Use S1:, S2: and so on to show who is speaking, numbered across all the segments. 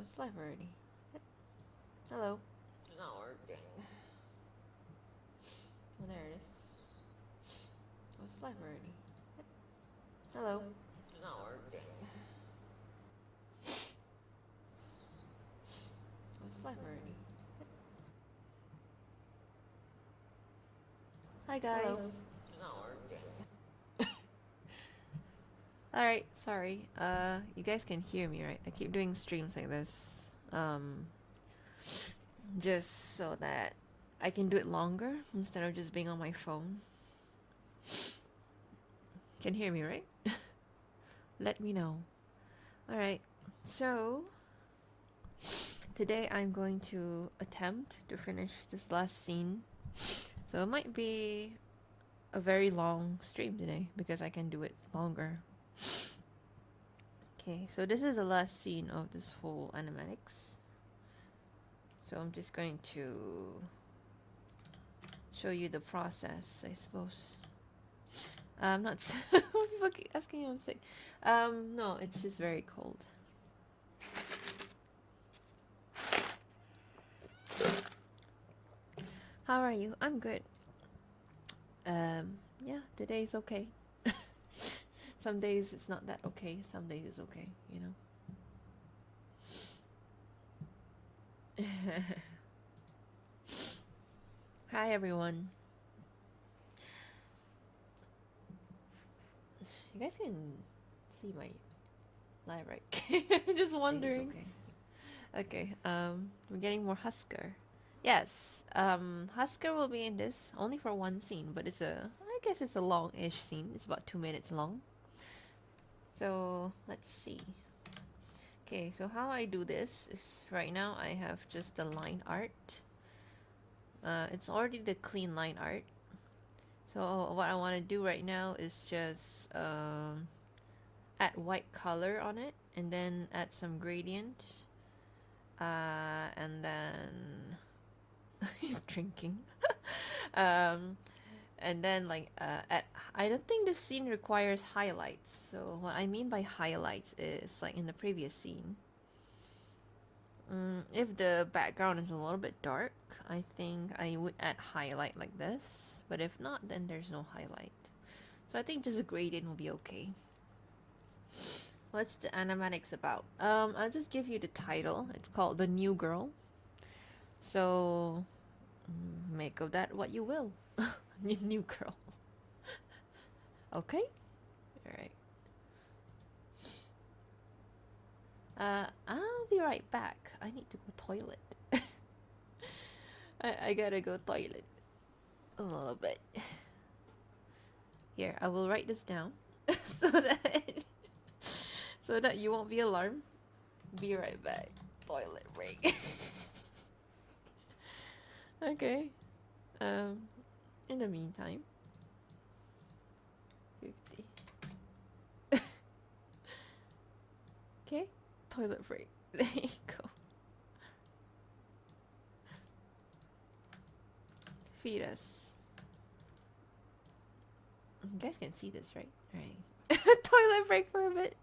S1: Oh, it's live already. Hello. It's not working. Oh, there it is. Oh, it's live already. Hello. It's not working. Oh, it's live already. Hi guys. Hello. It's not working. Alright, sorry. You guys can hear me, right? I keep doing streams like this. Just so that I can do it longer instead of just being on my phone. Can hear me, right? Let me know. Alright, so today I'm going to attempt to finish this last scene. So it might be a very long stream today because I can do it longer. Okay, so this is the last scene of this whole animatics. So I'm just going to show you the process, I suppose. I'm not. People keep asking me I'm sick. No, it's just very cold. How are you? I'm good. Yeah, today's okay. Some days it's not that okay. Some days it's okay, you know. Hi everyone. You guys can see my live, right? Just wondering. Okay. We're getting more Husker. Yes. Husker will be in this only for one scene, but I guess it's a long-ish scene. It's about 2 minutes long. So let's see. Okay, so how I do this is right now I have just the line art. It's already the clean line art. So what I want to do right now is just add white color on it and then add some gradient. And then he's drinking. And then I don't think the scene requires highlights. So what I mean by highlights is like in the previous scene. If the background is a little bit dark, I think I would add highlight like this. But if not, then there's no highlight. So I think just a gradient will be okay. What's the animatics about? I'll just give you the title. It's called The New Girl. So make of that what you will. New girl. Okay? Alright. I'll be right back. I need to go toilet. I gotta go toilet. A little bit. Here, I will write this down so that you won't be alarmed. Be right back. Toilet break. Okay. In the meantime. 50. Okay? Toilet break. There you go. Feed us. You guys can see this, right? Alright. Toilet break for a bit.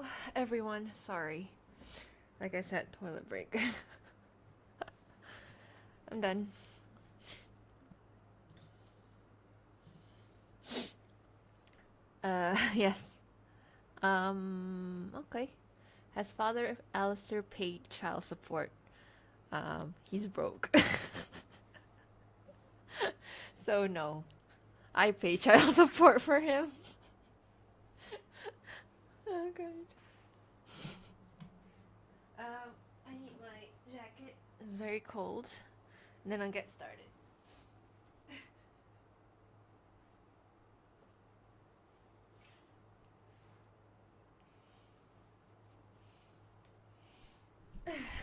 S1: Oh, everyone, sorry. Like I said, toilet break. I'm done. Yes. Okay. Has Father Alistair paid child support? He's broke. So no. I pay child support for him. Oh god. I need my jacket. It's very cold. And then I'll get started.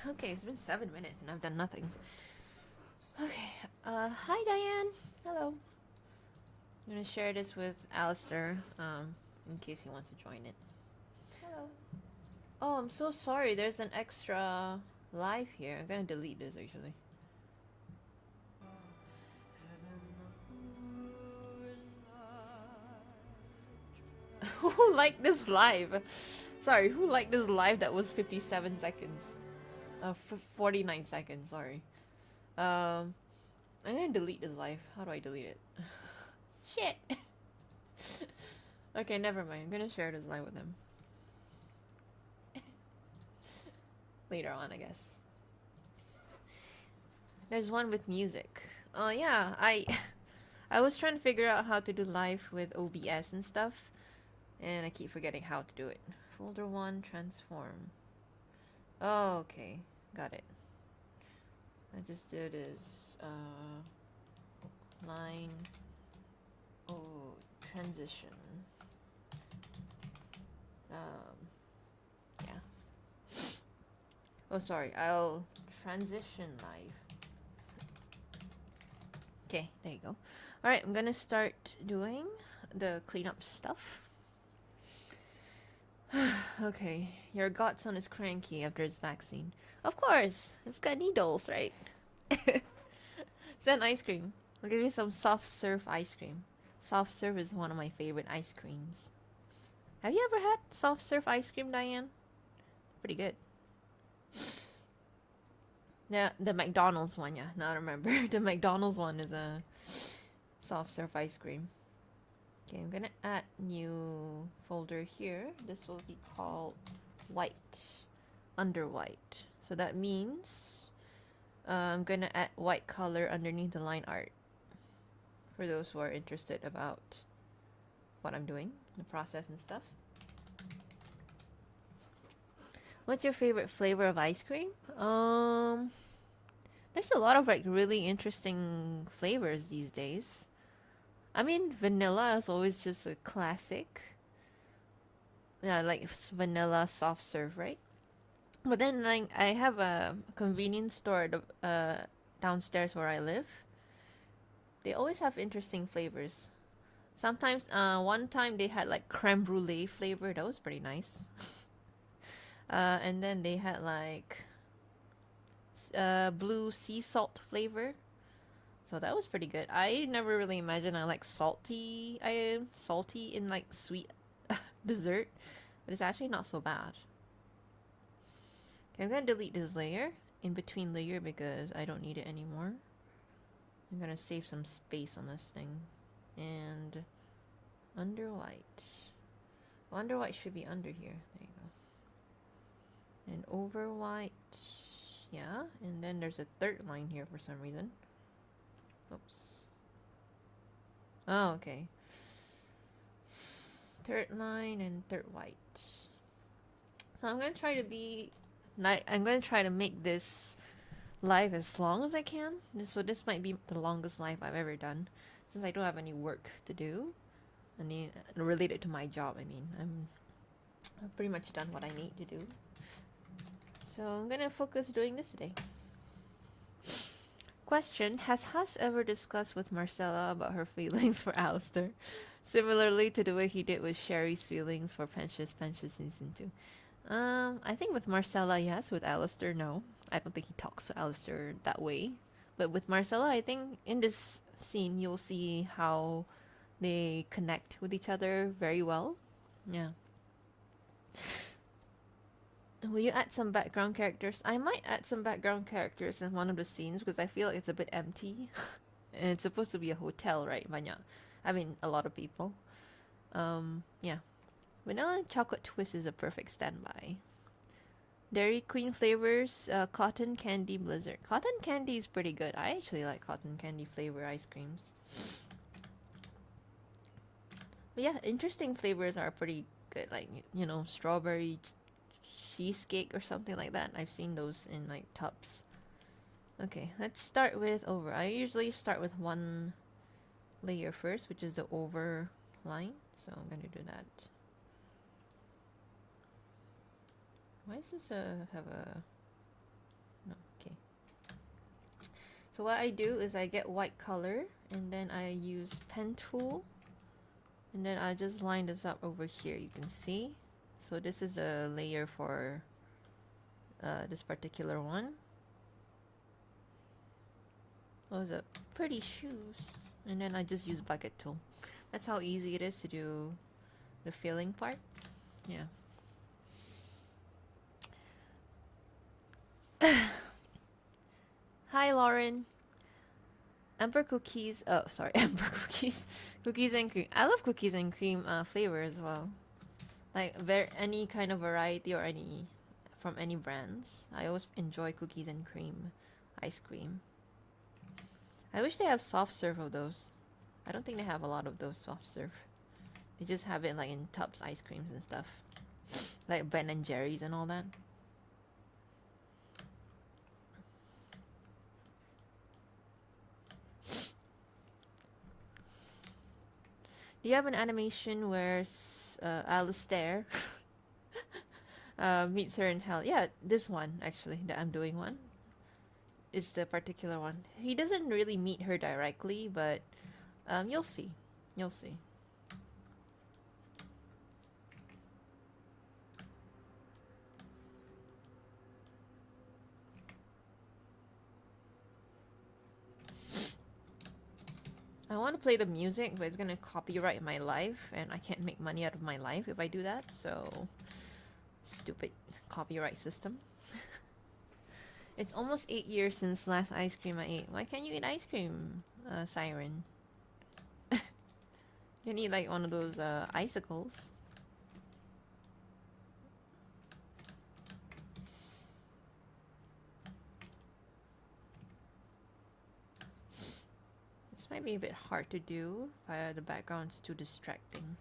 S1: Okay, it's been 7 minutes and I've done nothing. Okay. Hi Diane. Hello. I'm gonna share this with Alistair, in case he wants to join it. Hello. Oh, I'm so sorry. There's an extra live here. I'm gonna delete this actually. Who liked this live? Sorry, who liked this live that was 57 seconds? 49 seconds, sorry. I'm gonna delete this live. How do I delete it? Shit! Okay, never mind. I'm gonna share this live with him. Later on, I guess. There's one with music. Oh yeah, I was trying to figure out how to do live with OBS and stuff, and I keep forgetting how to do it. Folder 1, transform. Oh, okay. Got it. I just did is, line, transition. Yeah. Oh, sorry. I'll transition live. Okay, there you go. Alright, I'm gonna start doing the cleanup stuff. Okay, your godson is cranky after his vaccine. Of course, it's got needles, right? Send ice cream. I'll give you some soft serve ice cream. Soft serve is one of my favorite ice creams. Have you ever had soft serve ice cream, Diane? Pretty good. The McDonald's one, yeah. Now I remember. The McDonald's one is a soft serve ice cream. Okay, I'm gonna add new folder here. This will be called white, under white. So that means I'm gonna add white color underneath the line art. For those who are interested about what I'm doing, the process and stuff. What's your favorite flavor of ice cream? There's a lot of like really interesting flavors these days. I mean, vanilla is always just a classic. Yeah, like vanilla soft serve, right? But then, like, I have a convenience store downstairs where I live. They always have interesting flavors. Sometimes, one time they had like creme brulee flavor. That was pretty nice. And then they had like blue sea salt flavor. So that was pretty good. I never really imagined I like salty. I am salty in like sweet dessert, but it's actually not so bad. Okay, I'm gonna delete this layer, in between layer, because I don't need it anymore. I'm gonna save some space on this thing. And under white. Well, under white should be under here. There you go. And over white. Yeah, and then there's a third line here for some reason. Oops. Oh, okay. Third line and third white. So I'm gonna try to be I'm gonna try to make this live as long as I can. So this might be the longest live I've ever done, since I don't have any work to do. Related to my job, I mean. I've pretty much done what I need to do. So I'm gonna focus doing this today. Question: has Huss ever discussed with Marcella about her feelings for Alistair? Similarly to the way he did with Sherry's feelings for Pensius Season 2. I think with Marcella, yes. With Alistair, no. I don't think he talks to Alistair that way. But with Marcella, I think in this scene, you'll see how they connect with each other very well. Yeah. Will you add some background characters? I might add some background characters in one of the scenes because I feel like it's a bit empty. And it's supposed to be a hotel, right? Banyak. I mean, a lot of people. Yeah. Vanilla and chocolate twist is a perfect standby. Dairy Queen flavors, cotton candy blizzard. Cotton candy is pretty good. I actually like cotton candy flavor ice creams. But yeah, interesting flavors are pretty good. Like, you know, strawberry cheesecake or something like that. I've seen those in like tubs. Okay, let's start with over. I usually start with one layer first, which is the over line. So I'm going to do that. Why does this have a... No, okay. So what I do is I get white color and then I use pen tool. And then I just line this up over here, you can see. So this is a layer for this particular one. Those are pretty shoes. And then I just use bucket tool. That's how easy it is to do the filling part. Yeah. Hi, Lauren. Emperor cookies. Oh, sorry, Emperor cookies. Cookies and cream. I love cookies and cream flavor as well. Like any kind of variety or any from any brands. I always enjoy cookies and cream ice cream. I wish they have soft serve of those. I don't think they have a lot of those soft serve. They just have it like in tubs ice creams and stuff. Like Ben and Jerry's and all that. Do you have an animation where Alistair meets her in hell? Yeah, this one actually that I'm doing one. It's the particular one. He doesn't really meet her directly, but you'll see. You'll see. I want to play the music, but it's gonna copyright my life, and I can't make money out of my life if I do that, so... Stupid copyright system. It's almost 8 years since last ice cream I ate. Why can't you eat ice cream, Siren? You need like one of those icicles. This might be a bit hard to do. The background's too distracting.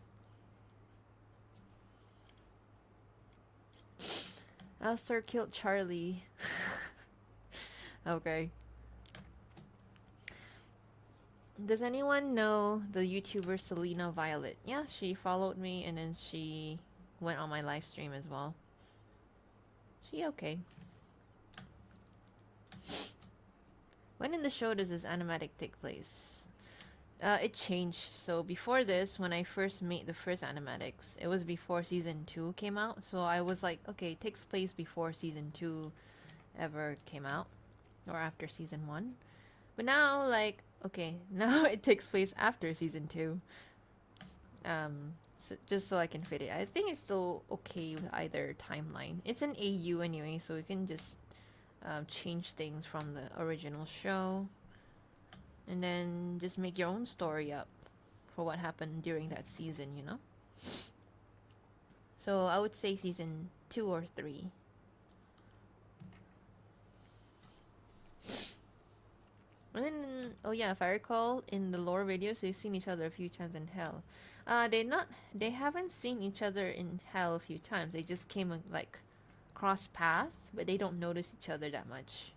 S1: Alistair killed Charlie. Okay. Does anyone know the YouTuber Selena Violet? Yeah, she followed me and then she went on my live stream as well. She okay. When in the show does this animatic take place? It changed. So before this, when I first made the first animatics, it was before season 2 came out. So I was like, okay, it takes place before season 2 ever came out. Or after season 1. But now, like, okay, now it takes place after season 2. So just so I can fit it. I think it's still okay with either timeline. It's an AU anyway, so you can just change things from the original show. And then just make your own story up for what happened during that season, you know? So I would say season 2 or 3. And then, oh yeah, if I recall, in the lore videos, they've seen each other a few times in hell. They haven't seen each other in hell a few times. They just came like cross path, but they don't notice each other that much.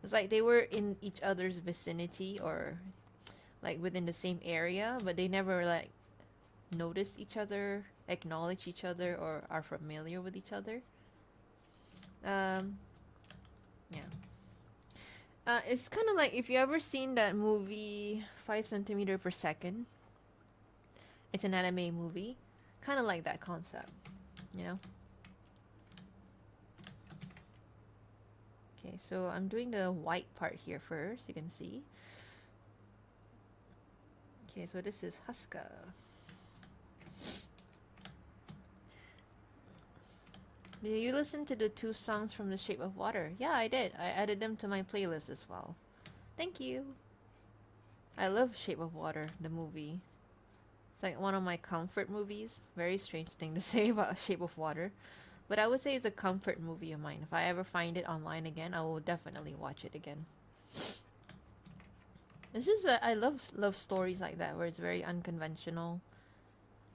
S1: It's like they were in each other's vicinity or like within the same area, but they never like notice each other, acknowledge each other, or are familiar with each other. Yeah. It's kind of like if you ever seen that movie 5 centimeter per second. It's an anime movie, kind of like that concept, you know. Okay, so I'm doing the white part here first. You can see. Okay, so this is Huska. Did you listen to the 2 songs from The Shape of Water? Yeah, I did. I added them to my playlist as well. Thank you. I love Shape of Water, the movie. It's like one of my comfort movies. Very strange thing to say about Shape of Water. But I would say it's a comfort movie of mine. If I ever find it online again, I will definitely watch it again. It's just I love stories like that where it's very unconventional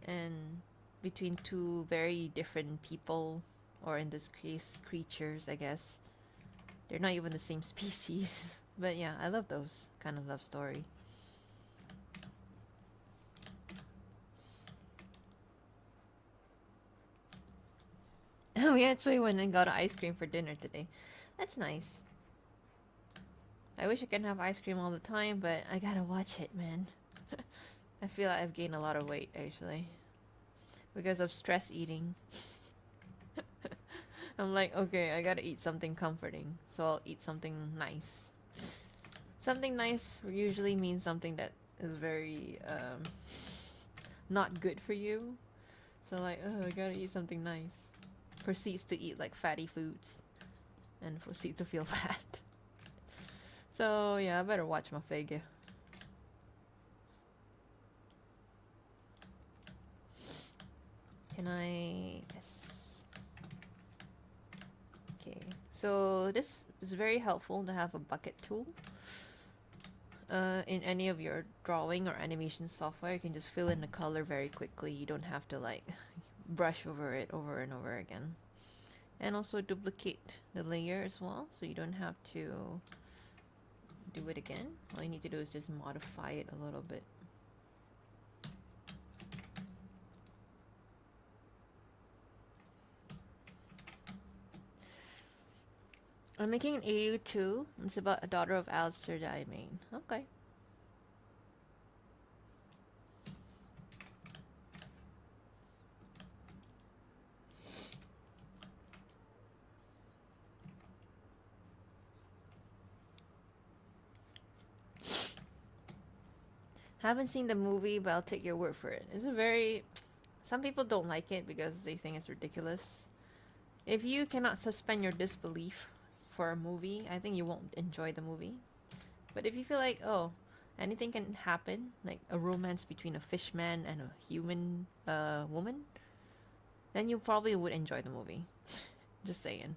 S1: and between two very different people, or in this case creatures, I guess. They're not even the same species. But yeah, I love those kind of love story. We actually went and got ice cream for dinner today. That's nice. I wish I could have ice cream all the time, but I gotta watch it, man. I feel like I've gained a lot of weight, actually. Because of stress eating. I'm like, okay, I gotta eat something comforting. So I'll eat something nice. Something nice usually means something that is very, not good for you. So like, oh, I gotta eat something nice. Proceeds to eat like fatty foods. And proceed to feel fat. So yeah, I better watch my figure. Can I... Yes. Okay. So this is very helpful to have a bucket tool. In any of your drawing or animation software, you can just fill in the color very quickly. You don't have to like brush over it over and over again. And also duplicate the layer as well, so you don't have to do it again. All you need to do is just modify it a little bit. I'm making an AU2. It's about a daughter of Alistair that I made. Okay. Haven't seen the movie, but I'll take your word for it. It's a very... Some people don't like it because they think it's ridiculous. If you cannot suspend your disbelief for a movie, I think you won't enjoy the movie. But if you feel like, oh, anything can happen, like a romance between a fishman and a human woman, then you probably would enjoy the movie. Just saying.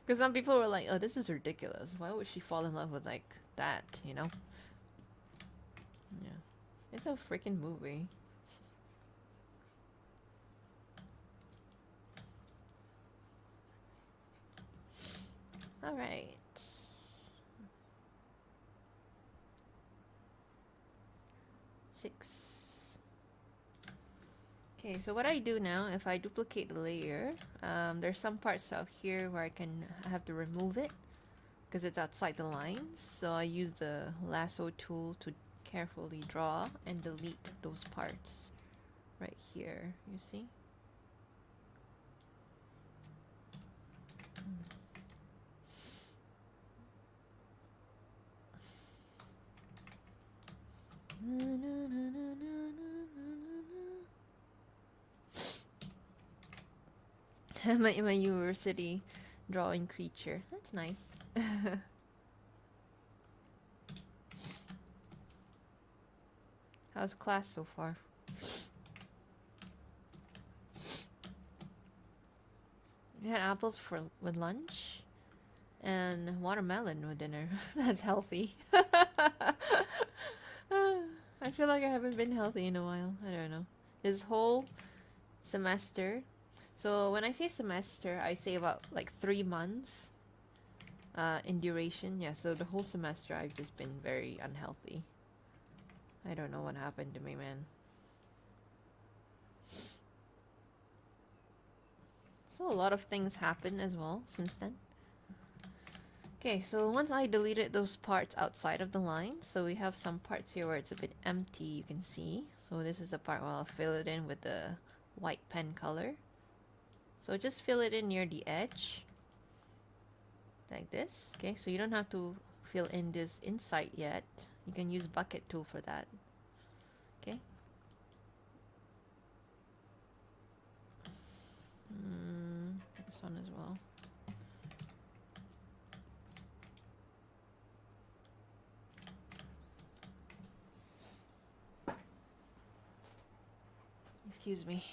S1: Because some people were like, oh, this is ridiculous. Why would she fall in love with like that, you know? Yeah. It's a freaking movie. Alright. 6. Okay, so what I do now, if I duplicate the layer, there's some parts out here where I have to remove it because it's outside the lines. So I use the lasso tool to carefully draw and delete those parts right here, you see? my university drawing creature. That's nice. How's class so far? We had apples with lunch and watermelon with dinner. That's healthy. I feel like I haven't been healthy in a while. I don't know. This whole semester. So when I say semester, I say about like 3 months in duration. Yeah, so the whole semester I've just been very unhealthy. I don't know what happened to me, man. So a lot of things happened as well since then. Okay, so once I deleted those parts outside of the line, so we have some parts here where it's a bit empty, you can see. So this is the part where I'll fill it in with the white pen color. So just fill it in near the edge. Like this. Okay, so you don't have to fill in this inside yet. You can use bucket tool for that. Okay. This one as well. Excuse me.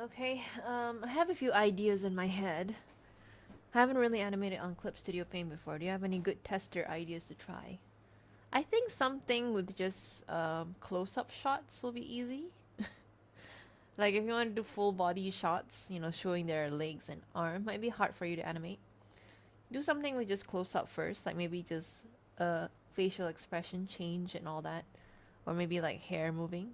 S1: Okay, I have a few ideas in my head. I haven't really animated on Clip Studio Paint before. Do you have any good tester ideas to try? I think something with just close-up shots will be easy. Like if you want to do full body shots, you know, showing their legs and arm, might be hard for you to animate. Do something with just close-up first, like maybe just facial expression change and all that, or maybe like hair moving.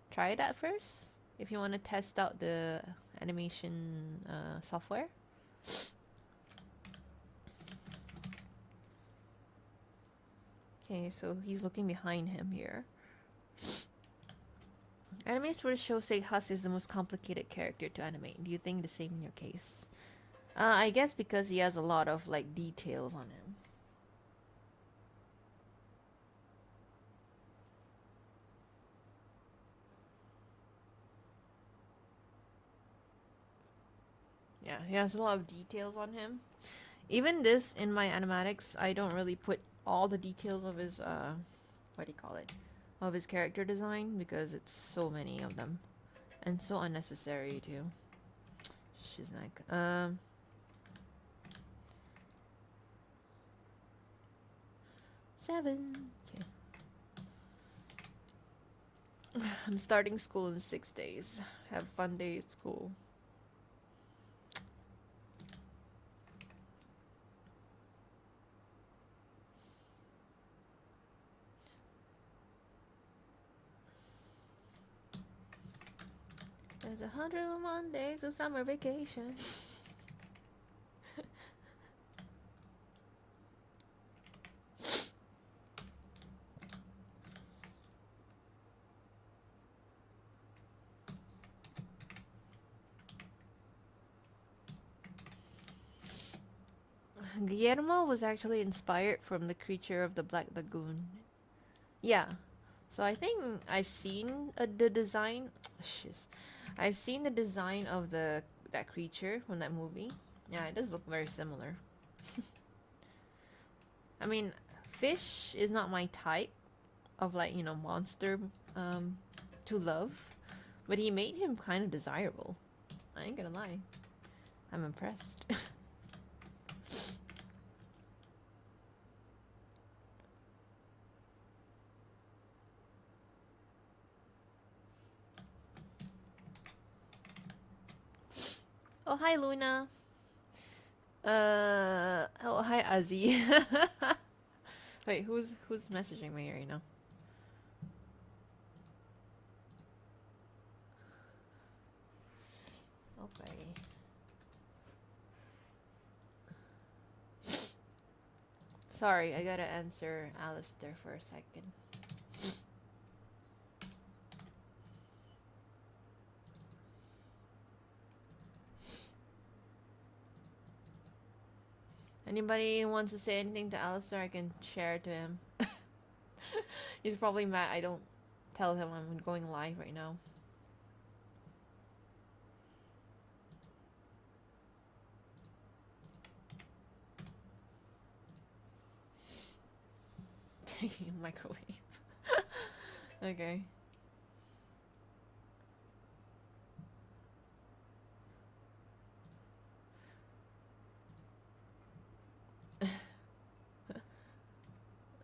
S1: Try that first if you want to test out the animation software. Okay, so he's looking behind him here. Animes where show say Husk is the most complicated character to animate. Do you think the same in your case? I guess because he has a lot of like details on him. Yeah, he has a lot of details on him. Even this in my animatics, I don't really put all the details of his what do you call it? Of his character design because it's so many of them. And so unnecessary too. She's like 7. Okay. I'm starting school in 6 days. Have fun day at school. There's 101 days of summer vacation. Guillermo was actually inspired from the creature of the Black Lagoon. Yeah. So I think I've seen the design. Shiz. I've seen the design of that creature from that movie. Yeah, it does look very similar. I mean, fish is not my type of like, you know, monster to love, but he made him kind of desirable. I ain't gonna lie. I'm impressed. Oh, hi, Luna. Oh, hi, Azzy. Wait, who's messaging me right now? Okay. Sorry, I gotta answer Alistair for a second. Anybody wants to say anything to Alistair, I can share to him. He's probably mad I don't tell him I'm going live right now. Microwave. Okay.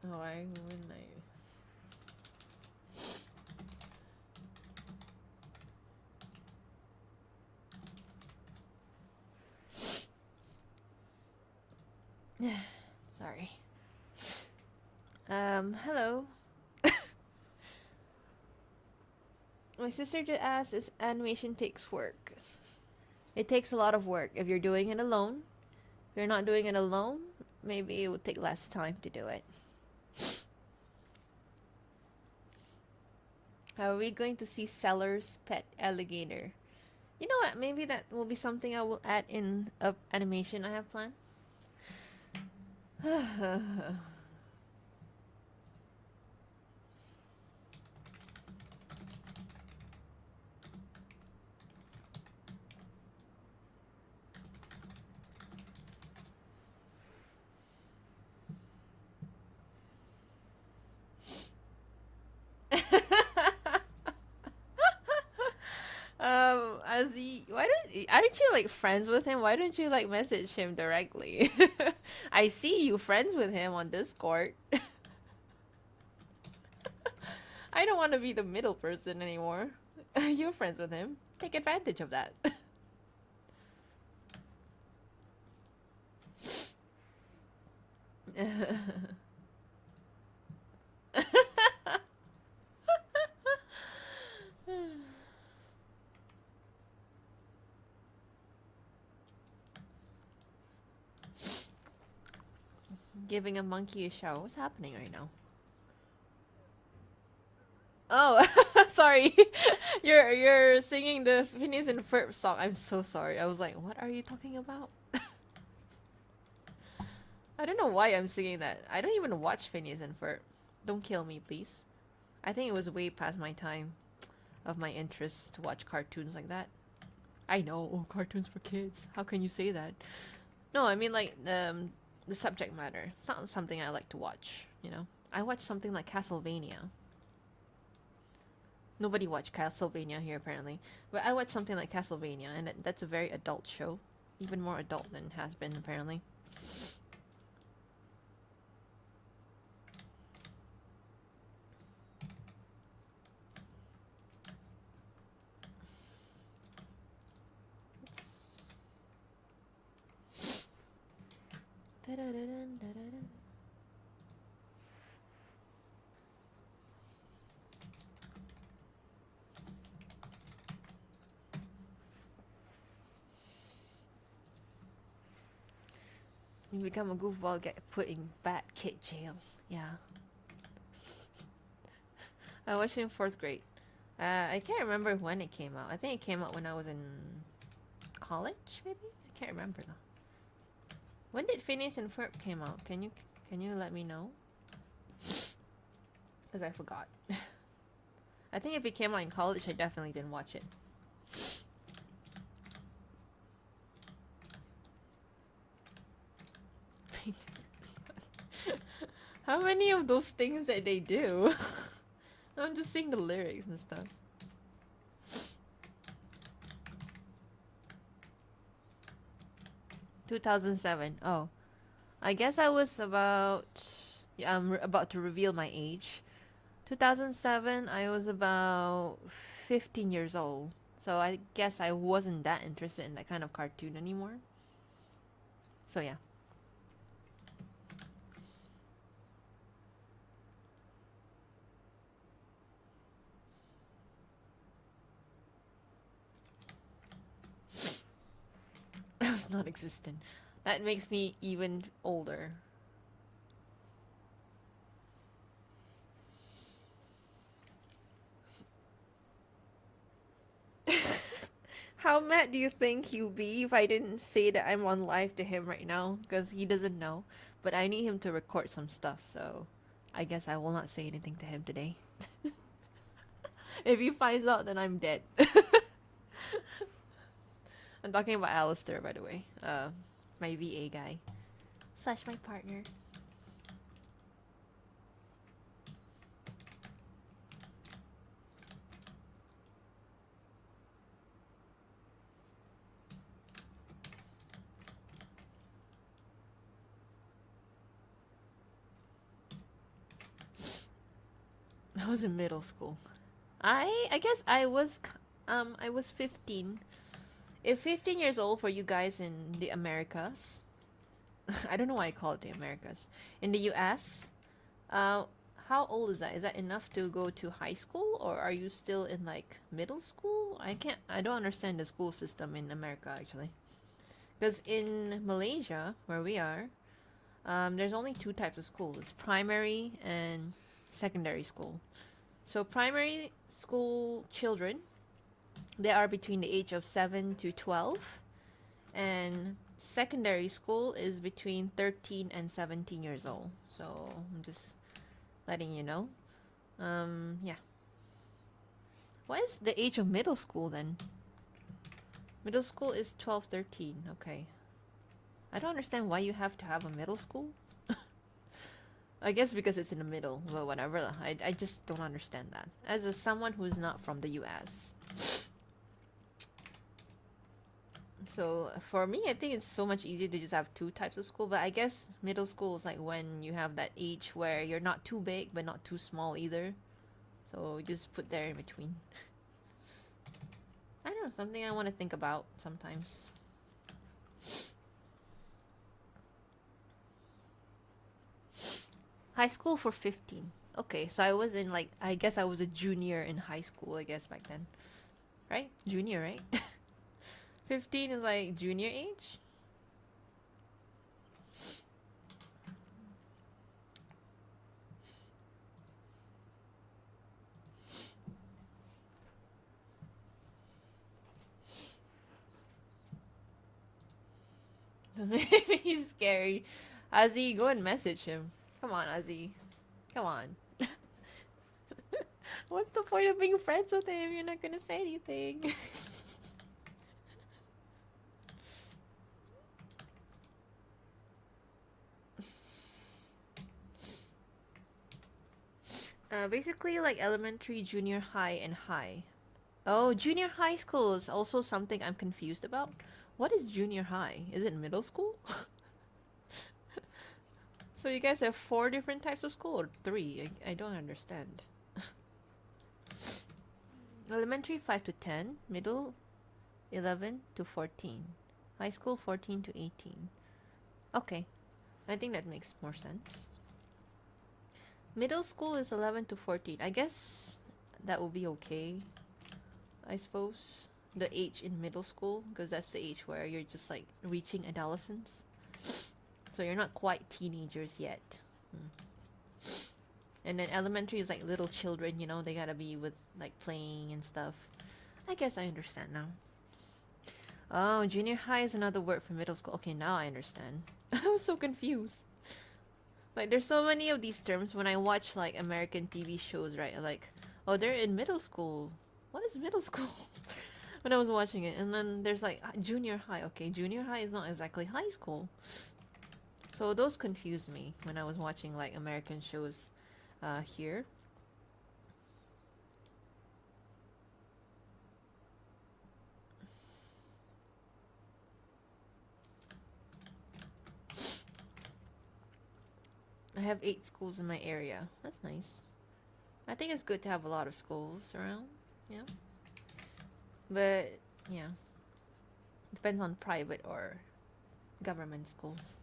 S1: Why wouldn't I? Sorry. Hello. My sister just asked if animation takes work. It takes a lot of work if you're doing it alone. If you're not doing it alone, maybe it would take less time to do it. Are we going to see Sellers' pet alligator? You know what? Maybe that will be something I will add in a animation I have planned. aren't you like friends with him? Why don't you like message him directly? I see you friends with him on Discord. I don't want to be the middle person anymore. You're friends with him. Take advantage of that. Giving a monkey a shower. What's happening right now? Oh, sorry. You're singing the Phineas and Ferb song. I'm so sorry. I was like, what are you talking about? I don't know why I'm singing that. I don't even watch Phineas and Ferb. Don't kill me, please. I think it was way past my time of my interest to watch cartoons like that. I know, oh, cartoons for kids. How can you say that? No, I mean like the subject matter. It's not something I like to watch, you know? I watch something like Castlevania. Nobody watched Castlevania here apparently. But I watch something like Castlevania and that's a very adult show. Even more adult than it has been apparently. You become a goofball, get put in bad kid jail. Yeah. I watched it in 4th grade. I can't remember when it came out. I think it came out when I was in college, maybe? I can't remember though. When did Phineas and Ferb came out? Can you let me know? Because I forgot. I think if it came out in college, I definitely didn't watch it. How many of those things that they do? I'm just seeing the lyrics and stuff. "2007. Oh, I guess I was about. Yeah, I'm about to reveal my age. 2007. I was about 15 years old. So I guess I wasn't that interested in that kind of cartoon anymore. So yeah. I was not existent. That makes me even older. How mad do you think he'll be if I didn't say that I'm on live to him right now? Because he doesn't know. But I need him to record some stuff, so I guess I will not say anything to him today. If he finds out, then I'm dead. I'm talking about Alistair, by the way. My VA guy. Slash my partner. I was in middle school. I guess I was 15. If 15 years old for you guys in the Americas, I don't know why I call it the Americas. In the US, how old is that? Is that enough to go to high school or are you still in like middle school? I don't understand the school system in America actually. Because in Malaysia, where we are, there's only 2 types of schools. It's primary and secondary school. So primary school children, they are between the age of 7 to 12. And secondary school is between 13 and 17 years old. So I'm just letting you know. Yeah. What is the age of middle school then? Middle school is 12, 13. Okay. I don't understand why you have to have a middle school. I guess because it's in the middle, but whatever. I just don't understand that. As someone who's not from the US. So for me, I think it's so much easier to just have two types of school. But I guess middle school is like when you have that age where you're not too big but not too small either. So just put there in between. I don't know, something I want to think about sometimes. High school for 15. Okay, so I was in like, I guess I was a junior in high school, I guess back then. Right? Junior, right? 15 is like junior age? Maybe he's scary. Ozzy, go and message him. Come on, Ozzy. Come on. What's the point of being friends with him? You're not gonna say anything. Basically, like elementary, junior high, and high. Oh, junior high school is also something I'm confused about. What is junior high? Is it middle school? So you guys have four different types of school or three? I don't understand. Elementary 5 to 10, middle 11 to 14, high school 14 to 18. Okay, I think that makes more sense. Middle school is 11 to 14. I guess that will be okay. I suppose the age in middle school, because that's the age where you're just like reaching adolescence. So you're not quite teenagers yet. And then elementary is like little children, you know, they gotta be with like playing and stuff. I guess I understand now. Oh, junior high is another word for middle school. Okay, now I understand. I was so confused. Like, there's so many of these terms when I watch like American TV shows, right? Like, oh, they're in middle school. What is middle school? When I was watching it, and then there's like junior high. Okay, junior high is not exactly high school. So those confused me when I was watching like American shows here. I have 8 schools in my area. That's nice. I think it's good to have a lot of schools around. Yeah. But yeah, depends on private or government schools.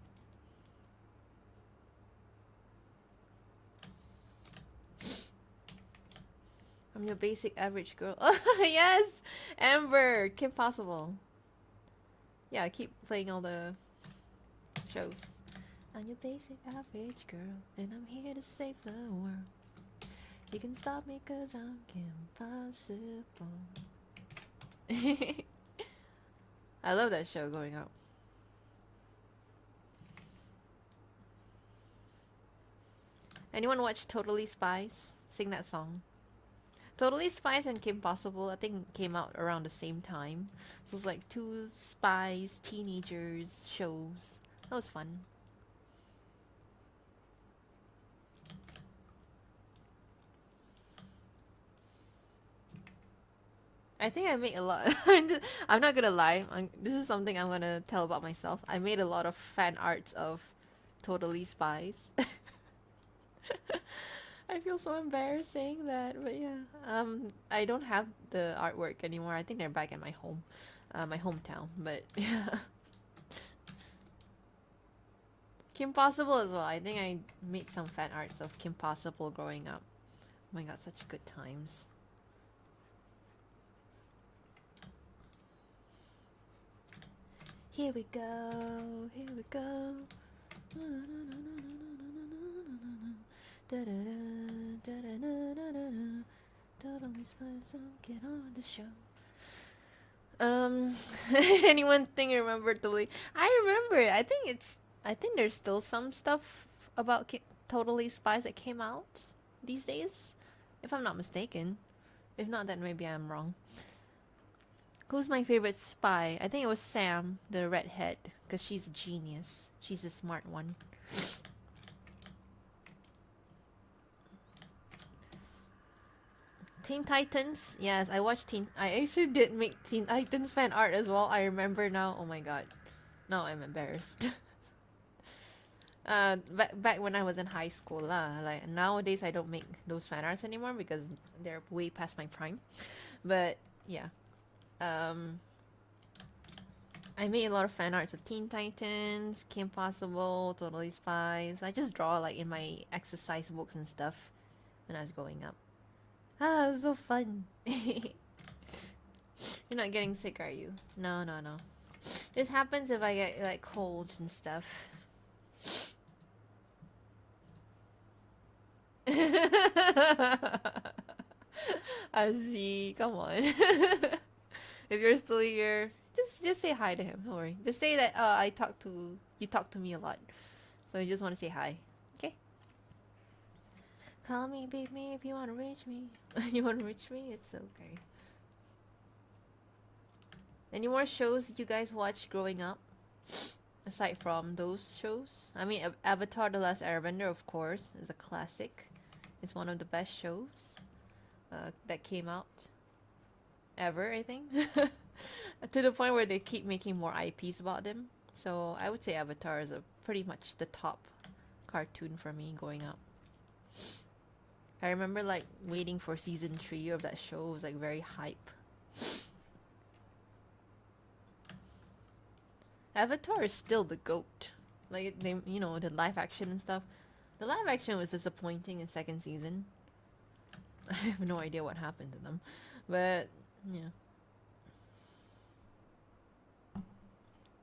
S1: I'm your basic average girl. Oh, yes! Amber! Kim Possible. Yeah, keep playing all the shows. I'm your basic average girl, and I'm here to save the world. You can stop me cause I'm Kim Possible. I love that show growing up. Anyone watch Totally Spies? Sing that song. Totally Spies and Kim Possible, I think, came out around the same time. So it's like two spies, teenagers shows. That was fun. I think I made a lot. I'm not gonna lie. This is something I'm gonna tell about myself. I made a lot of fan arts of Totally Spies. I feel so embarrassed saying that, but yeah. I don't have the artwork anymore. I think they're back at my home, my hometown. But yeah, Kim Possible as well. I think I made some fan arts of Kim Possible growing up. Oh my god, such good times. Here we go, here we go. Totally spies, get on the show. Anyone think remember Totally? I remember it. I think there's still some stuff about Totally Spies that came out these days, if I'm not mistaken. If not, then maybe I'm wrong. Who's my favorite spy? I think it was Sam, the redhead, because she's a genius. She's a smart one. Teen Titans. Yes, I watched Teen. I actually did make Teen Titans fan art as well. I remember now. Oh my god. Now I'm embarrassed. Back when I was in high school lah. Like nowadays, I don't make those fan arts anymore because they're way past my prime. But yeah, um, I made a lot of fan arts of Teen Titans, Kim Possible, Totally Spies. I just draw like in my exercise books and stuff when I was growing up. Ah, it was so fun. You're not getting sick, are you? No, no, no. This happens if I get like colds and stuff. I see. Come on. If you're still here, just say hi to him. Don't worry. Just say that you talk to me a lot, so you just want to say hi. Okay. Call me, beat me if you want to reach me. You want to reach me? It's okay. Any more shows you guys watched growing up? Aside from those shows, I mean, Avatar: The Last Airbender, of course, is a classic. It's one of the best shows that came out ever, I think. To the point where they keep making more IPs about them. So I would say Avatar is pretty much the top cartoon for me growing up. I remember like waiting for season 3 of that show. It was like very hype. Avatar is still the GOAT. Like they, the live action and stuff. The live action was disappointing in second season. I have no idea what happened to them, but yeah.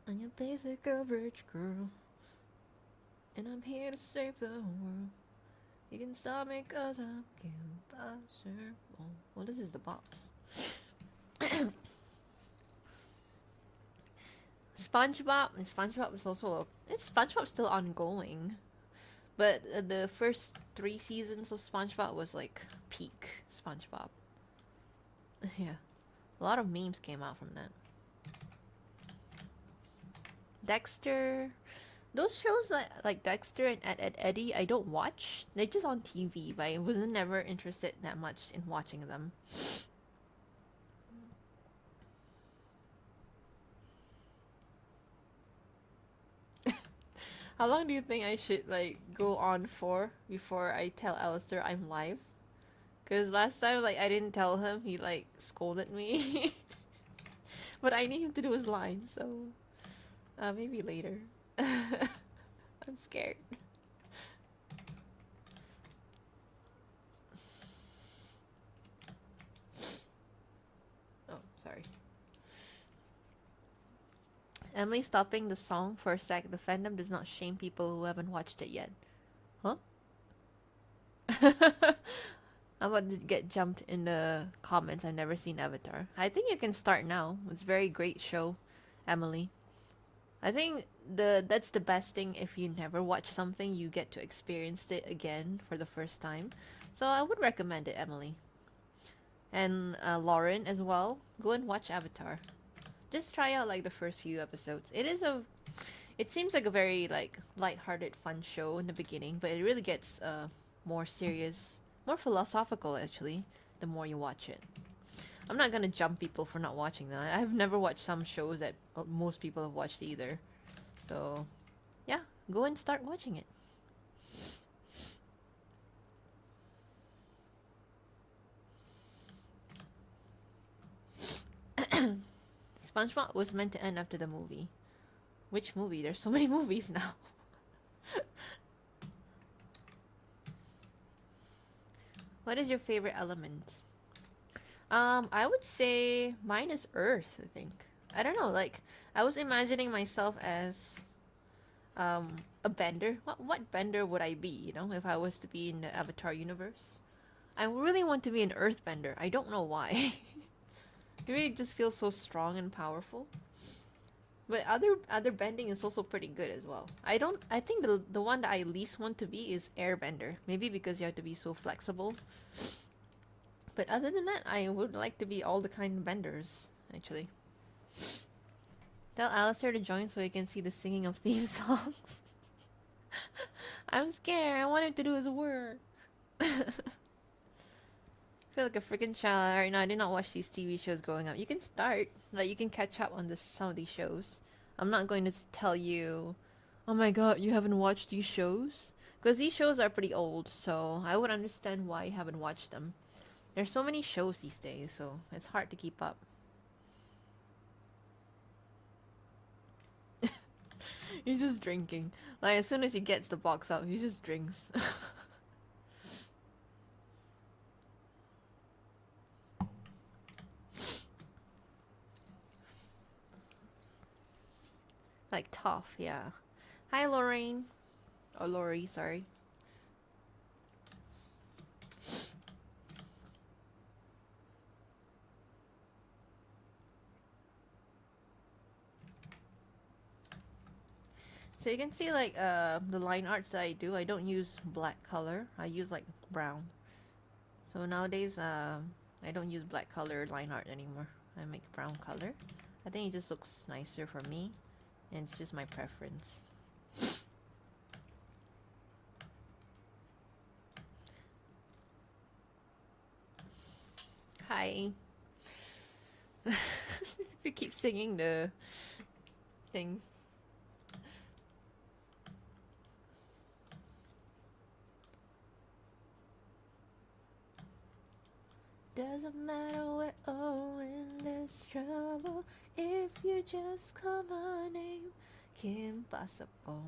S1: I'm your basic average girl, and I'm here to save the world. You can stop me 'cause I'm impossible. Well, this is the box. SpongeBob. And SpongeBob is also SpongeBob's still ongoing, but the first 3 seasons of SpongeBob was like peak SpongeBob. Yeah, a lot of memes came out from that. Dexter, those shows like Dexter and Ed Eddie, I don't watch. They're just on TV, but I was never interested that much in watching them. How long do you think I should like go on for before I tell Alistair I'm live? Cause last time like I didn't tell him, he like scolded me. But I need him to do his line, so maybe later. I'm scared. Oh, sorry. Emily stopping the song for a sec. The fandom does not shame people who haven't watched it yet. Huh? I'm about to get jumped in the comments. I've never seen Avatar. I think you can start now. It's a very great show, Emily. I think that's the best thing. If you never watch something, you get to experience it again for the first time. So I would recommend it, Emily. And Lauren as well. Go and watch Avatar. Just try out like the first few episodes. It seems like a very like light-hearted, fun show in the beginning, but it really gets more serious, more philosophical actually, the more you watch it. I'm not gonna jump people for not watching that. I've never watched some shows that most people have watched either. So, yeah, go and start watching it. SpongeBob was meant to end after the movie. Which movie? There's so many movies now. What is your favorite element? I would say mine is Earth, I think. I don't know, like I was imagining myself as a bender. What bender would I be, if I was to be in the Avatar universe? I really want to be an earthbender. I don't know why. Maybe it just feels so strong and powerful. But other bending is also pretty good as well. I think the one that I least want to be is airbender. Maybe because you have to be so flexible. But other than that, I would like to be all the kind of benders, actually. Tell Alistair to join so he can see the singing of theme songs. I'm scared. I want him to do his work. I feel like a freaking child right now. I did not watch these TV shows growing up. You can start, like you can catch up on this some of these shows. I'm not going to tell you, oh my god, you haven't watched these shows, because these shows are pretty old. So I would understand why you haven't watched them. There's so many shows these days, so it's hard to keep up. He's just drinking. Like as soon as he gets the box out, he just drinks. Like tough, yeah. Hi, Lorraine. Or Lori, sorry. So you can see like the line arts that I do. I don't use black color. I use like brown. So nowadays I don't use black color line art anymore. I make brown color. I think it just looks nicer for me, and it's just my preference. Hi. You keep singing the things. Doesn't matter where or when there's trouble, if you just call my name, Kim Possible.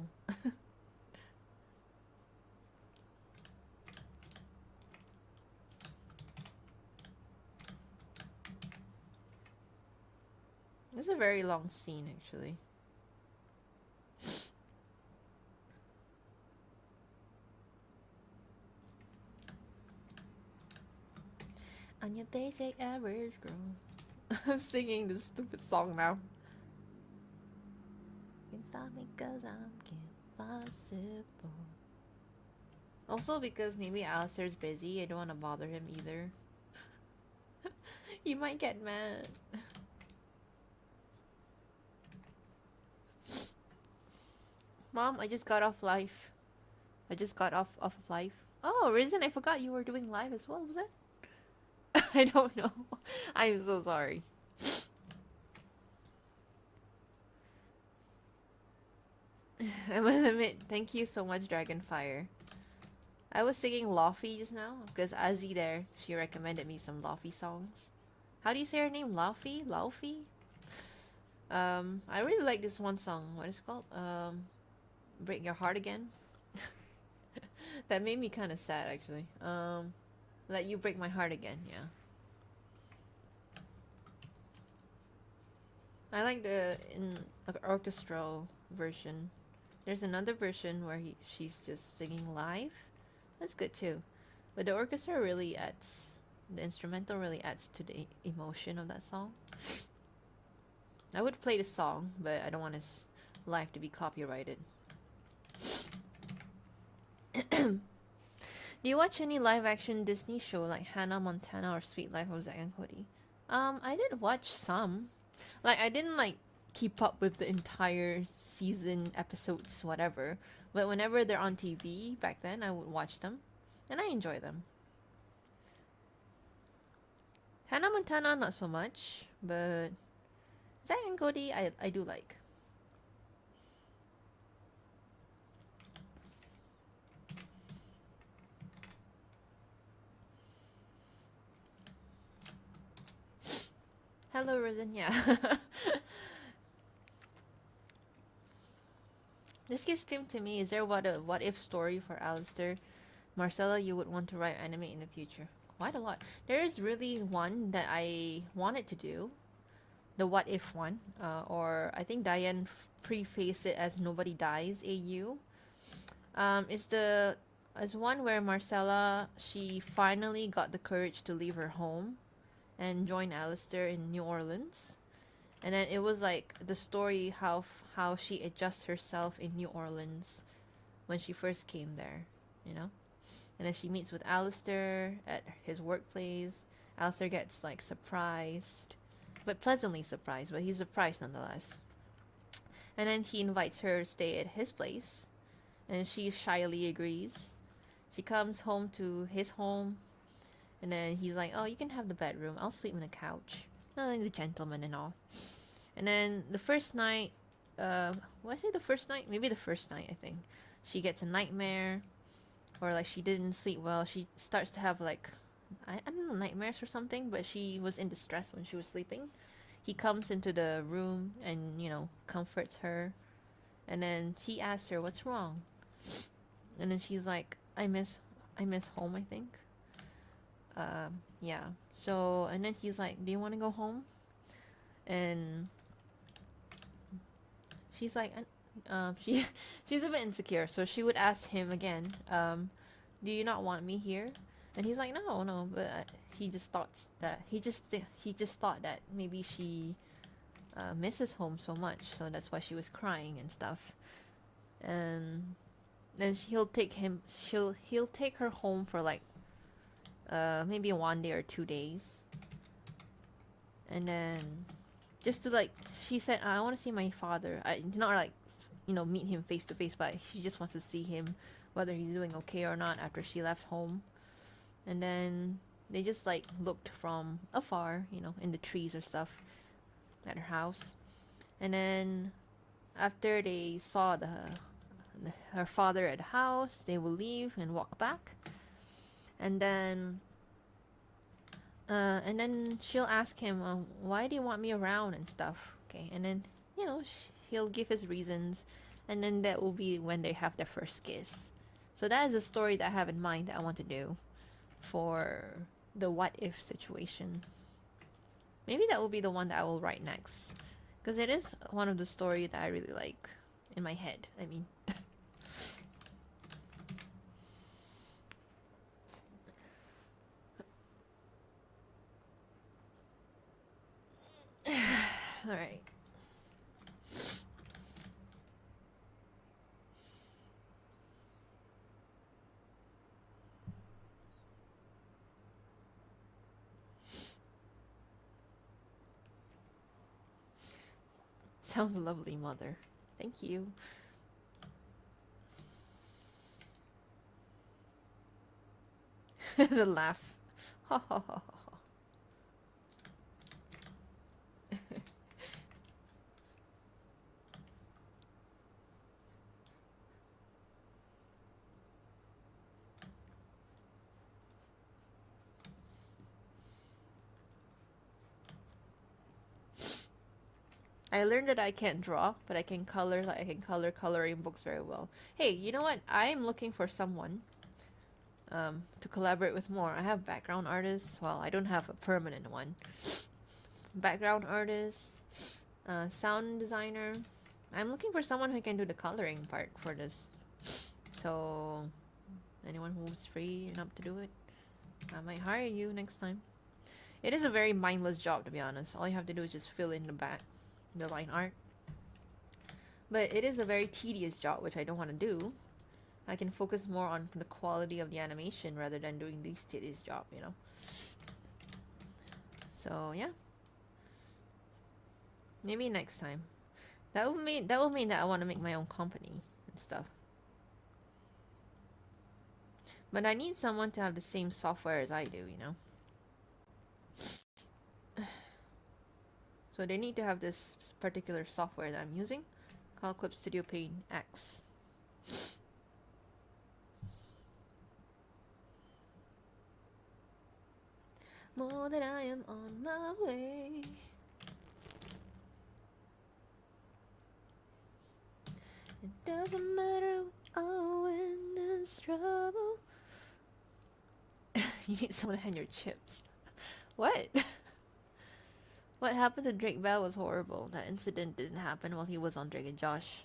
S1: It's a very long scene, actually. I'm your basic average girl. I'm singing this stupid song now. Can't stop me cause I'm impossible. Also because maybe Alistair's busy, I don't want to bother him either. He might get mad. Mom, I just got off live. I just got off of live. Oh, Risen, I forgot you were doing live as well, was it? I don't know. I'm so sorry. I must admit, thank you so much, Dragonfire. I was singing Lofi just now because Azzy there, she recommended me some Lofi songs. How do you say her name? Lofi? Lofi? I really like this one song. What is it called? Break Your Heart Again. That made me kind of sad, actually. Let You Break My Heart Again, yeah. I like the orchestral version. There's another version where she's just singing live. That's good too. But the orchestra really adds, the instrumental really adds to the emotion of that song. I would play the song, but I don't want his live to be copyrighted. Do you watch any live action Disney show like Hannah Montana or Sweet Life of Zack and Cody? I did watch some. Like I didn't like keep up with the entire season episodes, whatever. But whenever they're on TV back then, I would watch them, and I enjoy them. Hannah Montana, not so much, but Zack and Cody, I do like. Hello, Risen. Yeah. This just came to me. Is there what if story for Alistair? Marcella, you would want to write anime in the future? Quite a lot. There is really one that I wanted to do. The what if one. Or I think Diane prefaced it as Nobody Dies AU. It's one where Marcella, she finally got the courage to leave her home and join Alistair in New Orleans. And then it was like the story how she adjusts herself in New Orleans when she first came there, you know? And then she meets with Alistair at his workplace. Alistair gets like surprised, but pleasantly surprised, but he's surprised nonetheless. And then he invites her to stay at his place, and she shyly agrees. She comes home to his home, And then he's like, "Oh, you can have the bedroom. I'll sleep on the couch." The gentleman and all. And then the first night, what I say the first night? Maybe the first night, I think. She gets a nightmare, or like she didn't sleep well. She starts to have like, I don't know, nightmares or something, but she was in distress when she was sleeping. He comes into the room and, comforts her. And then he asks her, "What's wrong?" And then she's like, I miss home, I think. Yeah. So, and then he's like, "Do you want to go home?" And she's like, she's a bit insecure, so she would ask him again, "Do you not want me here?" And he's like, "No, no," but he just thought that he just thought that maybe she misses home so much, so that's why she was crying and stuff. And then he'll take her home for like maybe 1 day or 2 days, and then just to like, she said, "I want to see my father." I not like, meet him face to face, but she just wants to see him, whether he's doing okay or not after she left home. And then they just like looked from afar, in the trees or stuff at her house. And then after they saw her father at the house, they will leave and walk back. And then she'll ask him, "Why do you want me around and stuff?" Okay, and then he'll give his reasons, and then that will be when they have their first kiss. So that is a story that I have in mind that I want to do for the what if situation. Maybe that will be the one that I will write next, because it is one of the stories that I really like in my head. I mean. All right. Sounds lovely, mother. Thank you. The laugh. Ha ha ha. I learned that I can't draw, but I can color. Like I can coloring books very well. Hey, you know what? I'm looking for someone to collaborate with more. I have background artists. Well, I don't have a permanent one. Background artist, sound designer. I'm looking for someone who can do the coloring part for this. So, anyone who's free and up to do it, I might hire you next time. It is a very mindless job, to be honest. All you have to do is just fill in the line art. But it is a very tedious job, which I don't want to do. I can focus more on the quality of the animation rather than doing these tedious job. So yeah, maybe next time. That will mean that I want to make my own company and stuff. But I need someone to have the same software as I do. So they need to have this particular software that I'm using, called Clip Studio Paint X. More than I am on my way. It doesn't matter when there's trouble. You need someone to hand your chips. What? What happened to Drake Bell was horrible. That incident didn't happen while he was on Drake and Josh.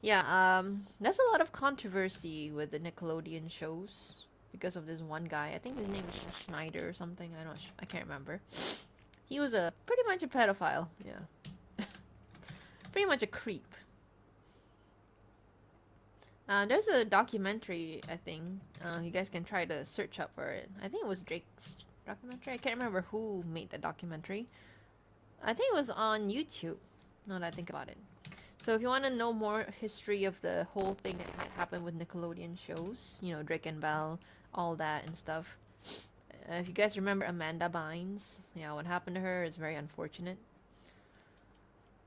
S1: Yeah, there's a lot of controversy with the Nickelodeon shows because of this one guy. I think his name is Schneider or something. I can't remember. He was pretty much a pedophile. Yeah. Pretty much a creep. There's a documentary, I think. You guys can try to search up for it. I think it was Drake's documentary. I can't remember who made the documentary. I think it was on YouTube, now that I think about it. So if you want to know more history of the whole thing that had happened with Nickelodeon shows, Drake and Bell, all that and stuff, If you guys remember Amanda Bynes, yeah, what happened to her is very unfortunate.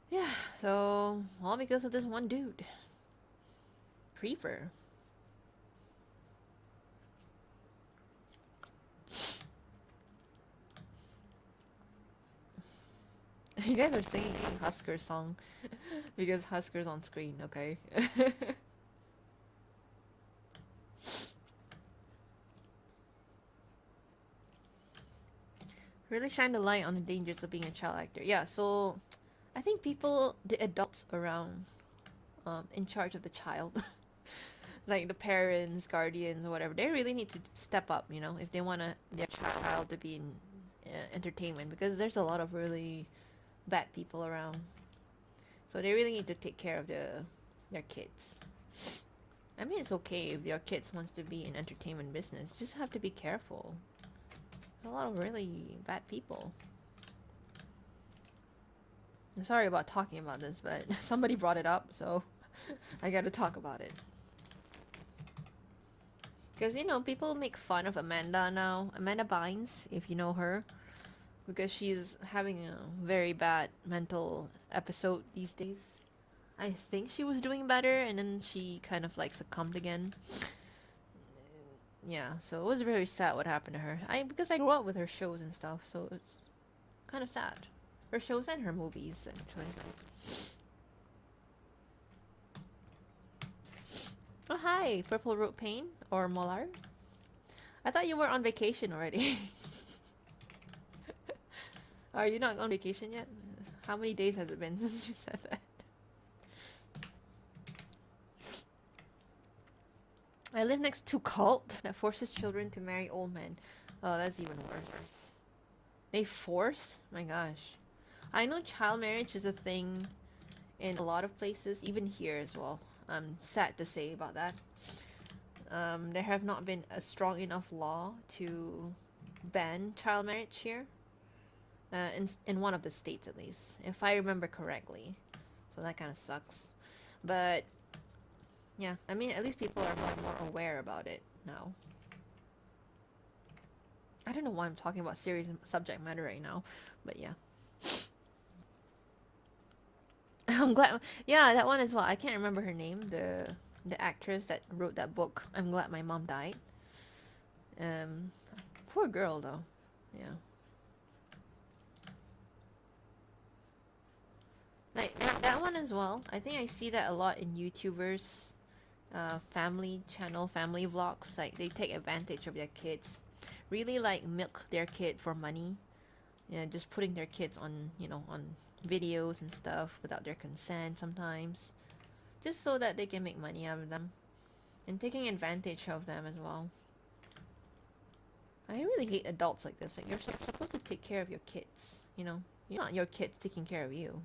S1: Yeah, so all because of this one dude. Creeper. You guys are singing Husker song because Husker's on screen, okay? Really shine the light on the dangers of being a child actor. Yeah, so I think people, the adults around, in charge of the child, like the parents, guardians, or whatever, they really need to step up, you know, if they want their child to be in entertainment, because there's a lot of really bad people around. So they really need to take care of their kids. I mean, it's okay if your kids wants to be in entertainment business. You just have to be careful. There's a lot of really bad people. I'm sorry about talking about this, but somebody brought it up, so I gotta talk about it. Because, you know, people make fun of Amanda now. Amanda Bynes, if you know her. Because she's having a very bad mental episode these days. I think she was doing better, and then she kind of like succumbed again. Yeah, so it was very sad what happened to her. Because I grew up with her shows and stuff, so it's kind of sad. Her shows and her movies, actually. Oh, hi, Purple Root Pain or Molar. I thought you were on vacation already. Are you not on vacation yet? How many days has it been since you said that? I live next to cult that forces children to marry old men. Oh, that's even worse. They force? My gosh. I know child marriage is a thing in a lot of places, even here as well. I'm sad to say about that. There have not been a strong enough law to ban child marriage here. In one of the states at least, if I remember correctly. So that kind of sucks. But yeah, I mean, at least people are more aware about it now. I don't know why I'm talking about serious subject matter right now, but yeah. I'm glad. Yeah, that one as well. I can't remember her name. The actress that wrote that book. I'm glad my mom died. Poor girl though. Yeah. Like that one as well. I think I see that a lot in YouTubers, family channel, family vlogs. Like they take advantage of their kids, really like milk their kid for money. Yeah, just putting their kids on, you know, on videos and stuff without their consent sometimes, just so that they can make money out of them, and taking advantage of them as well. I really hate adults like this. Like you're supposed to take care of your kids. You know, you're not your kids taking care of you.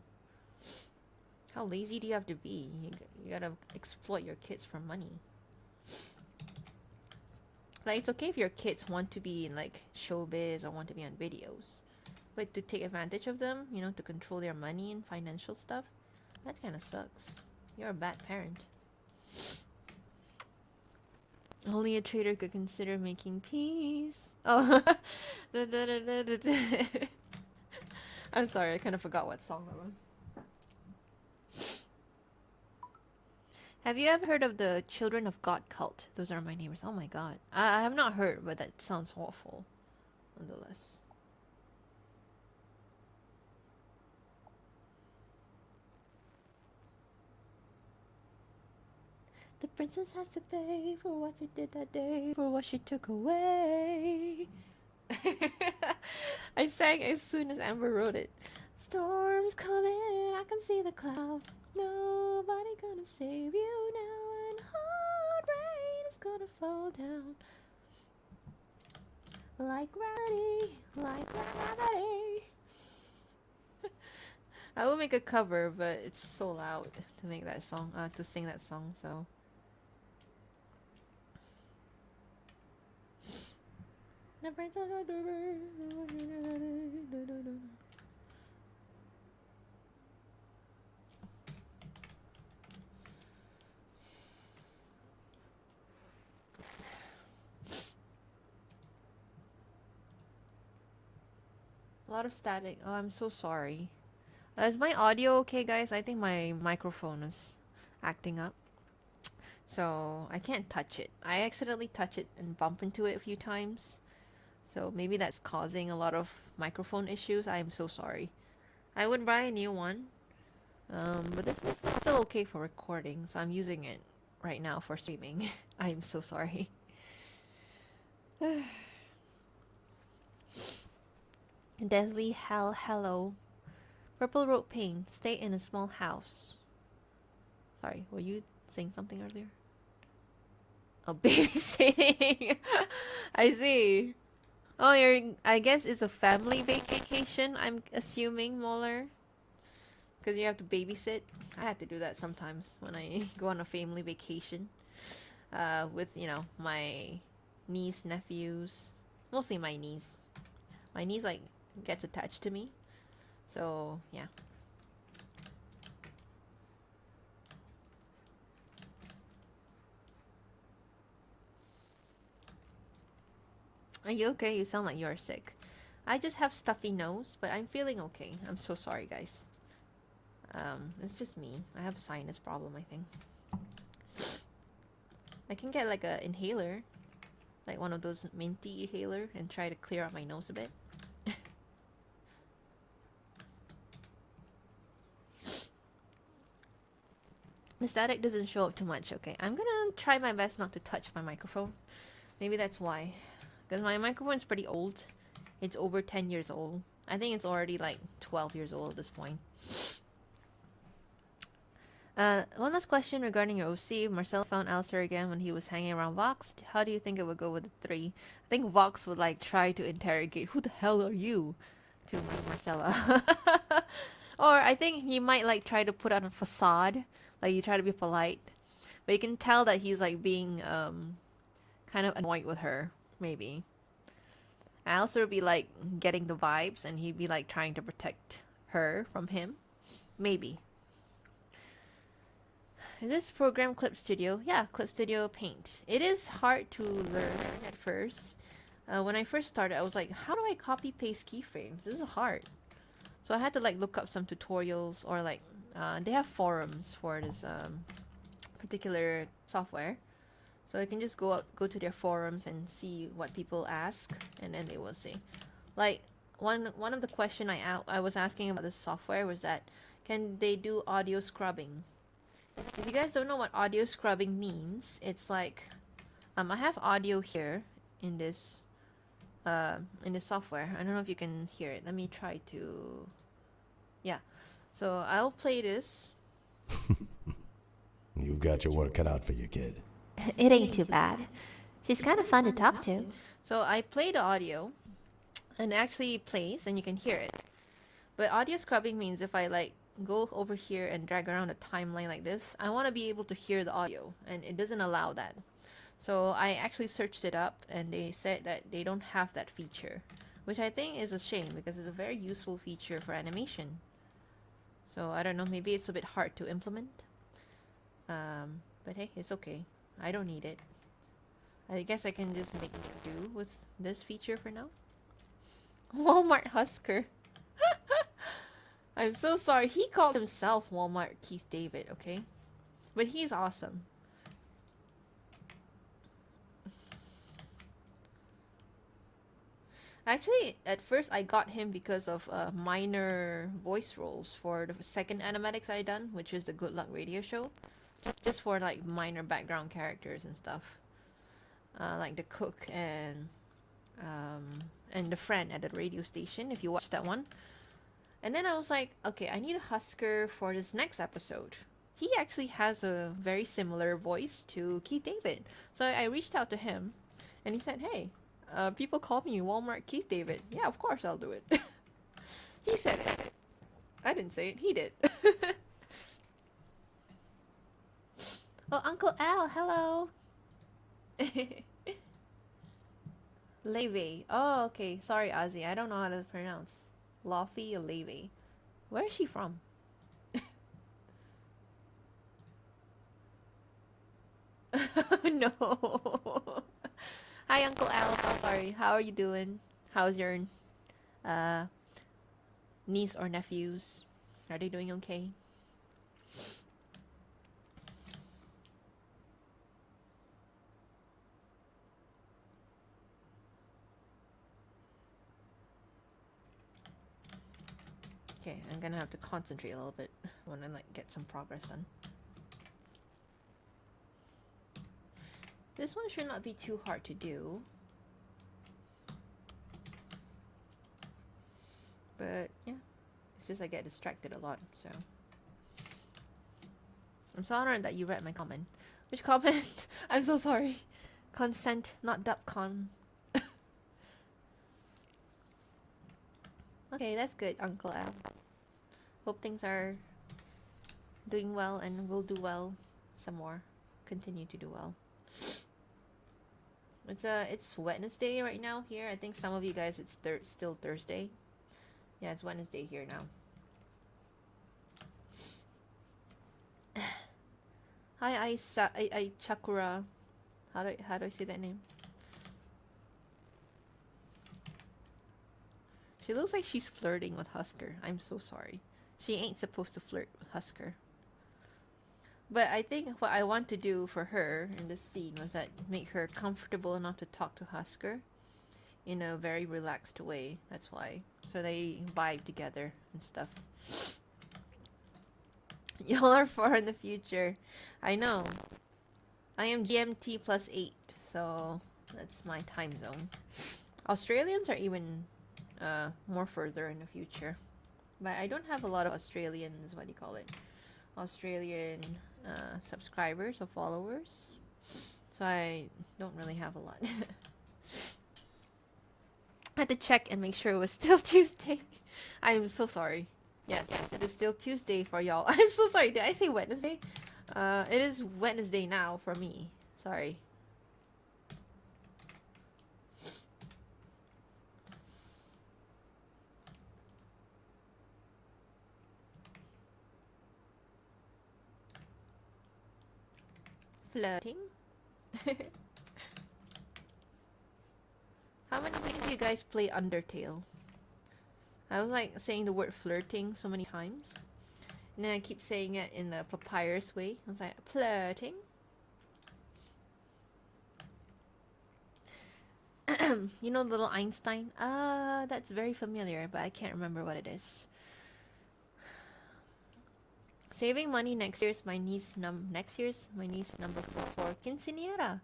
S1: How lazy do you have to be? You gotta exploit your kids for money. Like, it's okay if your kids want to be in, like, showbiz or want to be on videos. But to take advantage of them, you know, to control their money and financial stuff, that kind of sucks. You're a bad parent. Only a traitor could consider making peace. Oh. I'm sorry, I kind of forgot what song that was. Have you ever heard of the Children of God cult? Those are my neighbors. Oh my god. I have not heard, but that sounds awful. Nonetheless. The princess has to pay for what you did that day, for what she took away. I sang as soon as Amber wrote it. Storm's coming, I can see the cloud. Nobody gonna save you now, and hard rain is gonna fall down. Like gravity, like gravity. I will make a cover, but it's so loud to make that song, to sing that song, so. The princess of the A lot of static. Oh, I'm so sorry. Is my audio okay, guys? I think my microphone is acting up. So I can't touch it. I accidentally touch it and bump into it a few times. So maybe that's causing a lot of microphone issues. I'm so sorry. I would buy a new one. But this one's still okay for recording, so I'm using it right now for streaming. I'm so sorry. Deathly Hell Hello. Purple Road Pain. Stay in a small house. Sorry, were you saying something earlier? Oh, babysitting. I see. Oh, I guess it's a family vacation, I'm assuming, Molar. Because you have to babysit. I had to do that sometimes when I go on a family vacation. With, my niece, nephews. Mostly my niece. My niece, like, gets attached to me. So, yeah. Are you okay? You sound like you're sick. I just have stuffy nose, but I'm feeling okay. I'm so sorry, guys. It's just me. I have a sinus problem, I think. I can get like a inhaler, like one of those minty inhaler, and try to clear out my nose a bit. The static doesn't show up too much. Okay, I'm gonna try my best not to touch my microphone. Maybe that's why. Because my microphone's pretty old. It's over 10 years old. I think it's already like 12 years old at this point. One last question regarding your OC. Marcel found Alistair again when he was hanging around Vox. How do you think it would go with the three? I think Vox would like try to interrogate, who the hell are you? To Marcella. Or I think he might like try to put on a facade. Like you try to be polite. But you can tell that he's like being kind of annoyed with her, maybe. Alistair would be like getting the vibes and he'd be like trying to protect her from him. Maybe. Is this program Clip Studio? Yeah, Clip Studio Paint. It is hard to learn at first. When I first started, I was like, how do I copy paste keyframes? This is hard. So I had to like look up some tutorials or like they have forums for this particular software. So I can just go to their forums and see what people ask, and then they will say, like one of the question I was asking about this software was that can they do audio scrubbing? If you guys don't know what audio scrubbing means, it's like I have audio here in this software. I don't know if you can hear it. Let me try to. Yeah, so I'll play this.
S2: You've got your work cut out for you, kid.
S3: It ain't too bad. She's kind of fun to talk to.
S1: So I play the audio, and it actually plays, and you can hear it. But audio scrubbing means if I like go over here and drag around a timeline like this, I want to be able to hear the audio, and it doesn't allow that. So I actually searched it up, and they said that they don't have that feature, which I think is a shame because it's a very useful feature for animation. So I don't know, maybe it's a bit hard to implement. But hey, it's okay. I don't need it. I guess I can just make do with this feature for now. Walmart Husker. I'm so sorry. He called himself Walmart Keith David, okay? But he's awesome. Actually, at first I got him because of minor voice roles for the second Animatics I done, which is the Good Luck Radio Show. Just for like minor background characters and stuff. Like the cook and the friend at the radio station, if you watch that one. And then I was like, okay, I need a Husker for this next episode. He actually has a very similar voice to Keith David. So I reached out to him, and he said, hey, people call me Walmart Keith David. Yeah, of course I'll do it. He said it. I didn't say it, he did. Oh, Uncle Al, hello. Levy. Oh, okay. Sorry, Ozzy. I don't know how to pronounce. Lofty Levy. Where is she from? No. Hi, Uncle Al. Oh, sorry. How are you doing? How's your niece or nephews? Are they doing okay? Okay, I'm gonna have to concentrate a little bit when I like get some progress done. This one should not be too hard to do. But yeah, it's just I get distracted a lot, so. I'm so honored that you read my comment. Which comment? I'm so sorry. Consent, not .com. Okay, that's good, Uncle Al. Hope things are doing well and will do well some more. Continue to do well. It's Wednesday right now here. I think some of you guys it's still Thursday. Yeah, it's Wednesday here now. Hi, I Chakura. How do I say that name? She looks like she's flirting with Husker. I'm so sorry. She ain't supposed to flirt with Husker. But I think what I want to do for her in this scene was that make her comfortable enough to talk to Husker in a very relaxed way. That's why. So they vibe together and stuff. Y'all are far in the future. I know. I am GMT +8, so that's my time zone. Australians are even more further in the future. But I don't have a lot of Australians, what do you call it? Australian subscribers or followers. So I don't really have a lot. I had to check and make sure it was still Tuesday. I'm so sorry. Yes, it is still Tuesday for y'all. I'm so sorry. Did I say Wednesday? It is Wednesday now for me. Sorry. Flirting? How many of you guys play Undertale? I was like saying the word flirting so many times. And then I keep saying it in the papyrus way. I was like, flirting. You know little Einstein? That's very familiar, but I can't remember what it is. Saving money next year's my niece number 4 for quinceañera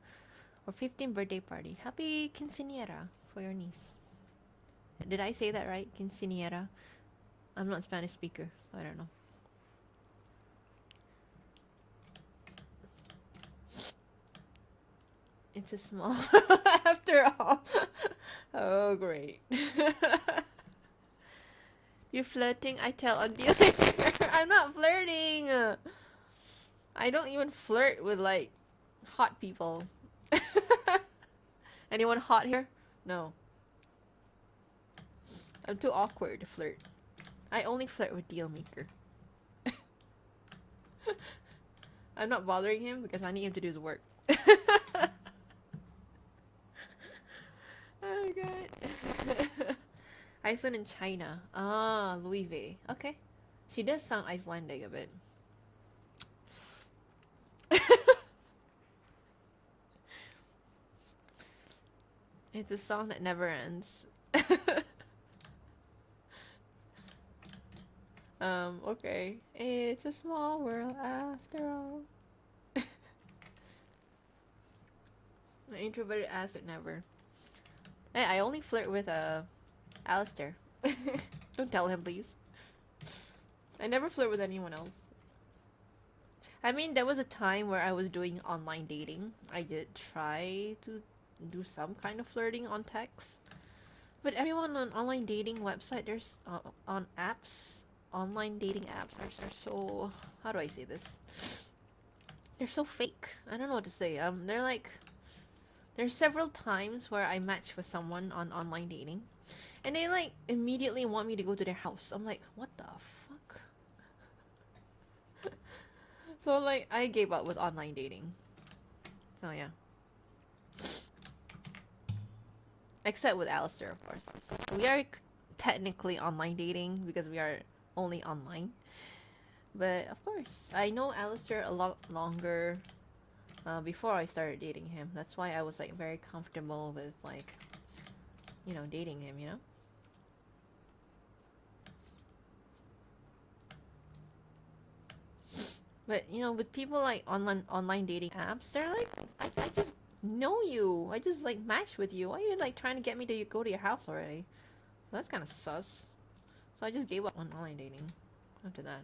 S1: or 15th birthday party. Happy quinceañera for your niece. Did I say that right? Quinceañera. I'm not a Spanish speaker, so I don't know. It's a small after all. Oh, great. You flirting? I tell on the I'm not flirting. I don't even flirt with like hot people. Anyone hot here? No. I'm too awkward to flirt. I only flirt with Dealmaker. I'm not bothering him because I need him to do his work. Oh god. Iceland and China. Ah, Louis V. Okay. She does sound Icelandic a bit. It's a song that never ends. Okay. It's a small world after all. An introverted ass it never. Hey, I only flirt with Alistair. Don't tell him, please. I never flirt with anyone else. I mean, there was a time where I was doing online dating. I did try to do some kind of flirting on text. But everyone on online dating website, there's on apps, online dating apps are so, how do I say this? They're so fake. I don't know what to say. They're like, there's several times where I match with someone on online dating, and they like immediately want me to go to their house. I'm like, what the fuck? So like, I gave up with online dating. So yeah. Except with Alistair, of course. We are technically online dating because we are only online. But of course, I know Alistair a lot longer before I started dating him. That's why I was like very comfortable with like, dating him, you know? But with people like online dating apps, they're like, I just know you. I just like match with you. Why are you like trying to get me to go to your house already? So that's kind of sus. So I just gave up on online dating after that.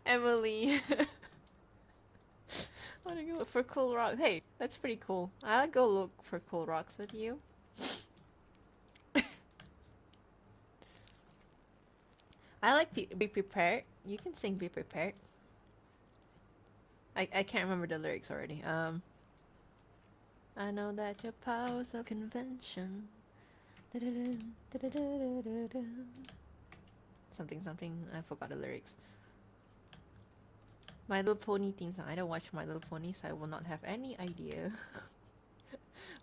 S1: Emily. I want to go look for cool rocks. Hey, that's pretty cool. I'll go look for cool rocks with you. I like be prepared. You can sing be prepared. I can't remember the lyrics already. I know that your powers of convention. Something something. I forgot the lyrics. My Little Pony theme song. I don't watch My Little Pony, so I will not have any idea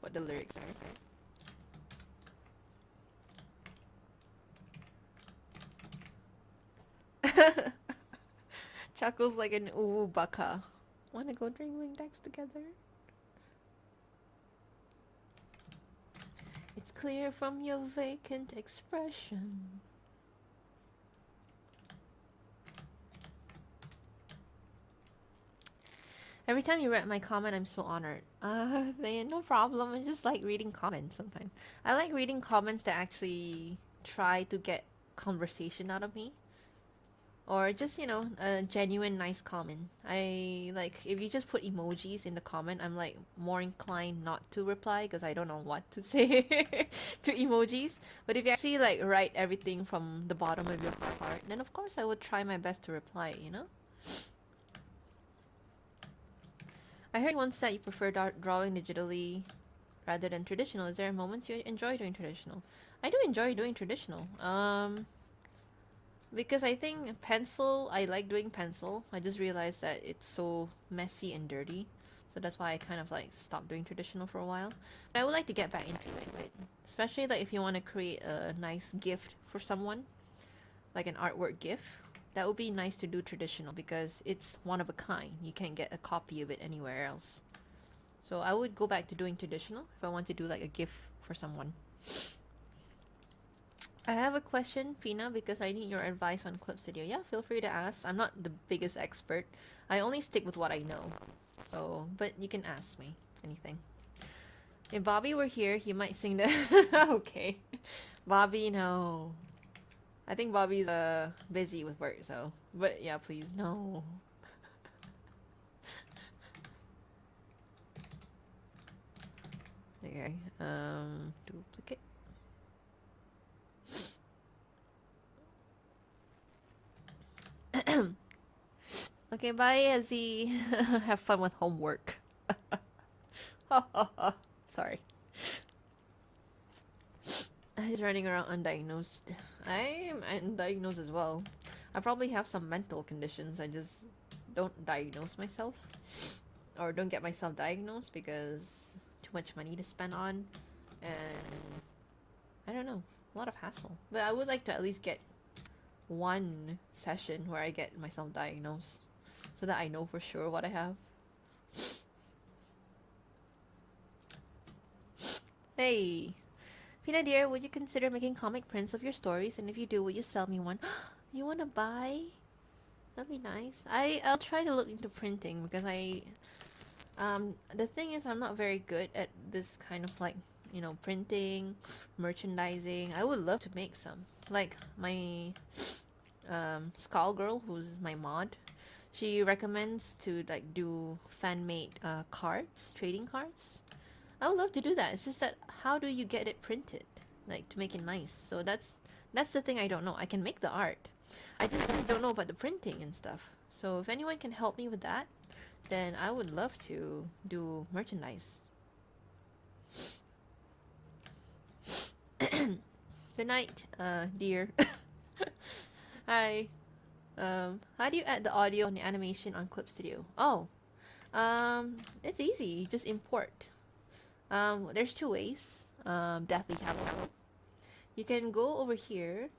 S1: what the lyrics are. Chuckles like an ooh baka. Wanna go drink wing decks together? It's clear from your vacant expression. Every time you read my comment, I'm so honored. No problem. I just like reading comments sometimes. I like reading comments that actually try to get conversation out of me. Or just, a genuine nice comment. I like, if you just put emojis in the comment, I'm like more inclined not to reply because I don't know what to say to emojis. But if you actually like write everything from the bottom of your heart, then of course I would try my best to reply, I heard you once said you prefer drawing digitally rather than traditional. Is there moments you enjoy doing traditional? I do enjoy doing traditional. Because I think pencil, I like doing pencil. I just realized that it's so messy and dirty. So that's why I kind of like stopped doing traditional for a while. But I would like to get back into it. Especially like if you want to create a nice gift for someone. Like an artwork gift. That would be nice to do traditional because it's one of a kind. You can't get a copy of it anywhere else. So I would go back to doing traditional if I want to do like a gift for someone. I have a question, Fina, because I need your advice on Clip Studio. Yeah, feel free to ask. I'm not the biggest expert. I only stick with what I know. So, but you can ask me anything. If Bobby were here, he might sing the... Okay. Bobby, no. I think Bobby's busy with work, so... But yeah, please, no. Okay, duplicate. Okay, bye, Ezzy. Have fun with homework. Sorry. He's running around undiagnosed. I am undiagnosed as well. I probably have some mental conditions. I just don't diagnose myself. Or don't get myself diagnosed because too much money to spend on. And I don't know. A lot of hassle. But I would like to at least get one session where I get myself diagnosed. So that I know for sure what I have. Hey! Pina dear, would you consider making comic prints of your stories? And if you do, will you sell me one? You wanna buy? That'd be nice. I'll try to look into printing because the thing is I'm not very good at this kind of like, printing, merchandising. I would love to make some. Like my Skull Girl, who's my mod, she recommends to like do fan-made cards, trading cards. I would love to do that. It's just that how do you get it printed, like to make it nice? So that's the thing I don't know. I can make the art. I just don't know about the printing and stuff. So if anyone can help me with that, then I would love to do merchandise. Good night, dear. Hi. How do you add the audio and the animation on Clip Studio? Oh, it's easy. You just import. There's two ways. Deathly Hallow. You can go over here.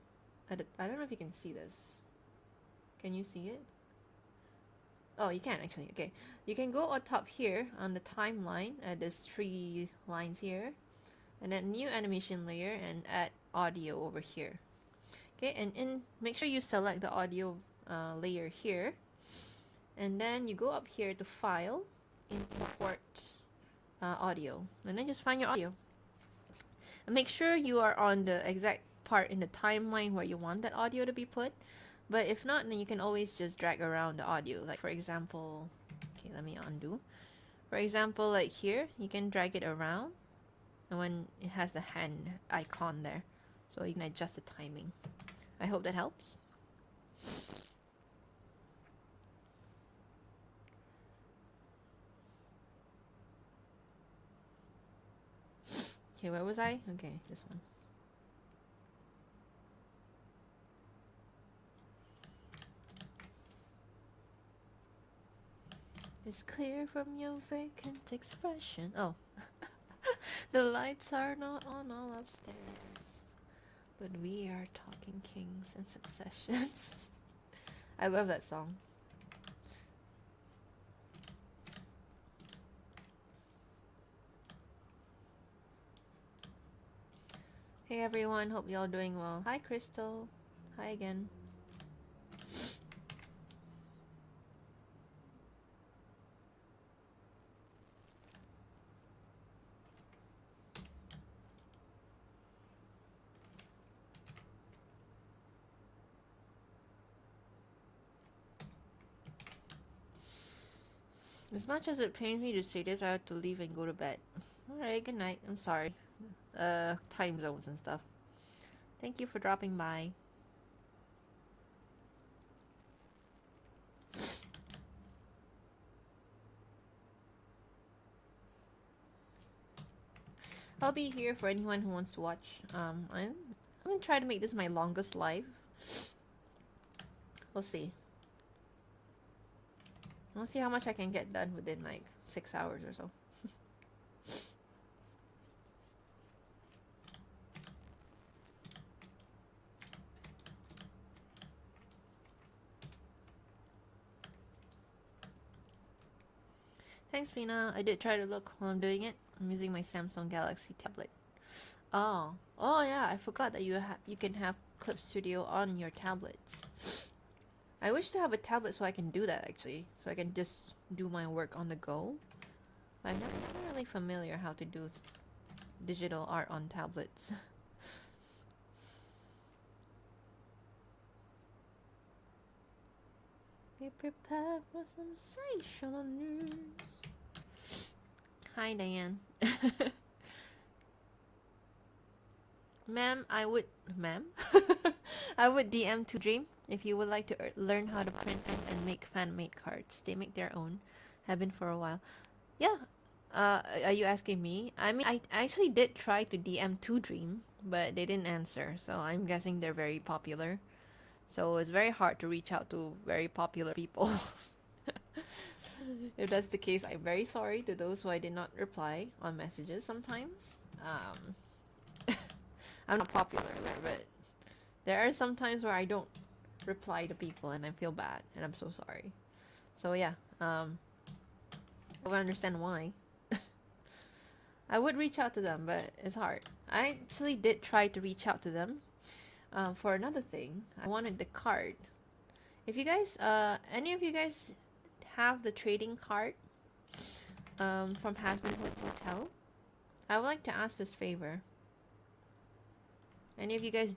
S1: I don't know if you can see this. Can you see it? Oh, you can actually. Okay. You can go on top here on the timeline. There's 3 lines here. And then new animation layer and add audio over here. Okay, and make sure you select the audio layer here. And then you go up here to File, Import Audio. And then just find your audio. And make sure you are on the exact part in the timeline where you want that audio to be put. But if not, then you can always just drag around the audio. Like for example, okay, let me undo. For example, like here, you can drag it around. And when it has the hand icon there. So you can adjust the timing. I hope that helps. Okay, where was I? Okay, this one. It's clear from your vacant expression. Oh. The lights are not on all upstairs. But we are talking kings and successions. I love that song. Hey everyone, hope y'all doing well. Hi Crystal. Hi again. As much as it pains me to say this, I have to leave and go to bed. Alright, good night. I'm sorry. Time zones and stuff. Thank you for dropping by. I'll be here for anyone who wants to watch. I'm gonna try to make this my longest live. We'll see. We'll see how much I can get done within like 6 hours or so. Thanks, Pina. I did try to look while I'm doing it. I'm using my Samsung Galaxy tablet. Oh yeah, I forgot that you can have Clip Studio on your tablets. I wish to have a tablet so I can do that actually, so I can just do my work on the go. But I'm not really familiar how to do digital art on tablets. Be prepared for sensational news. Hi, Diane. Ma'am, I would DM to Dream if you would like to learn how to print and make fan-made cards. They make their own. Have been for a while. Yeah. Are you asking me? I mean, I actually did try to DM to Dream, but they didn't answer. So I'm guessing they're very popular. So it's very hard to reach out to very popular people. If that's the case, I'm very sorry to those who I did not reply on messages sometimes. I'm not popular, but there are some times where I don't reply to people and I feel bad and I'm so sorry. So yeah, I understand why. I would reach out to them, but it's hard. I actually did try to reach out to them for another thing. I wanted the card. If you guys, any of you guys have the trading card from Hasbin Hotel, I would like to ask this favor. Any of you guys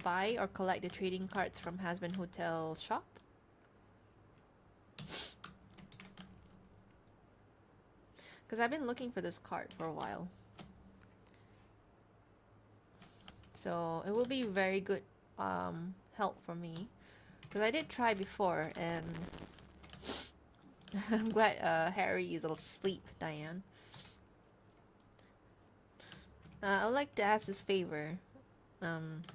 S1: buy or collect the trading cards from Hasbin Hotel shop? Because I've been looking for this card for a while. So it will be very good help for me. Because I did try before and I'm glad Harry is asleep, Diane. I would like to ask this favor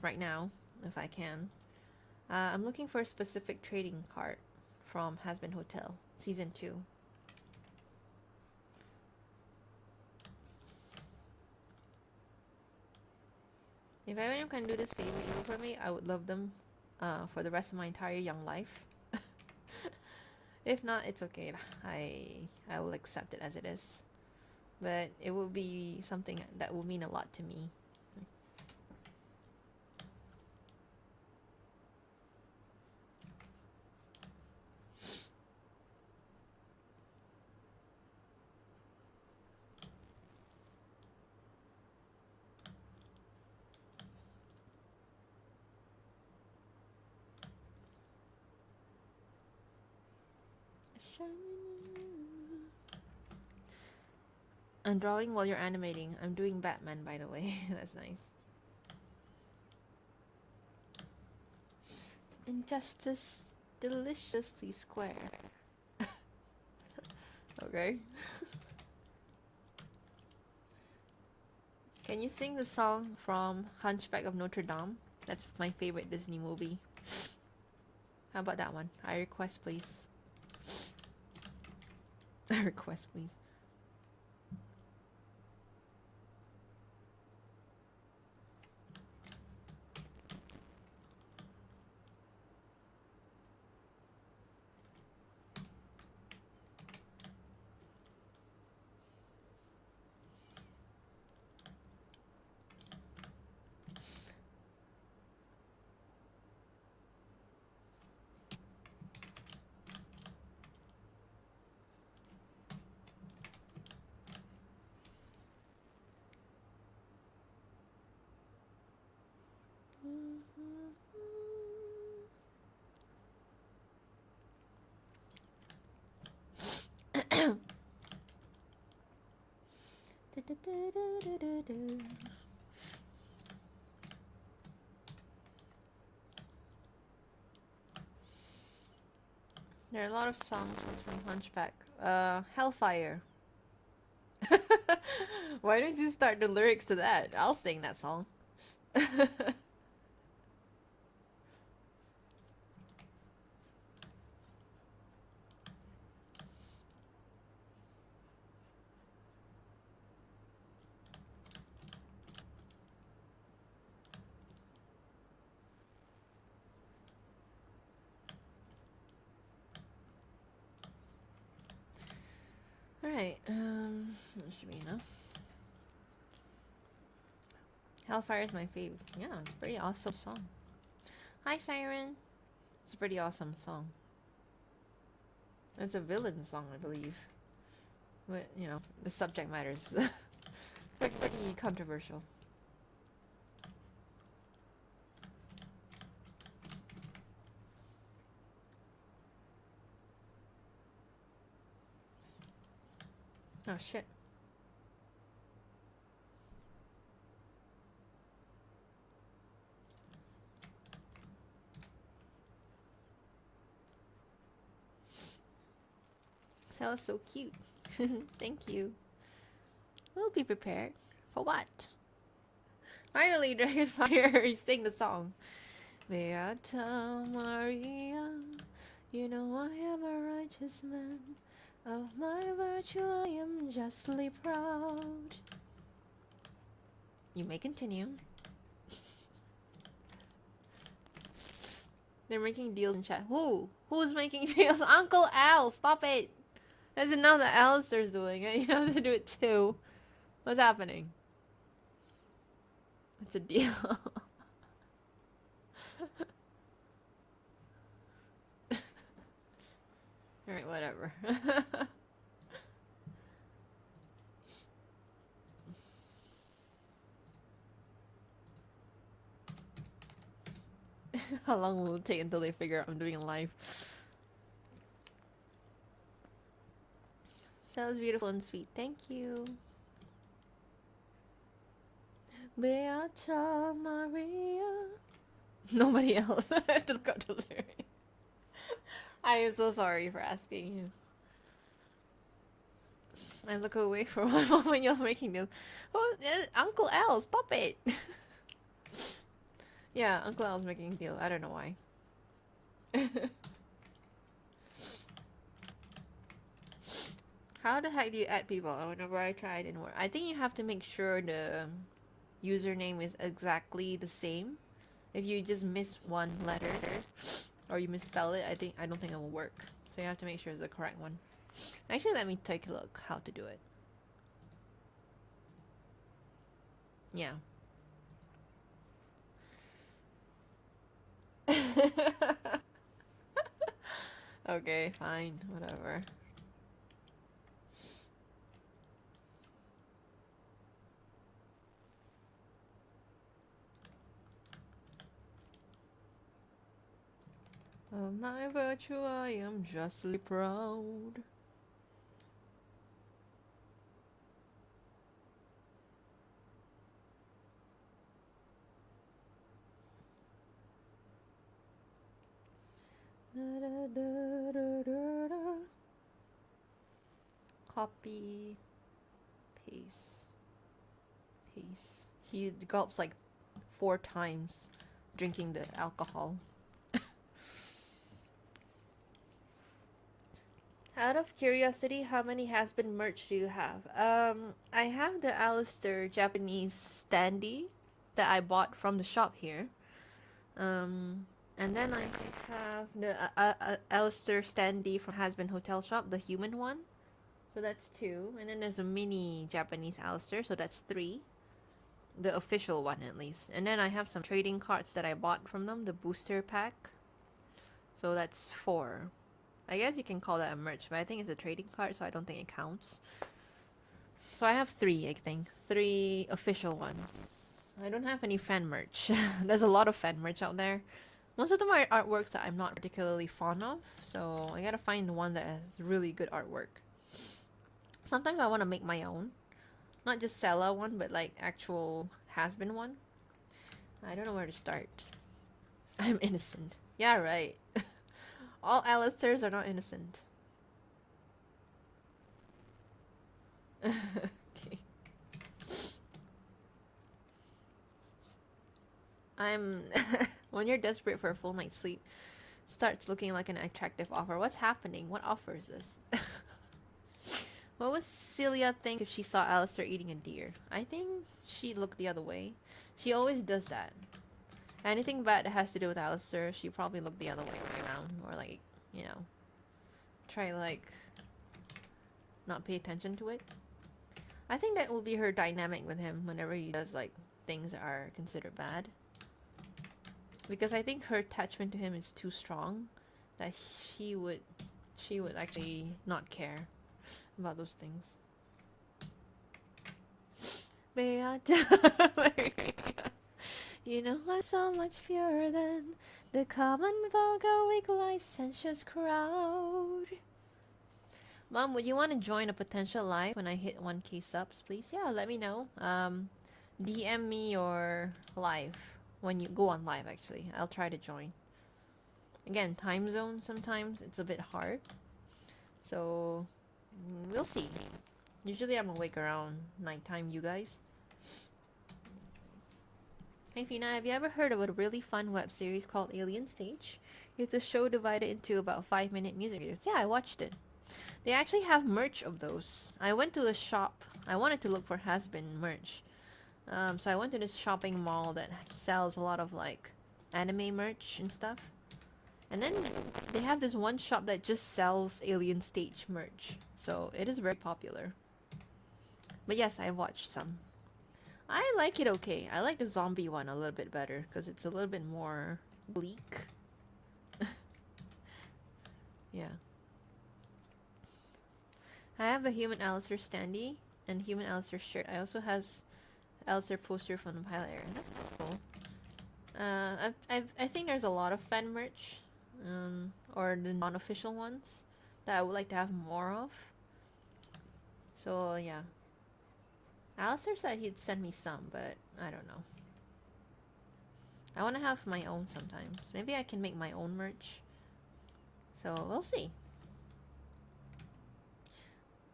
S1: right now, if I can. I'm looking for a specific trading card from Hasbin Hotel, Season 2. If anyone can do this favor for me, I would love them for the rest of my entire young life. If not, it's okay. I will accept it as it is. But it will be something that will mean a lot to me. I'm drawing while you're animating. I'm doing Batman, by the way. That's nice. Injustice deliciously square. Okay. Can you sing the song from Hunchback of Notre Dame? That's my favorite Disney movie. How about that one? I request, please. I request, please. There are a lot of songs from Hunchback. Hellfire. Why don't you start the lyrics to that? I'll sing that song. Alright, that should be enough. Hellfire is my fave. Yeah, it's a pretty awesome song. Hi, Siren. It's a pretty awesome song. It's a villain song, I believe. But, you know, the subject matter is pretty controversial. Oh, shit. Stella's so cute. Thank you. We'll be prepared. For what? Finally, Dragonfire, sing the song. Beata Maria, you know I am a righteous man. Of my virtue I am justly proud. You may continue. They're making deals in chat. Who? Who's making deals? Uncle Al, stop it! That's enough that Alistair's doing it. You have to do it too. What's happening? It's a deal. Alright, whatever. How long will it take until they figure out I'm doing a live? That was beautiful and sweet. Thank you. Beata Maria. Nobody else. I have to look up the lyrics. I am so sorry for asking you. I look away for one moment you're making this. Oh, Uncle Al, stop it! Yeah, Uncle Al's making a deal. I don't know why. How the heck do you add people? Whenever I try it didn't work. I think you have to make sure username is exactly the same. If you just miss one letter or you misspell it, I don't think it will work. So you have to make sure it's the correct one. Actually, let me take a look how to do it. Yeah. Okay, fine, whatever. Of my virtue I am justly proud. Da, da, da, da, da, da. Copy, paste, paste. He gulps like 4 times drinking the alcohol. Out of curiosity, how many has-been merch do you have? I have the Alistair Japanese standee that I bought from the shop here. And then I have the Alistair standee from Has-Been Hotel Shop, the human one. So that's 2. And then there's a mini Japanese Alistair, so that's 3. The official one, at least. And then I have some trading cards that I bought from them, the booster pack. So that's 4. I guess you can call that a merch, but I think it's a trading card, so I don't think it counts. So I have 3, I think. 3 official ones. I don't have any fan merch. There's a lot of fan merch out there. Most of them are artworks that I'm not particularly fond of, so I gotta find one that has really good artwork. Sometimes I want to make my own. Not just sell a one, but like actual has-been one. I don't know where to start. I'm innocent. Yeah, right. All Alistairs are not innocent. Okay. I'm... When you're desperate for a full night's sleep, starts looking like an attractive offer. What's happening? What offer is this? What would Celia think if she saw Alistair eating a deer? I think she'd look the other way. She always does that. Anything bad that has to do with Alistair, she probably look the other way around. Or like, you know, try like not pay attention to it. I think that will be her dynamic with him whenever he does like things that are considered bad. Because I think her attachment to him is too strong that she would actually not care about those things. Beata, you know I'm so much purer than the common, vulgar, weak, licentious crowd. Mom, would you want to join a potential live when I hit 1K subs, please? Yeah, let me know. DM me your live when you go on live, actually. I'll try to join. Again, time zone sometimes it's a bit hard. So, we'll see. Usually I'm awake around nighttime, you guys. Hey Fina, have you ever heard of a really fun web series called Alien Stage? It's a show divided into about 5-minute music videos. Yeah, I watched it. They actually have merch of those. I went to the shop. I wanted to look for has-been merch. So I went to this shopping mall that sells a lot of like anime merch and stuff. And then they have this one shop that just sells Alien Stage merch. So it is very popular. But yes, I watched some. I like it okay. I like the zombie one a little bit better because it's a little bit more bleak. Yeah. I have the human Alistair standee and human Alistair shirt. I also has Alistair poster from the pilot area. That's cool. I think there's a lot of fan merch, or the non-official ones that I would like to have more of. So yeah. Alistair said he'd send me some, but I don't know. I want to have my own sometimes. Maybe I can make my own merch. So we'll see.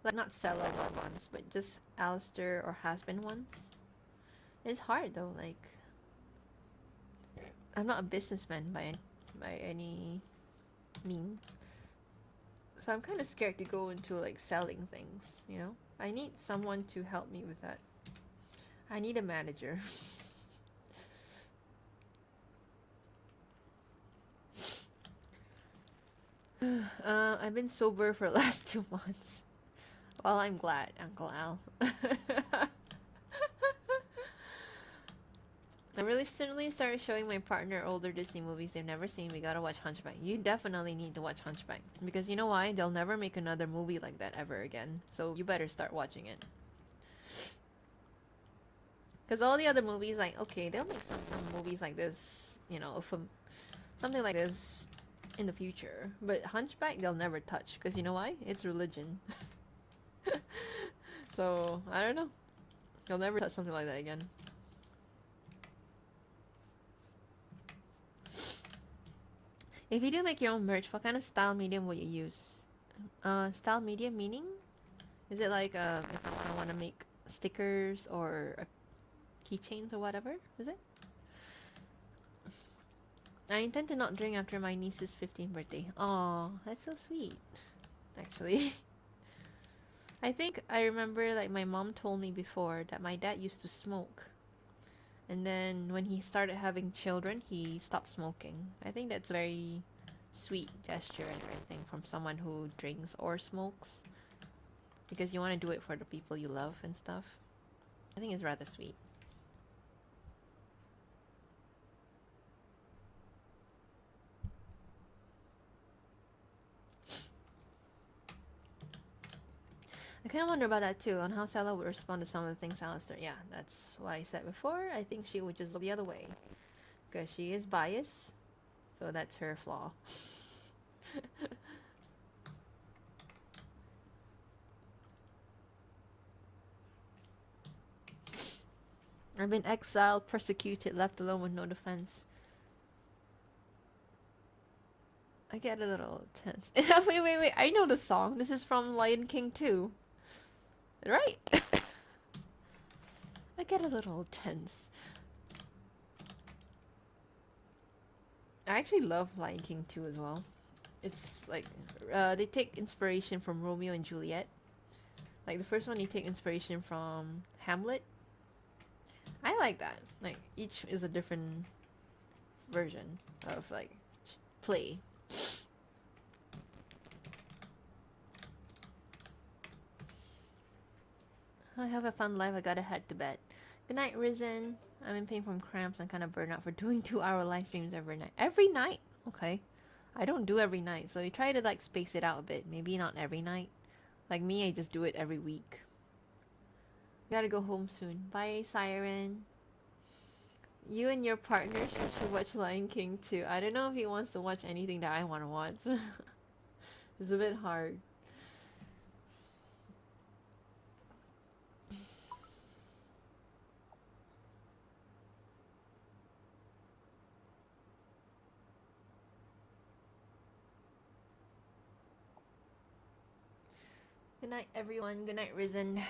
S1: Like not seller ones, but just Alistair or has-been ones. It's hard though, like I'm not a businessman by any means. So I'm kind of scared to go into like selling things, you know? I need someone to help me with that. I need a manager. I've been sober for the last 2 months. Well, I'm glad, Uncle Al. I really recently started showing my partner older Disney movies they've never seen. We gotta watch Hunchback. You definitely need to watch Hunchback. Because you know why? They'll never make another movie like that ever again. So you better start watching it. Because all the other movies, like, okay, they'll make some movies like this, you know, something like this in the future. But Hunchback, they'll never touch. Because you know why? It's religion. So, I don't know. They'll never touch something like that again. If you do make your own merch, what kind of style medium will you use? Style medium meaning? Is it like if I want to make stickers or keychains or whatever? Is it? I intend to not drink after my niece's 15th birthday. Oh, that's so sweet. Actually. I think I remember like my mom told me before that my dad used to smoke. And then when he started having children, he stopped smoking. I think that's a very sweet gesture and everything from someone who drinks or smokes. Because you want to do it for the people you love and stuff. I think it's rather sweet. I kind of wonder about that too, on how Stella would respond to some of the things Alistair. Yeah, that's what I said before. I think she would just look the other way. Because she is biased. So that's her flaw. I've been exiled, persecuted, left alone with no defense. I get a little tense. wait. I know the song. This is from Lion King 2. Right? I get a little tense. I actually love Lion King 2 as well. It's like, they take inspiration from Romeo and Juliet. Like the first one, you take inspiration from Hamlet. I like that. Like, each is a different version of, like, play. I have a fun life. I gotta head to bed. Good night, Risen. I'm in pain from cramps and kind of burnt out for doing 2-hour live streams every night. Every night? Okay. I don't do every night, so you try to, like, space it out a bit. Maybe not every night. Like me, I just do it every week. Gotta go home soon. Bye, Siren. You and your partner should watch Lion King too. I don't know if he wants to watch anything that I want to watch. It's a bit hard. Good night, everyone. Good night, Risen.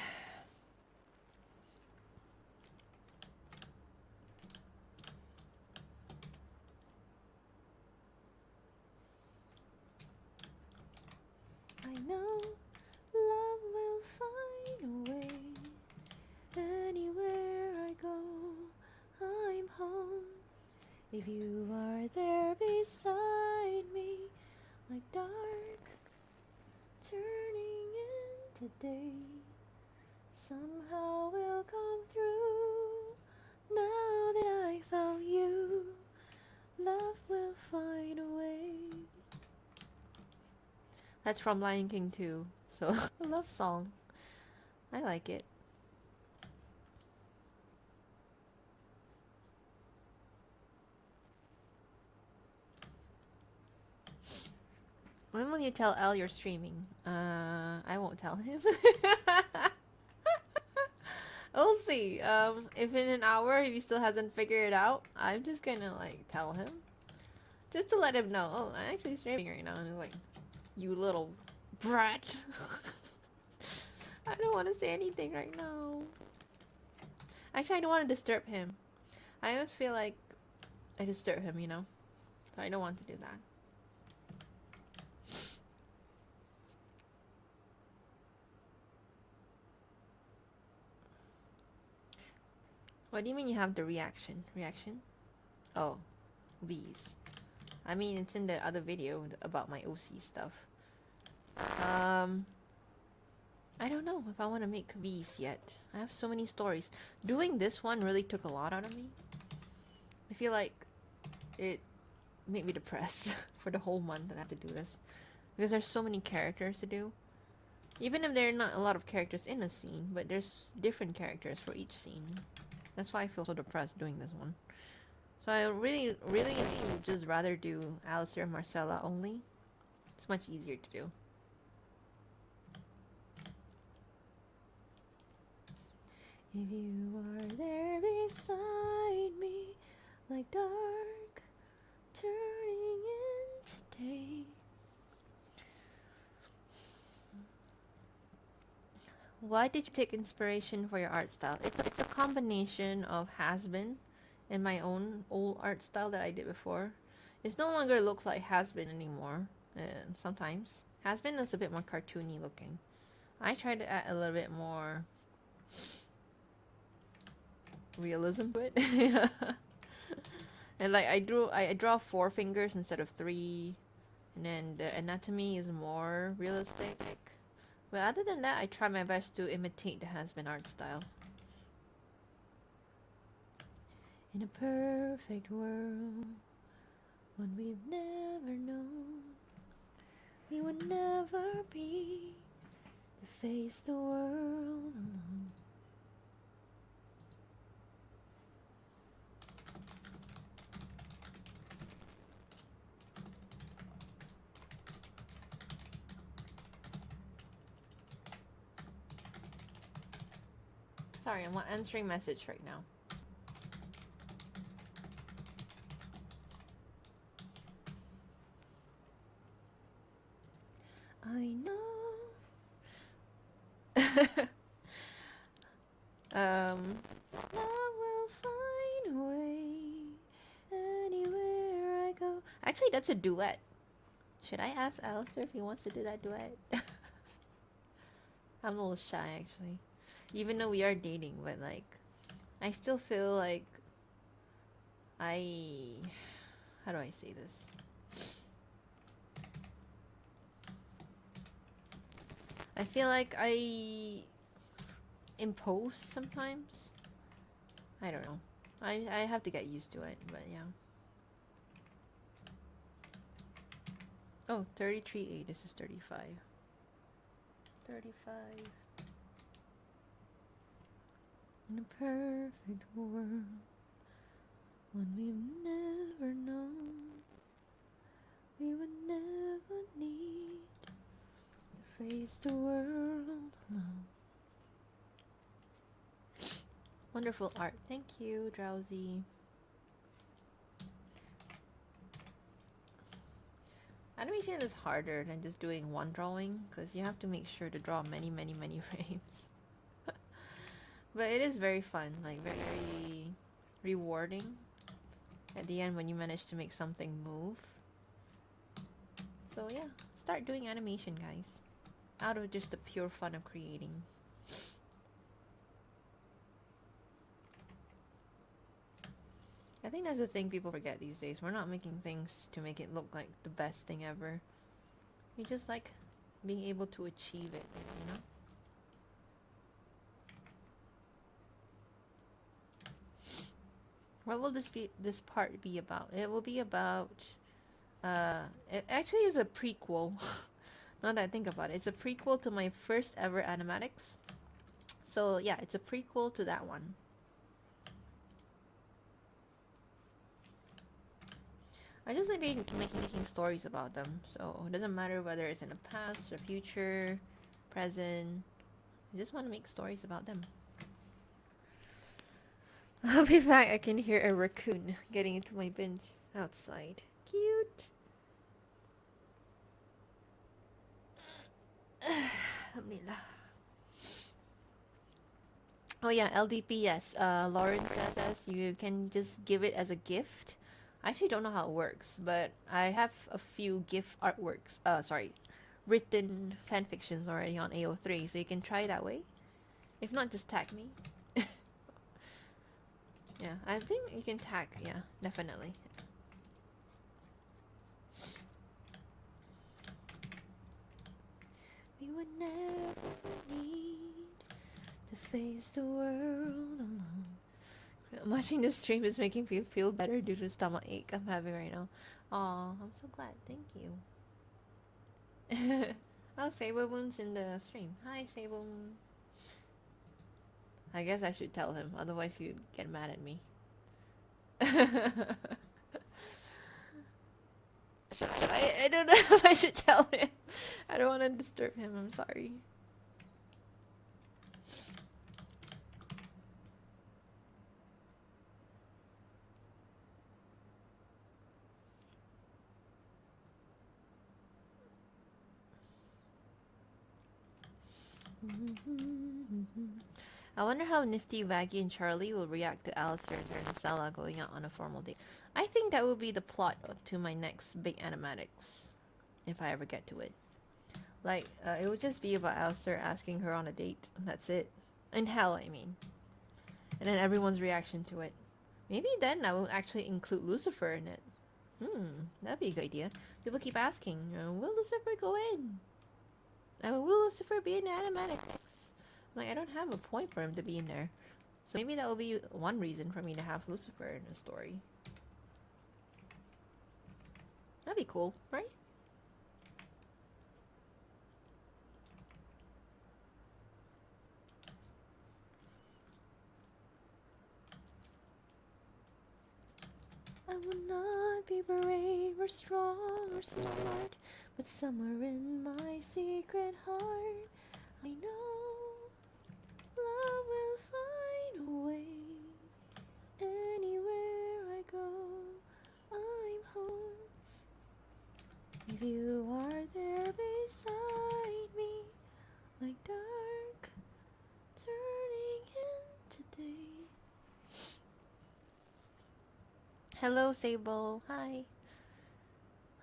S1: I know love will find a way. Anywhere I go, I'm home. If you are there beside me, like dark turning into day, somehow we'll come through. Now that I found you, love will find a way. That's from Lion King 2, so a love song. I like it. When will you tell Elle you're streaming? I won't tell him. We'll see. If in an hour he still hasn't figured it out, I'm just gonna like tell him. Just to let him know, oh, I'm actually streaming right now. And he's like, you little brat. I don't want to say anything right now. Actually, I don't want to disturb him. I always feel like I disturb him, you know? So I don't want to do that. What do you mean you have the reaction? Reaction? Oh, V's. I mean, it's in the other video about my OC stuff. I don't know if I want to make V's yet. I have so many stories. Doing this one really took a lot out of me. I feel like it made me depressed for the whole month that I have to do this. Because there's so many characters to do. Even if there are not a lot of characters in a scene, but there's different characters for each scene. That's why I feel so depressed doing this one. So I really would just rather do Alistair and Marcella only. It's much easier to do. If you are there beside me, like dark turning into day. Why did you take inspiration for your art style? It's a combination of Has-Been and my own old art style that I did before. It no longer looks like Has-Been anymore. Sometimes Has-Been is a bit more cartoony looking. I tried to add a little bit more realism to it. And like I draw 4 fingers instead of 3, and then the anatomy is more realistic. But other than that, I try my best to imitate the Has-Been art style. In a perfect world, one we've never known, we would never be to face the world alone. Sorry, I'm not answering message right now. I know. I will find a way anywhere I go. Actually, that's a duet. Should I ask Alistair if he wants to do that duet? I'm a little shy, actually. Even though we are dating, but like, I still feel like how do I say this? I feel like I impose sometimes. I don't know. I have to get used to it, but yeah. Oh, 33A. This is 35. 35. In a perfect world, one we've never known, we would never need to face the world alone. Wonderful art. Thank you, Drowsy. Animation is harder than just doing one drawing because you have to make sure to draw many frames. But it is very fun, like very rewarding at the end when you manage to make something move. So yeah, start doing animation, guys, out of just the pure fun of creating. I think that's the thing people forget these days. We're not making things to make it look like the best thing ever. We just like being able to achieve it, you know? What will this part be about? It will be about it actually is a prequel. Now that I think about it, it's a prequel to my first ever Animatics. So yeah, it's a prequel to that one. I just like making stories about them. So it doesn't matter whether it's in the past or future, present. I just want to make stories about them. I'll be back. I can hear a raccoon getting into my bins outside. Cute. Oh yeah, LDP, yes. Lauren says you can just give it as a gift. I actually don't know how it works, but I have a few gift artworks. Written fan fictions already on AO3, so you can try that way. If not, just tag me. Yeah, I think you can tag. Yeah, definitely. We would never need to face the world alone. Watching this stream is making me feel better due to the stomach ache I'm having right now. Aw, I'm so glad. Thank you. Oh, Sable Moon's in the stream. Hi, Sable Moon. I guess I should tell him, otherwise he'd get mad at me. Should I don't know if I should tell him. I don't want to disturb him. I'm sorry. I wonder how Nifty, Vaggie, and Charlie will react to Alistair and Marcella going out on a formal date. I think that will be the plot to my next big animatics, if I ever get to it. Like, it would just be about Alistair asking her on a date. That's it. In hell, I mean. And then everyone's reaction to it. Maybe then I will actually include Lucifer in it. That'd be a good idea. People keep asking, will Lucifer go in? Will Lucifer be in Animatics? Like, I don't have a point for him to be in there. So maybe that will be one reason for me to have Lucifer in the story. That'd be cool, right? I will not be brave or strong or smart, but somewhere in my secret heart, I know love will find a way. Anywhere I go, I'm home. If you are there beside me, like dark turning into day. Hello, Sable. Hi.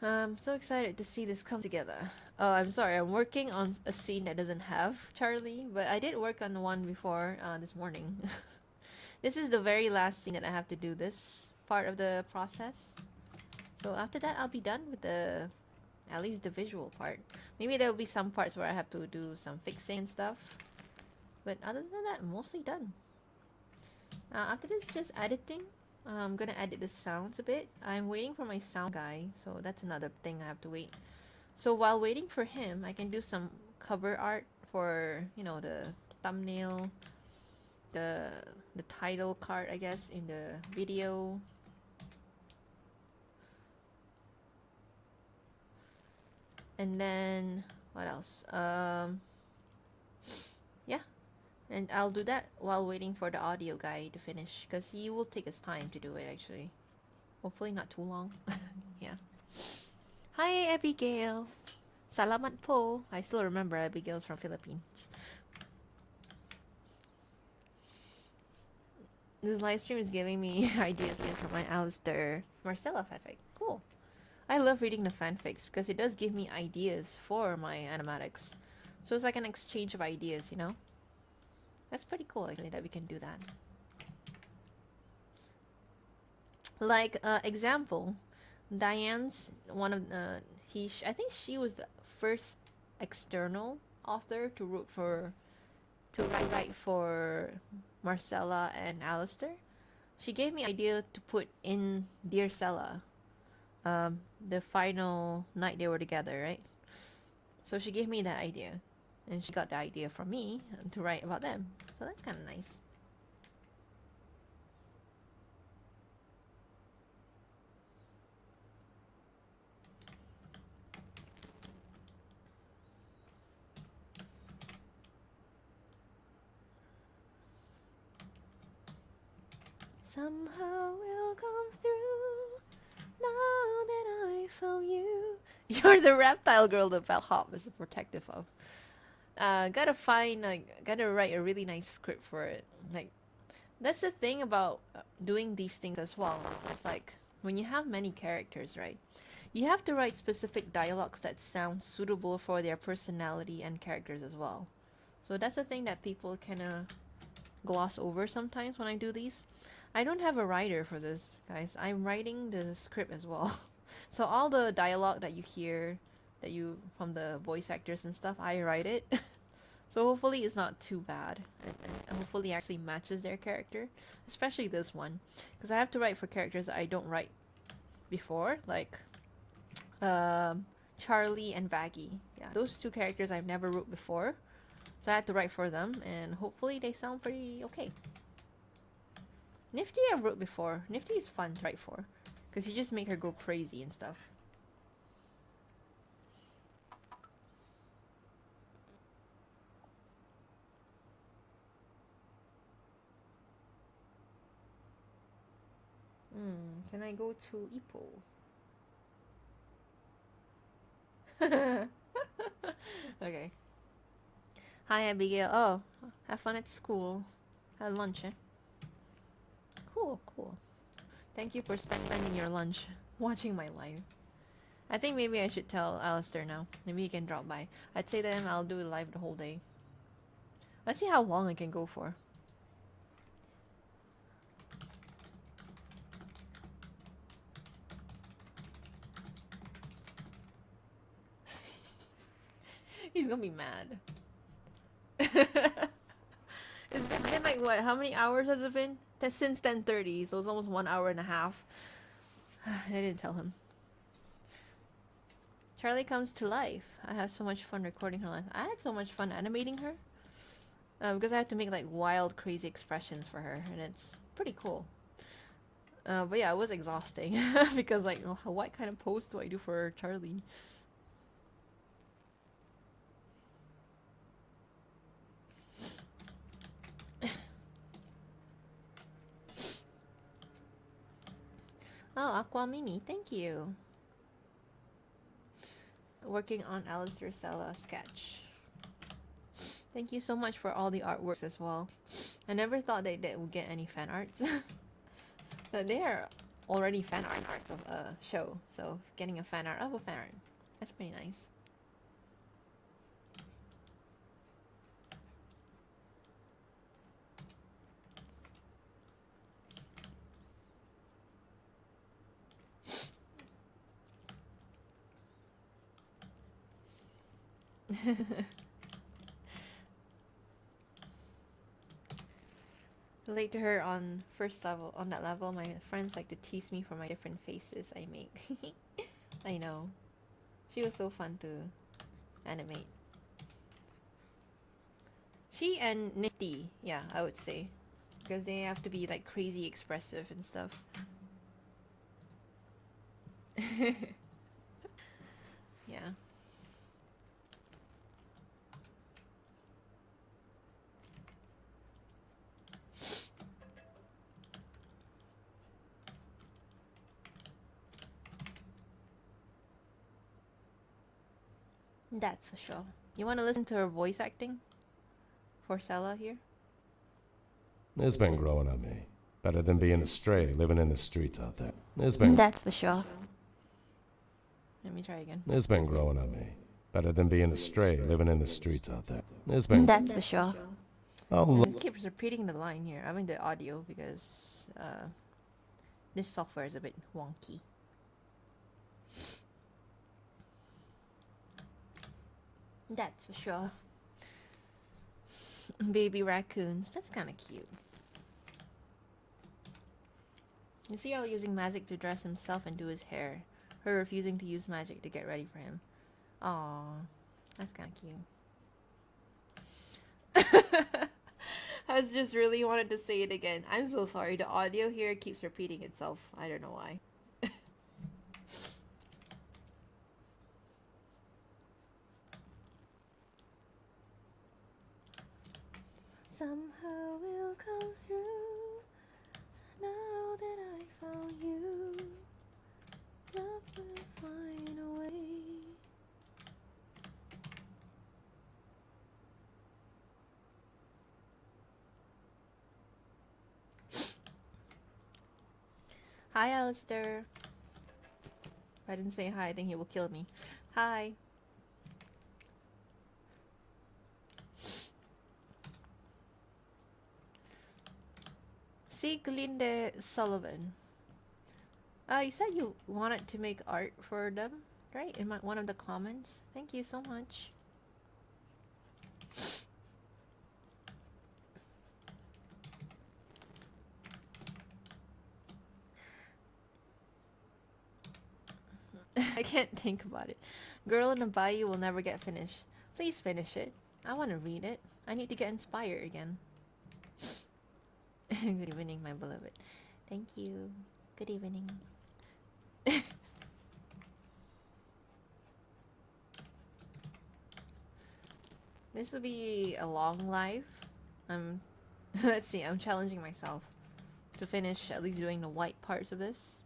S1: I'm so excited to see this come together. Oh, I'm sorry. I'm working on a scene that doesn't have Charlie, but I did work on one before this morning. This is the very last scene that I have to do this part of the process. So after that, I'll be done with at least the visual part. Maybe there will be some parts where I have to do some fixing and stuff. But other than that, mostly done. After this, just editing. I'm gonna edit the sounds a bit. I'm waiting for my sound guy, so that's another thing I have to wait. So while waiting for him, I can do some cover art for, the thumbnail, the title card, I guess, in the video. And then what else? Yeah. And I'll do that while waiting for the audio guy to finish, because he will take his time to do it, actually. Hopefully not too long. Yeah. Hi, Abigail. Salamat po. I still remember Abigail's from Philippines. This live stream is giving me ideas for my Alistair Marcella fanfic. Cool. I love reading the fanfics because it does give me ideas for my animatics. So it's like an exchange of ideas, That's pretty cool, actually, that we can do that. Like, example, Diane's one of I think she was the first external author to write for Marcella and Alistair. She gave me idea to put in Dear Sella, the final night they were together, right? So she gave me that idea. And she got the idea from me to write about them. So that's kind of nice. Somehow we'll come through now that I found you. You're the reptile girl that Bellhop is protective of. Gotta write a really nice script for it. Like, that's the thing about doing these things as well. It's like, when you have many characters, right? You have to write specific dialogues that sound suitable for their personality and characters as well. So that's the thing that people kind of gloss over sometimes when I do these. I don't have a writer for this, guys. I'm writing the script as well. So all the dialogue that you hear, that you from the voice actors and stuff, I write it. So hopefully it's not too bad, and hopefully it actually matches their character, especially this one, because I have to write for characters that I don't write before, like Charlie and Vaggie. Yeah, those two characters I've never wrote before, so I had to write for them, and hopefully they sound pretty okay. Nifty I wrote before. Nifty is fun to write for, because you just make her go crazy and stuff. Can I go to Ipoh? Okay. Hi, Abigail. Oh, have fun at school. Had lunch, eh? Cool, cool. Thank you for spending your lunch watching my live. I think maybe I should tell Alistair now. Maybe he can drop by. I'd say to him I'll do it live the whole day. Let's see how long I can go for. He's gonna be mad. It's been like what? How many hours has it been? That's since 10:30, so it's almost 1 hour and a half. I didn't tell him. Charlie comes to life. I had so much fun recording her life. I had so much fun animating her. Because I have to make like wild, crazy expressions for her, and it's pretty cool. But yeah, it was exhausting because like, what kind of pose do I do for Charlie? Oh, Aqua Mimi, thank you. Working on Alistair Sella sketch. Thank you so much for all the artworks as well. I never thought they would get any fan arts. But they are already fan arts of a show, so getting a fan art of a fan art, that's pretty nice. Relate to her on first level. On that level, my friends like to tease me for my different faces I make. I know. She was so fun to animate. She and Nifty, yeah, I would say. Because they have to be like crazy expressive and stuff. Yeah. That's for sure. You want to listen to her voice acting? For Sella here?
S2: It's been growing on me. Better than being a stray living in the streets out there. It's been.
S3: That's for sure.
S1: Let me try again.
S2: It's been growing on me. Better than being a stray living in the streets out there. It's been.
S3: That's for sure.
S2: Oh,
S1: It keeps repeating the line here. I mean the audio because this software is a bit wonky. That's for sure. Baby raccoons. That's kind of cute. You see how using magic to dress himself and do his hair. Her refusing to use magic to get ready for him. Aww. That's kind of cute. I just really wanted to say it again. I'm so sorry. The audio here keeps repeating itself. I don't know why. Somehow we'll come through. Now that I found you, love will find a way. Hi, Alistair. If I didn't say hi, I think he will kill me. Hi. See, Sieglinde Sullivan. You said you wanted to make art for them, right? In one of the comments. Thank you so much. I can't think about it. Girl in the Bayou will never get finished. Please finish it. I want to read it. I need to get inspired again. Good evening, my beloved. Thank you. Good evening. This will be a long life. Let's see, I'm challenging myself to finish at least doing the white parts of this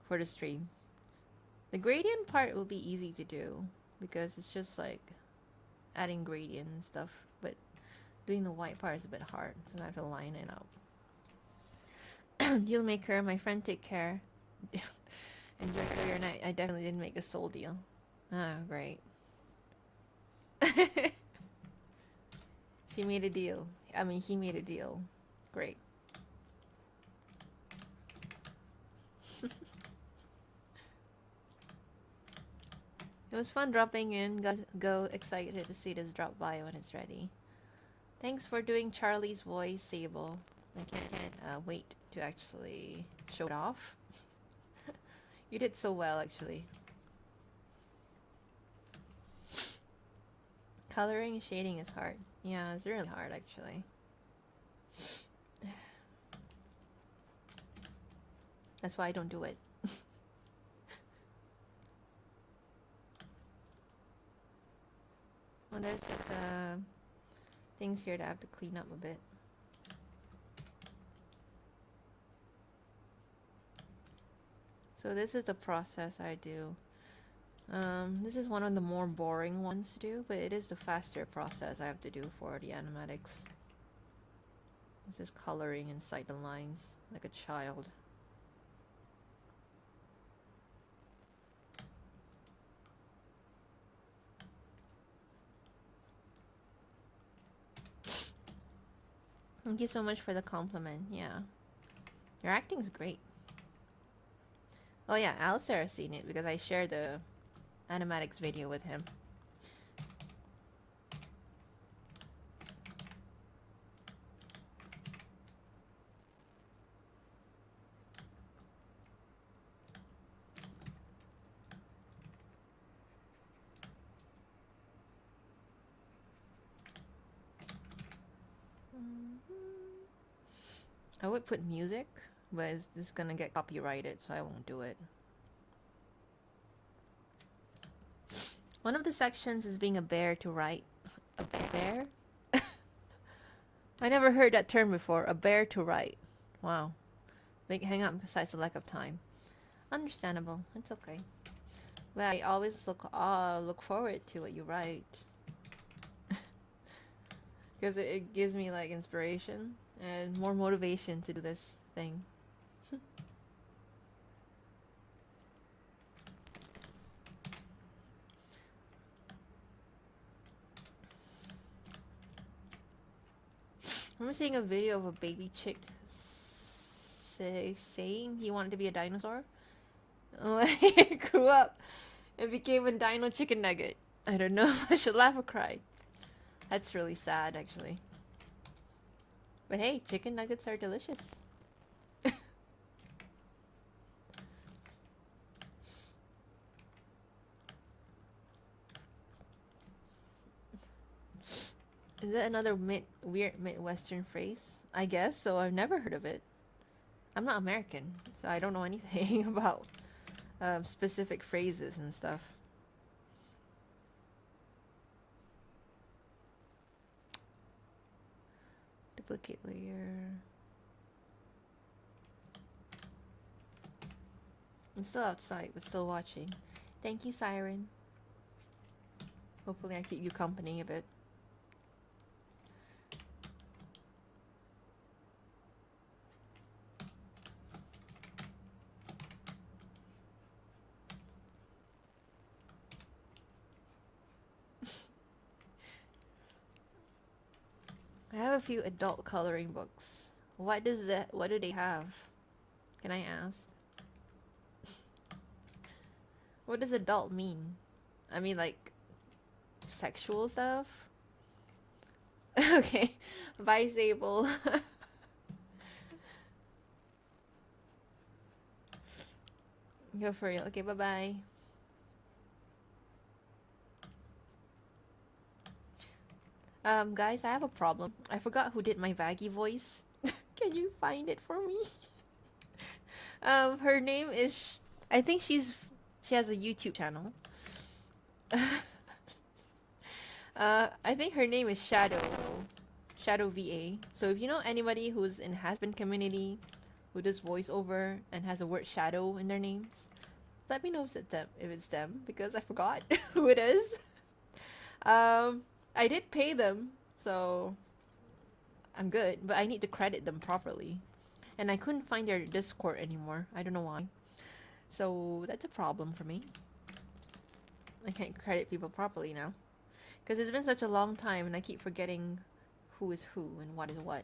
S1: for the stream. The gradient part will be easy to do because it's just like adding gradient and stuff, but doing the white part is a bit hard because I have to line it up. Deal maker, my friend, take care. Enjoy your night. I definitely didn't make a soul deal. Oh, great. She made a deal. I mean, he made a deal. Great. It was fun dropping in. Go excited to see this drop by when it's ready. Thanks for doing Charlie's voice, Sable. I can't wait to actually show it off. You did so well, actually. Coloring and shading is hard. Yeah, it's really hard, actually. That's why I don't do it. Well, there's just things here that I have to clean up a bit. So this is the process I do. This is one of the more boring ones to do, but it is the faster process I have to do for the animatics. This is coloring inside the lines like a child. Thank you so much for the compliment. Yeah, your acting is great. Oh yeah, Alistair has seen it because I shared the animatics video with him. I would put music, but it's just gonna get copyrighted, so I won't do it. One of the sections is being a bear to write. A bear? I never heard that term before. A bear to write. Wow. Big hang up besides the lack of time. Understandable. It's okay. But I always look forward to what you write. Because it gives me like inspiration and more motivation to do this thing. I remember seeing a video of a baby chick saying he wanted to be a dinosaur. He grew up and became a dino chicken nugget. I don't know if I should laugh or cry. That's really sad, actually. But hey, chicken nuggets are delicious. Is that another weird Midwestern phrase? I guess so. I've never heard of it. I'm not American, so I don't know anything about specific phrases and stuff. Duplicate layer. I'm still outside, but still watching. Thank you, Siren. Hopefully I keep you company a bit. I have a few adult coloring books. What do they have? Can I ask? What does adult mean? I mean, like, sexual stuff? Okay. Bye, Sable. Go for real. Okay, bye-bye. Guys, I have a problem. I forgot who did my Vaggie voice. Can you find it for me? Her name is... I think she has a YouTube channel. I think her name is Shadow VA. So if you know anybody who's in has-been community who does voiceover and has a word shadow in their names, let me know if it's them because I forgot who it is. I did pay them, so I'm good, but I need to credit them properly. And I couldn't find their Discord anymore. I don't know why. So that's a problem for me. I can't credit people properly now. Because it's been such a long time and I keep forgetting who is who and what is what.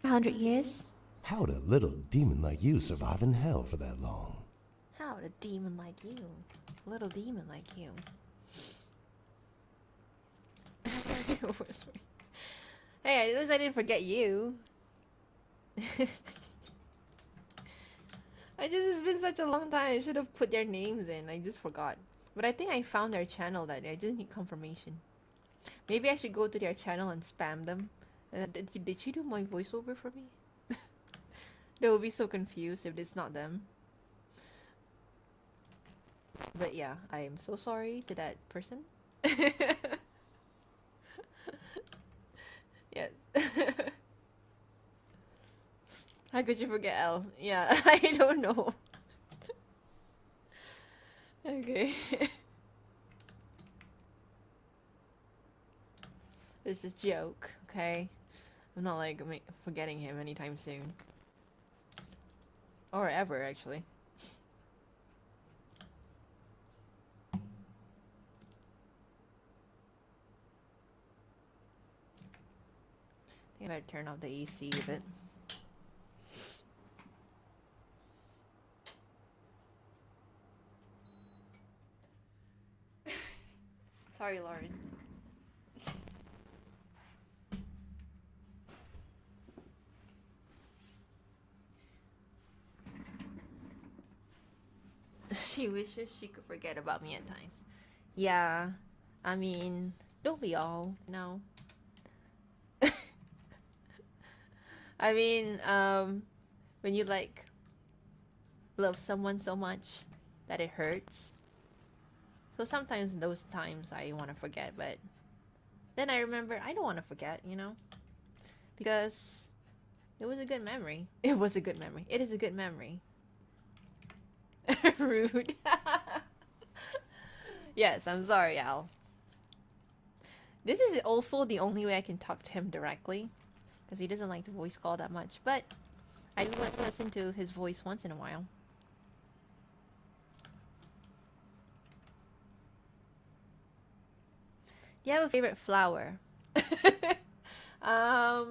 S3: 100 years?
S2: How'd a little demon like you survive in hell for that long?
S1: How'd a demon like you? Little demon like you. Hey, at least I didn't forget you. It's been such a long time. I should have put their names in. I just forgot. But I think I found their channel that day. I just need confirmation. Maybe I should go to their channel and spam them. And did she do my voiceover for me? They will be so confused if it's not them. But yeah, I am so sorry to that person. Yes. How could you forget L? Yeah, I don't know. Okay. This is a joke, okay? I'm not like forgetting him anytime soon. Or ever, actually. I think I better turn off the AC a bit. Sorry, Lauren. She wishes she could forget about me at times. Yeah, I mean, don't we all, you know? I mean, when you like love someone so much that it hurts. So sometimes in those times I want to forget, but then I remember I don't want to forget, you know? Because it was a good memory. It was a good memory. It is a good memory. Rude. Yes, I'm sorry, Al. This is also the only way I can talk to him directly. Because he doesn't like the voice call that much. But I do want to listen to his voice once in a while. Do you have a favorite flower? I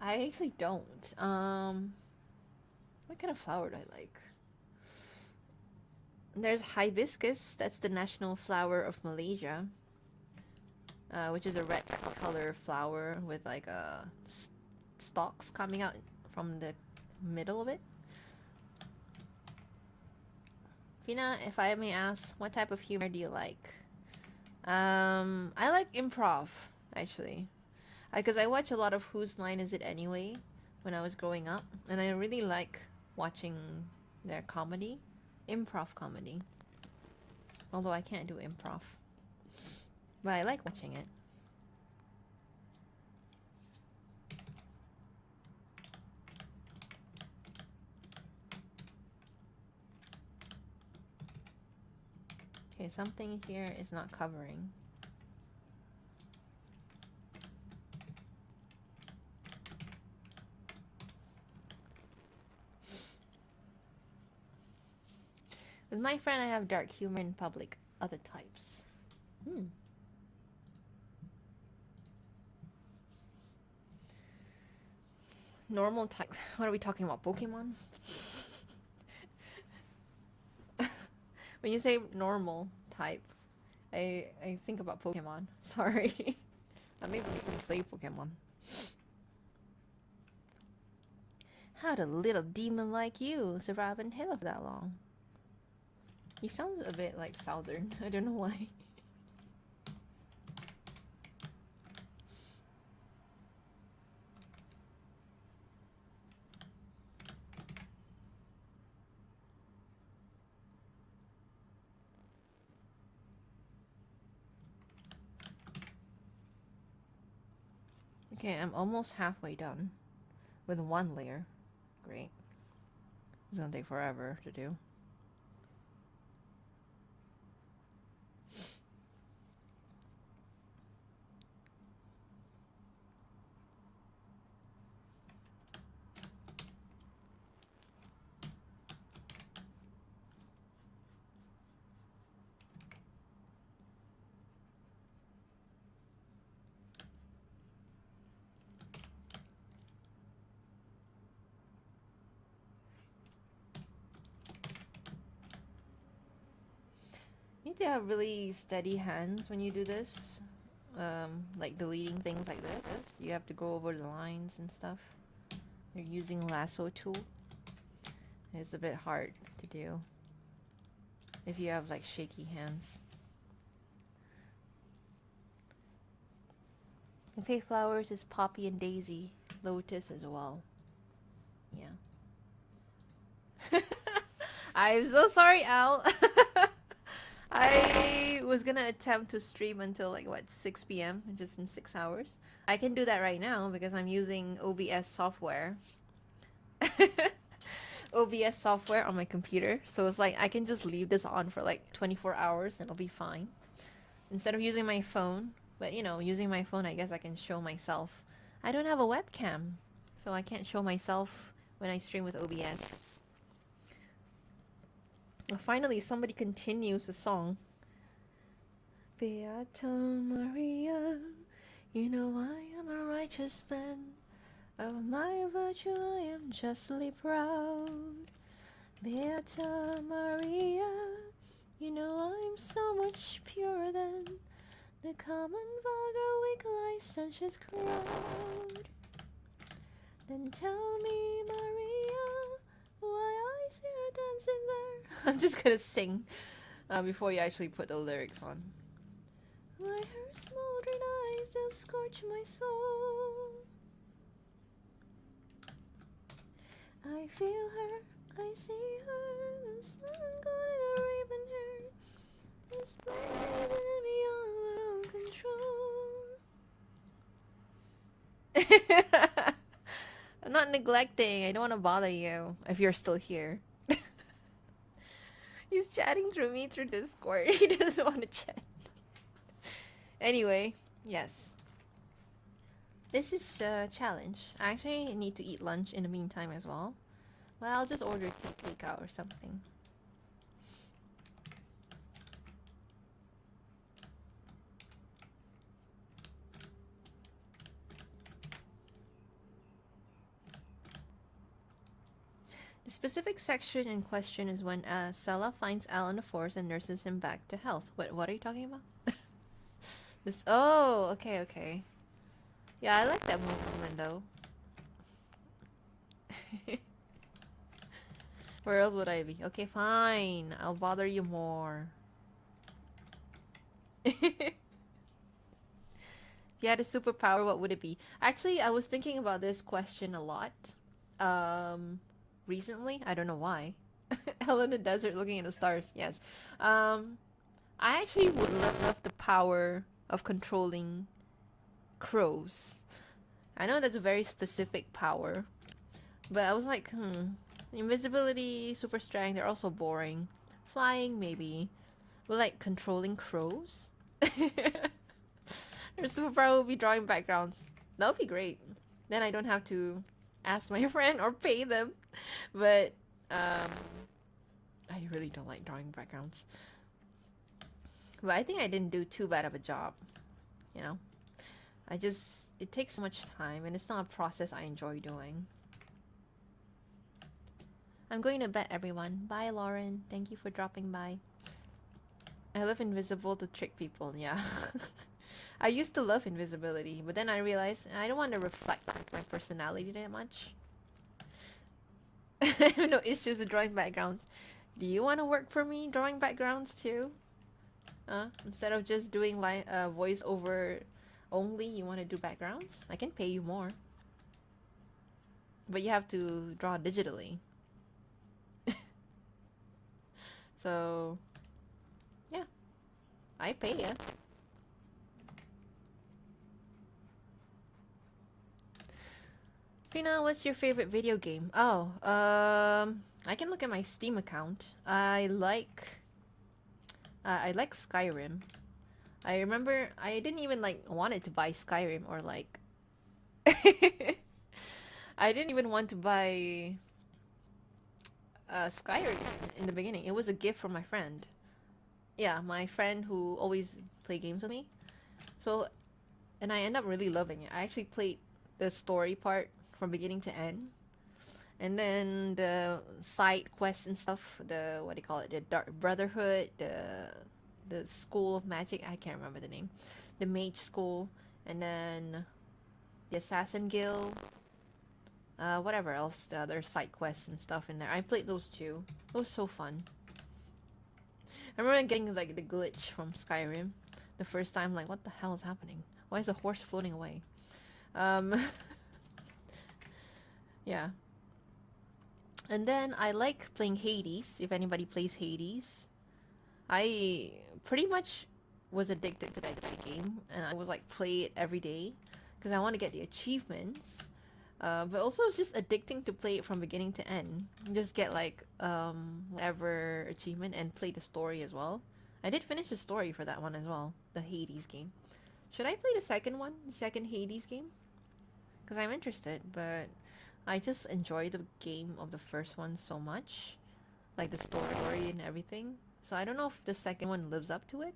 S1: actually don't. What kind of flower do I like? There's hibiscus. That's the national flower of Malaysia. Which is a red color flower with like stalks coming out from the middle of it. Fina, if I may ask, what type of humor do you like? I like improv, actually. Because I watch a lot of Whose Line Is It Anyway when I was growing up. And I really like watching their comedy. Improv comedy. Although I can't do improv. But I like watching it. Okay, something here is not covering. With my friend, I have dark humor in public. Other types. Hmm. Normal type. What are we talking about? Pokemon? When you say normal type, I think about Pokemon. Sorry. Not maybe we can play Pokemon. How'd a little demon like you survive in hell for that long? He sounds a bit like southern. I don't know why. Okay, I'm almost halfway done with one layer. Great. It's gonna take forever to do. You need to have really steady hands when you do this. Like deleting things like this. You have to go over the lines and stuff. You're using lasso tool. It's a bit hard to do if you have like shaky hands. And fake flowers is poppy and daisy. Lotus as well. Yeah. I'm so sorry, Al. I was gonna attempt to stream until like what 6 p.m. just in 6 hours. I can do that right now because I'm using OBS software. OBS software on my computer. So it's like I can just leave this on for like 24 hours and it'll be fine. Instead of using my phone. But you know, using my phone I guess I can show myself. I don't have a webcam. So I can't show myself when I stream with OBS. Well, finally, somebody continues the song. Beata Maria, you know I am a righteous man. Of my virtue I am justly proud. Beata Maria, you know I'm so much purer than the common vulgar weak licentious crowd. Then tell me, Maria, why I see her dancing there. I'm just gonna sing before you actually put the lyrics on. Why her smoldering eyes still scorch my soul. I feel her, I see her, the sun gone in her raven hair. This place is beyond my own control. I'm not neglecting. I don't want to bother you if you're still here. He's chatting through me through Discord. He doesn't want to chat. Anyway, yes. This is a challenge. I actually need to eat lunch in the meantime as well. Well, I'll just order takeout or something. The specific section in question is when Sella finds Al in the forest and nurses him back to health. What are you talking about? This. Oh, okay, okay. Yeah, I like that movement though. Where else would I be? Okay, fine. I'll bother you more. If you had a superpower, what would it be? Actually, I was thinking about this question a lot. Recently, I don't know why. Hell in the desert looking at the stars. Yes. I actually would love the power of controlling crows. I know that's a very specific power, but I was like, invisibility, super strength, they're also boring. Flying, maybe. But like controlling crows? Your superpower will be drawing backgrounds. That would be great. Then I don't have to ask my friend or pay them. But I really don't like drawing backgrounds. But I think I didn't do too bad of a job, you know. It takes so much time, and it's not a process I enjoy doing. I'm going to bed, everyone. Bye, Lauren. Thank you for dropping by. I love invisible to trick people, yeah. I used to love invisibility, but then I realized I don't want to reflect my personality that much. I have no issues with drawing backgrounds. Do you want to work for me drawing backgrounds too? Instead of just doing like voiceover only, you want to do backgrounds? I can pay you more. But you have to draw digitally. So, yeah. I pay ya. Fina, what's your favorite video game? Oh, I can look at my Steam account. I like Skyrim. I remember I didn't even like wanted to buy Skyrim or like I didn't even want to buy Skyrim in the beginning. It was a gift from my friend. Yeah, my friend who always play games with me. So, and I end up really loving it. I actually played the story part from beginning to end, and then the side quests and stuff. The what do you call it? The Dark Brotherhood, the School of Magic. I can't remember the name. The Mage School, and then the Assassin Guild. Whatever else, the other side quests and stuff in there. I played those too. It was so fun. I remember getting like the glitch from Skyrim the first time. Like, what the hell is happening? Why is the horse floating away? Yeah. And then I like playing Hades. If anybody plays Hades, I pretty much was addicted to that game, and I was like play it every day because I want to get the achievements. But also it's just addicting to play it from beginning to end. Just get like whatever achievement and play the story as well. I did finish the story for that one as well, the Hades game. Should I play the second one, the second Hades game? Because I'm interested, but I just enjoy the game of the first one so much, like the story and everything. So I don't know if the second one lives up to it.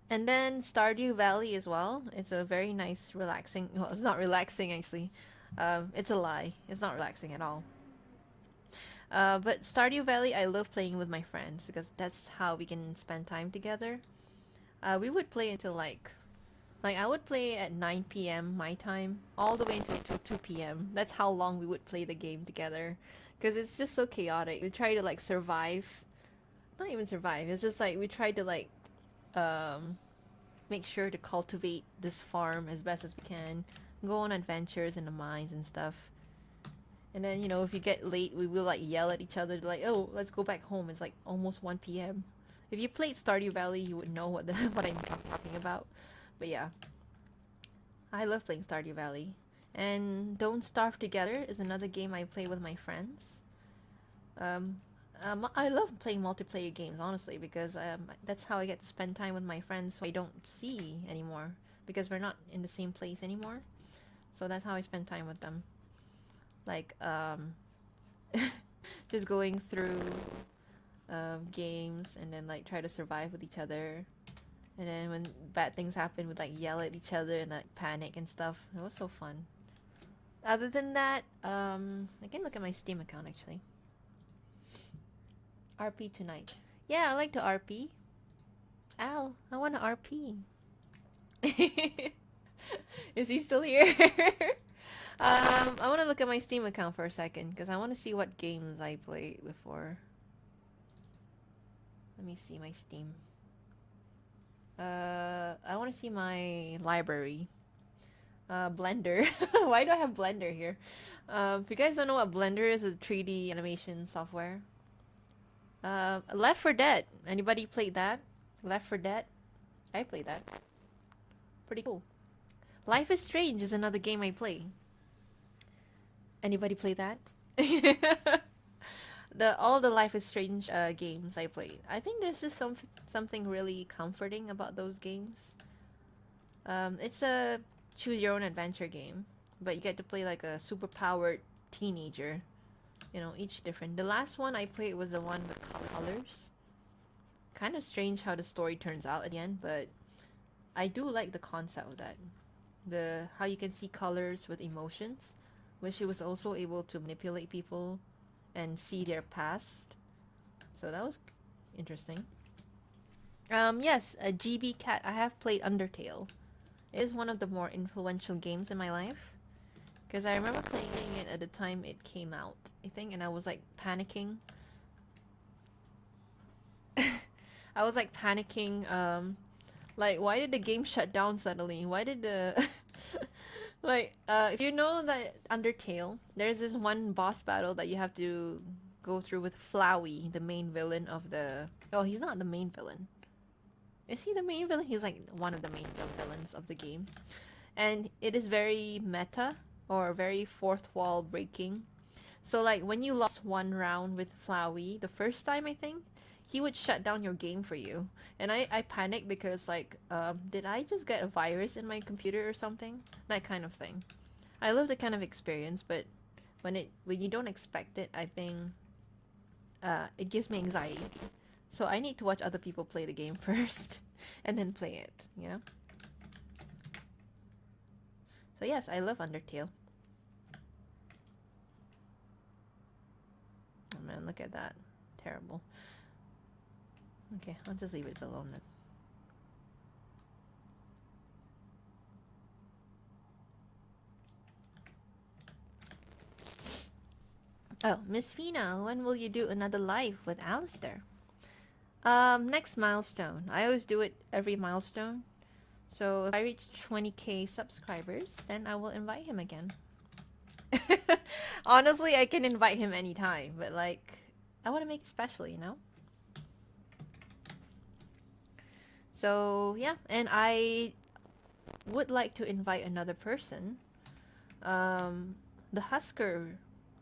S1: And then Stardew Valley as well. It's a very nice, relaxing. Well, it's not relaxing actually. It's a lie. It's not relaxing at all. But Stardew Valley, I love playing with my friends because that's how we can spend time together. We would play until like I would play at 9 p.m. my time, all the way until 2 p.m. That's how long we would play the game together, because it's just so chaotic. We try to like survive, not even survive. It's just like we try to like make sure to cultivate this farm as best as we can, go on adventures in the mines and stuff. And then, you know, if you get late, we will like yell at each other like, "Oh, let's go back home." It's like almost 1 p.m. If you played Stardew Valley, you would know what what I'm talking about. But yeah, I love playing Stardew Valley. And Don't Starve Together is another game I play with my friends. I love playing multiplayer games, honestly, because that's how I get to spend time with my friends who I don't see anymore, because we're not in the same place anymore. So that's how I spend time with them. Like, just going through games and then like try to survive with each other. And then when bad things happen, we'd like yell at each other and like panic and stuff. It was so fun. Other than that, I can look at my Steam account actually. RP tonight. Yeah, I like to RP. Al, I want to RP. Is he still here? I want to look at my Steam account for a second because I want to see what games I played before. Let me see my Steam. I want to see my library. Blender. Why do I have Blender here? If you guys don't know what Blender is, it's a 3D animation software. Left 4 Dead. Anybody played that? Left 4 Dead? I played that. Pretty cool. Life is Strange is another game I play. Anybody play that? All the Life is Strange games I played. I think there's just something really comforting about those games. It's a choose your own adventure game, but you get to play like a super powered teenager. You know, each different. The last one I played was the one with colors. Kind of strange how the story turns out at the end, but I do like the concept of that. The how you can see colors with emotions, which she was also able to manipulate people and see their past. So that was interesting. Yes, a GB Cat. I have played Undertale. It is one of the more influential games in my life. Because I remember playing it at the time it came out, I think, and I was like panicking. I was like panicking, like, why did the game shut down suddenly? Why did the... like, if you know that Undertale, there's this one boss battle that you have to go through with Flowey, the main villain of the... Oh, he's not the main villain. Is he the main villain? He's like one of the main villains of the game. And it is very meta, or very fourth wall breaking. So like when you lost one round with Flowey, the first time I think, he would shut down your game for you. And I panicked because like, did I just get a virus in my computer or something? That kind of thing. I love the kind of experience, but when you don't expect it, I think it gives me anxiety. So I need to watch other people play the game first and then play it, you know? So yes, I love Undertale. Oh man, look at that. Terrible. Okay, I'll just leave it alone then. Oh, Miss Fina, when will you do another live with Alistair? Next milestone. I always do it every milestone. So if I reach 20k subscribers, then I will invite him again. Honestly, I can invite him anytime, but like, I want to make it special, you know? So yeah, and I would like to invite another person. The Husker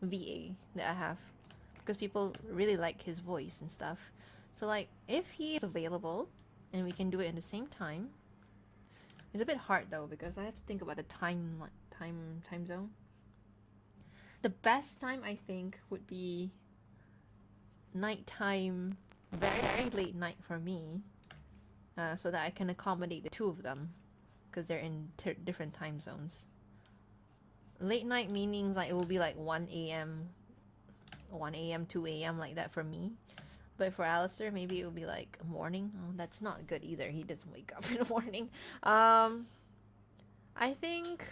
S1: VA that I have, because people really like his voice and stuff. So like, if he is available and we can do it at the same time. It's a bit hard though because I have to think about the time zone. The best time I think would be nighttime, very late night for me, so that I can accommodate the two of them because they're in different time zones. Late night meaning like it will be like 1 a.m., 2 a.m. like that for me. But for Alistair, maybe it will be like morning. Oh, that's not good either. He doesn't wake up in the morning. I think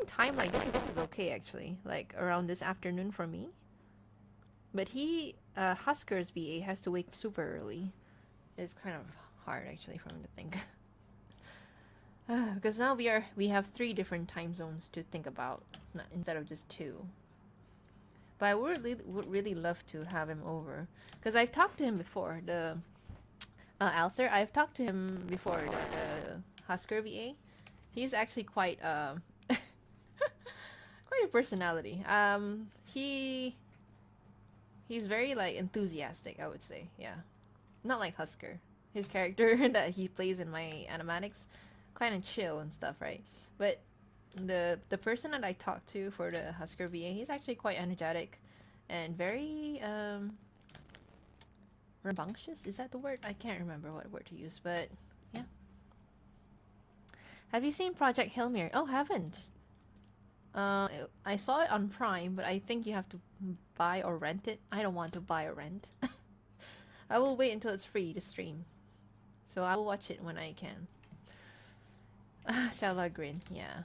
S1: time like this is okay actually. Like around this afternoon for me. But he, Husker's BA has to wake up super early. It's kind of hard actually for him to think. Because now we have 3 different time zones to think about instead of just 2. But I would really love to have him over because I've talked to him before. The Alistair, I've talked to him before. The Husker VA, he's actually quite quite a personality. He's very like enthusiastic, I would say. Yeah, not like Husker. His character that he plays in my animatics, kind of chill and stuff, right? But the person that I talked to for the Husker VA, he's actually quite energetic and very rambunctious. Is that the word? I can't remember what word to use, but yeah. Have you seen Project Hail Mary? Oh, haven't. I saw it on Prime, but I think you have to buy or rent it. I don't want to buy or rent. I will wait until it's free to stream. So I will watch it when I can. Stella Grin, yeah.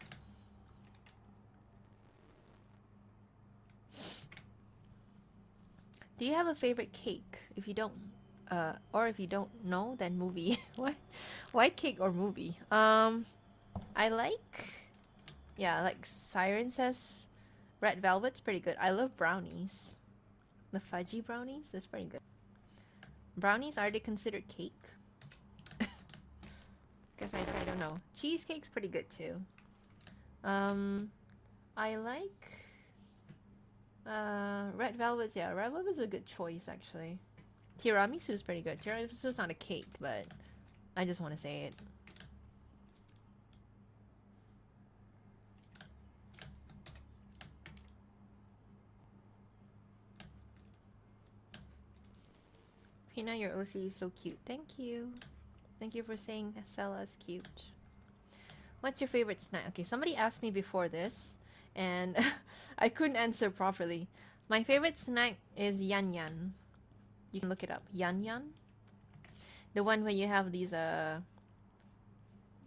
S1: Do you have a favorite cake? If you don't, or if you don't know, then movie. What? Why cake or movie? I like, yeah, like Siren says, Red Velvet's pretty good. I love brownies. The fudgy brownies is pretty good. Brownies, are they considered cake? Guess I don't know. Cheesecake's pretty good too. I like Red Velvet's, yeah, Red Velvet's a good choice actually. Tiramisu's pretty good. Tiramisu's not a cake, but I just want to say it. Hina, your OC is so cute. Thank you. Thank you for saying Stella is cute. What's your favorite snack? Okay, somebody asked me before this, and I couldn't answer properly. My favorite snack is yan yan. You can look it up. Yan yan. The one where you have these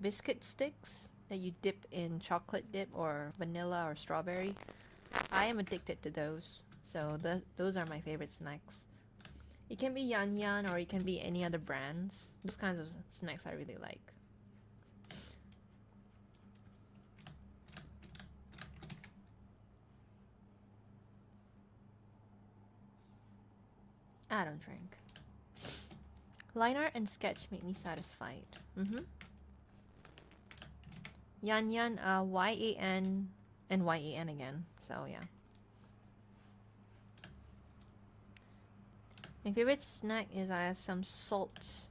S1: biscuit sticks that you dip in chocolate dip or vanilla or strawberry. I am addicted to those. So those are my favorite snacks. It can be Yan Yan or it can be any other brands. Those kinds of snacks I really like. I don't drink. Line art and sketch make me satisfied. Yan Yan, Y-A-N and Y-A-N again. So yeah. My favorite snack is I have some salt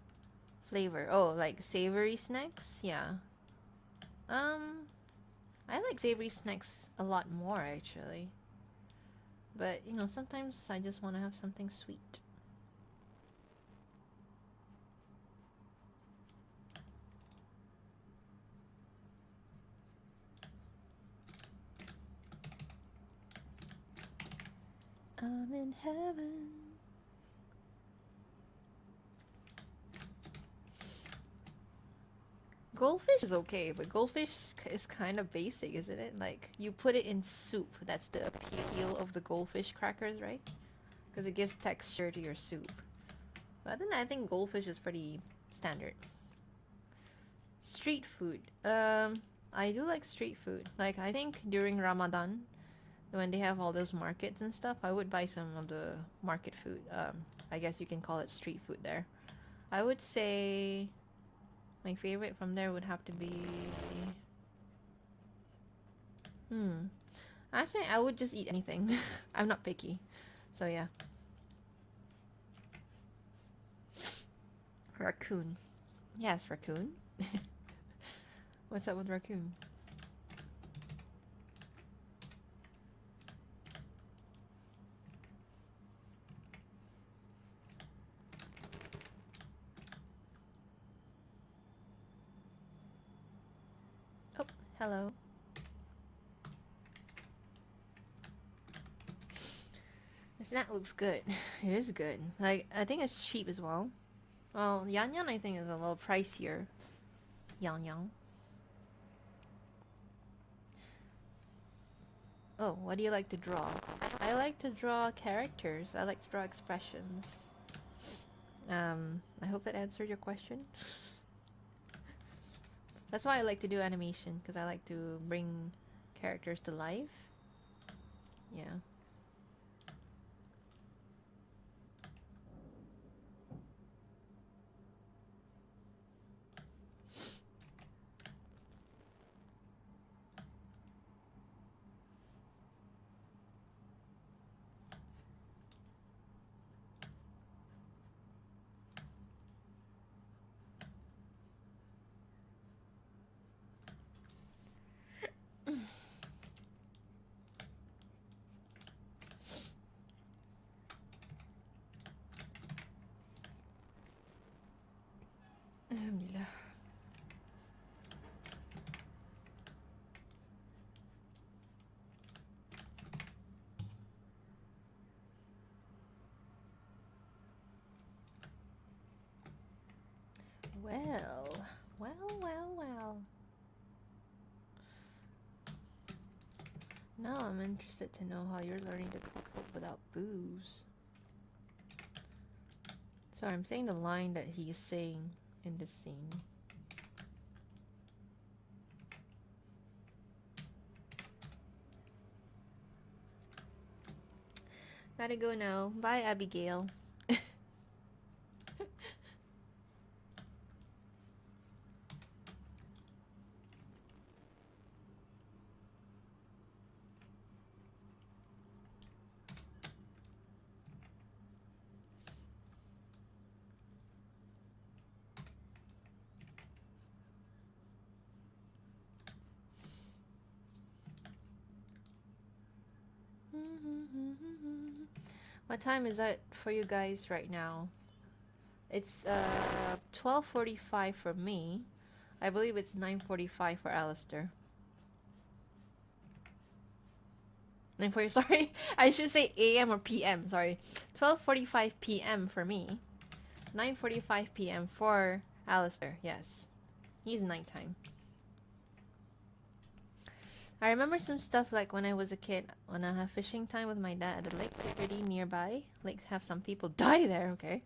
S1: flavor. Oh, like savory snacks? Yeah. I like savory snacks a lot more actually. But, you know, sometimes I just want to have something sweet. I'm in heaven. Goldfish is okay, but goldfish is kind of basic, isn't it? Like, you put it in soup. That's the appeal of the goldfish crackers, right? Because it gives texture to your soup. But other than that, I think goldfish is pretty standard. Street food. I do like street food. Like, I think during Ramadan, when they have all those markets and stuff, I would buy some of the market food. I guess you can call it street food there. I would say my favorite from there would have to be... Actually, I would just eat anything. I'm not picky. So yeah. Raccoon. Yes, raccoon. What's up with raccoon? Oh, hello. The snack looks good. It is good. Like, I think it's cheap as well. Well, Yan Yan I think is a little pricier. Yang Yang. Oh, what do you like to draw? I like to draw characters. I like to draw expressions. I hope that answered your question. That's why I like to do animation, because I like to bring characters to life. Yeah. Alhamdulillah. Well. Now I'm interested to know how you're learning to cook without booze. Sorry, I'm saying the line that he is saying in this scene. Gotta go now. Bye, Abigail. What time is that for you guys right now? It's 12:45 for me. I believe it's 9:45 for Alistair. 9:40. Sorry, I should say a.m. or p.m. Sorry, 12:45 p.m. for me. 9:45 p.m. for Alistair. Yes, he's nighttime. I remember some stuff like when I was a kid, when I have fishing time with my dad at a lake pretty nearby. Like have some people die there. Okay,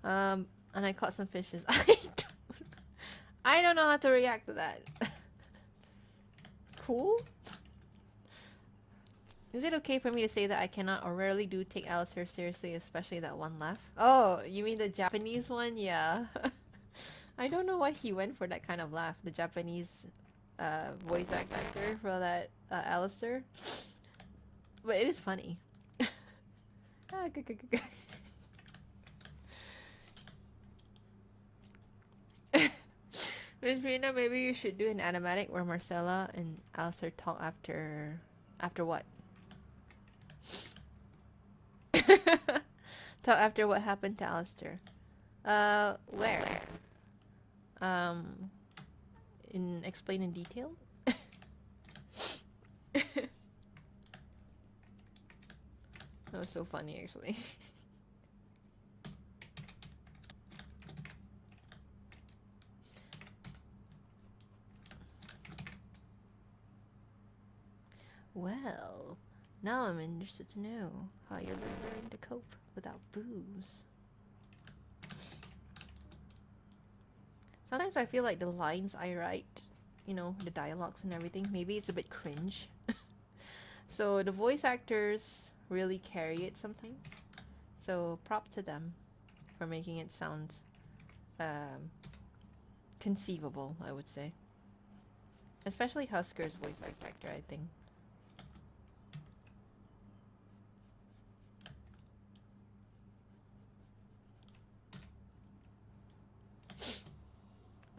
S1: and I caught some fishes. I don't know how to react to that. Cool. Is it okay for me to say that I cannot or rarely do take Alistair seriously, especially that one laugh? Oh, you mean the Japanese one? Yeah. I don't know why he went for that kind of laugh. The Japanese voice actor for that Alistair. But it is funny. Ah, Miss Rina, maybe you should do an animatic where Marcella and Alistair talk after what? Talk after what happened to Alistair. Where? Explain in detail? That was so funny, actually. Well, now I'm interested to know how you're learning to cope without booze. Sometimes I feel like the lines I write, you know, the dialogues and everything, maybe it's a bit cringe. So the voice actors really carry it sometimes. So prop to them for making it sound conceivable, I would say. Especially Husker's voice actor, I think.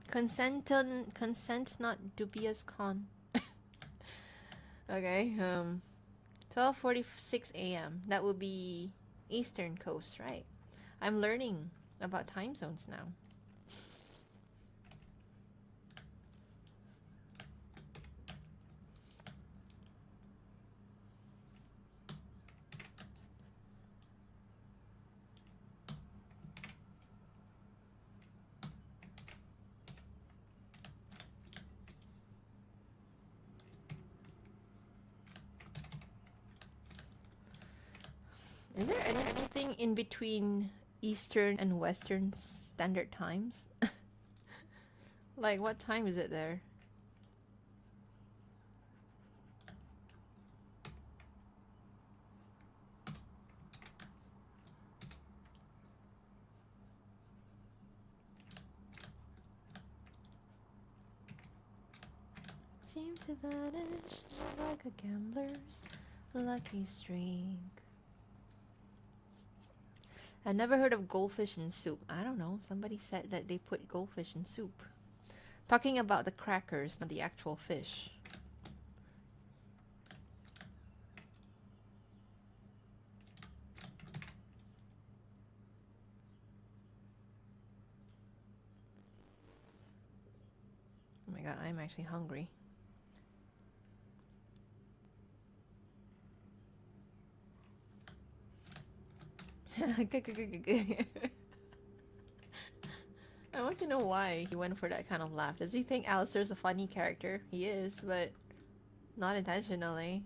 S1: Consent not dubious con. Okay, 12:46 a.m. That would be Eastern Coast, right? I'm learning about time zones now. Is there anything in between Eastern and Western Standard Times? Like, what time is it there? Seem to vanish like a gambler's lucky streak. I never heard of goldfish in soup. I don't know. Somebody said that they put goldfish in soup. Talking about the crackers, not the actual fish. Oh my god, I'm actually hungry. I want to know why he went for that kind of laugh. Does he think Alistair's a funny character? He is, but not intentionally.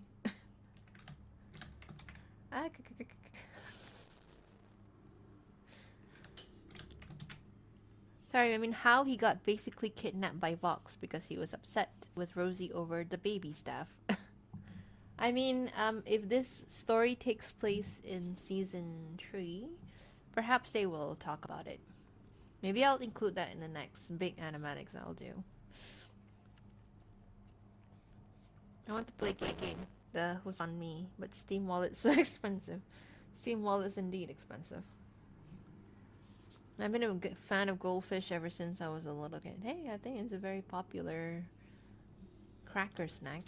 S1: Sorry, I mean how he got basically kidnapped by Vox because he was upset with Rosie over the baby staff. I mean, if this story takes place in season 3, perhaps they will talk about it. Maybe I'll include that in the next big animatics I'll do. I want to play game. The Who's on Me, but Steam Wallet's so expensive. Steam Wallet's indeed expensive. I've been a fan of goldfish ever since I was a little kid. Hey, I think it's a very popular cracker snack.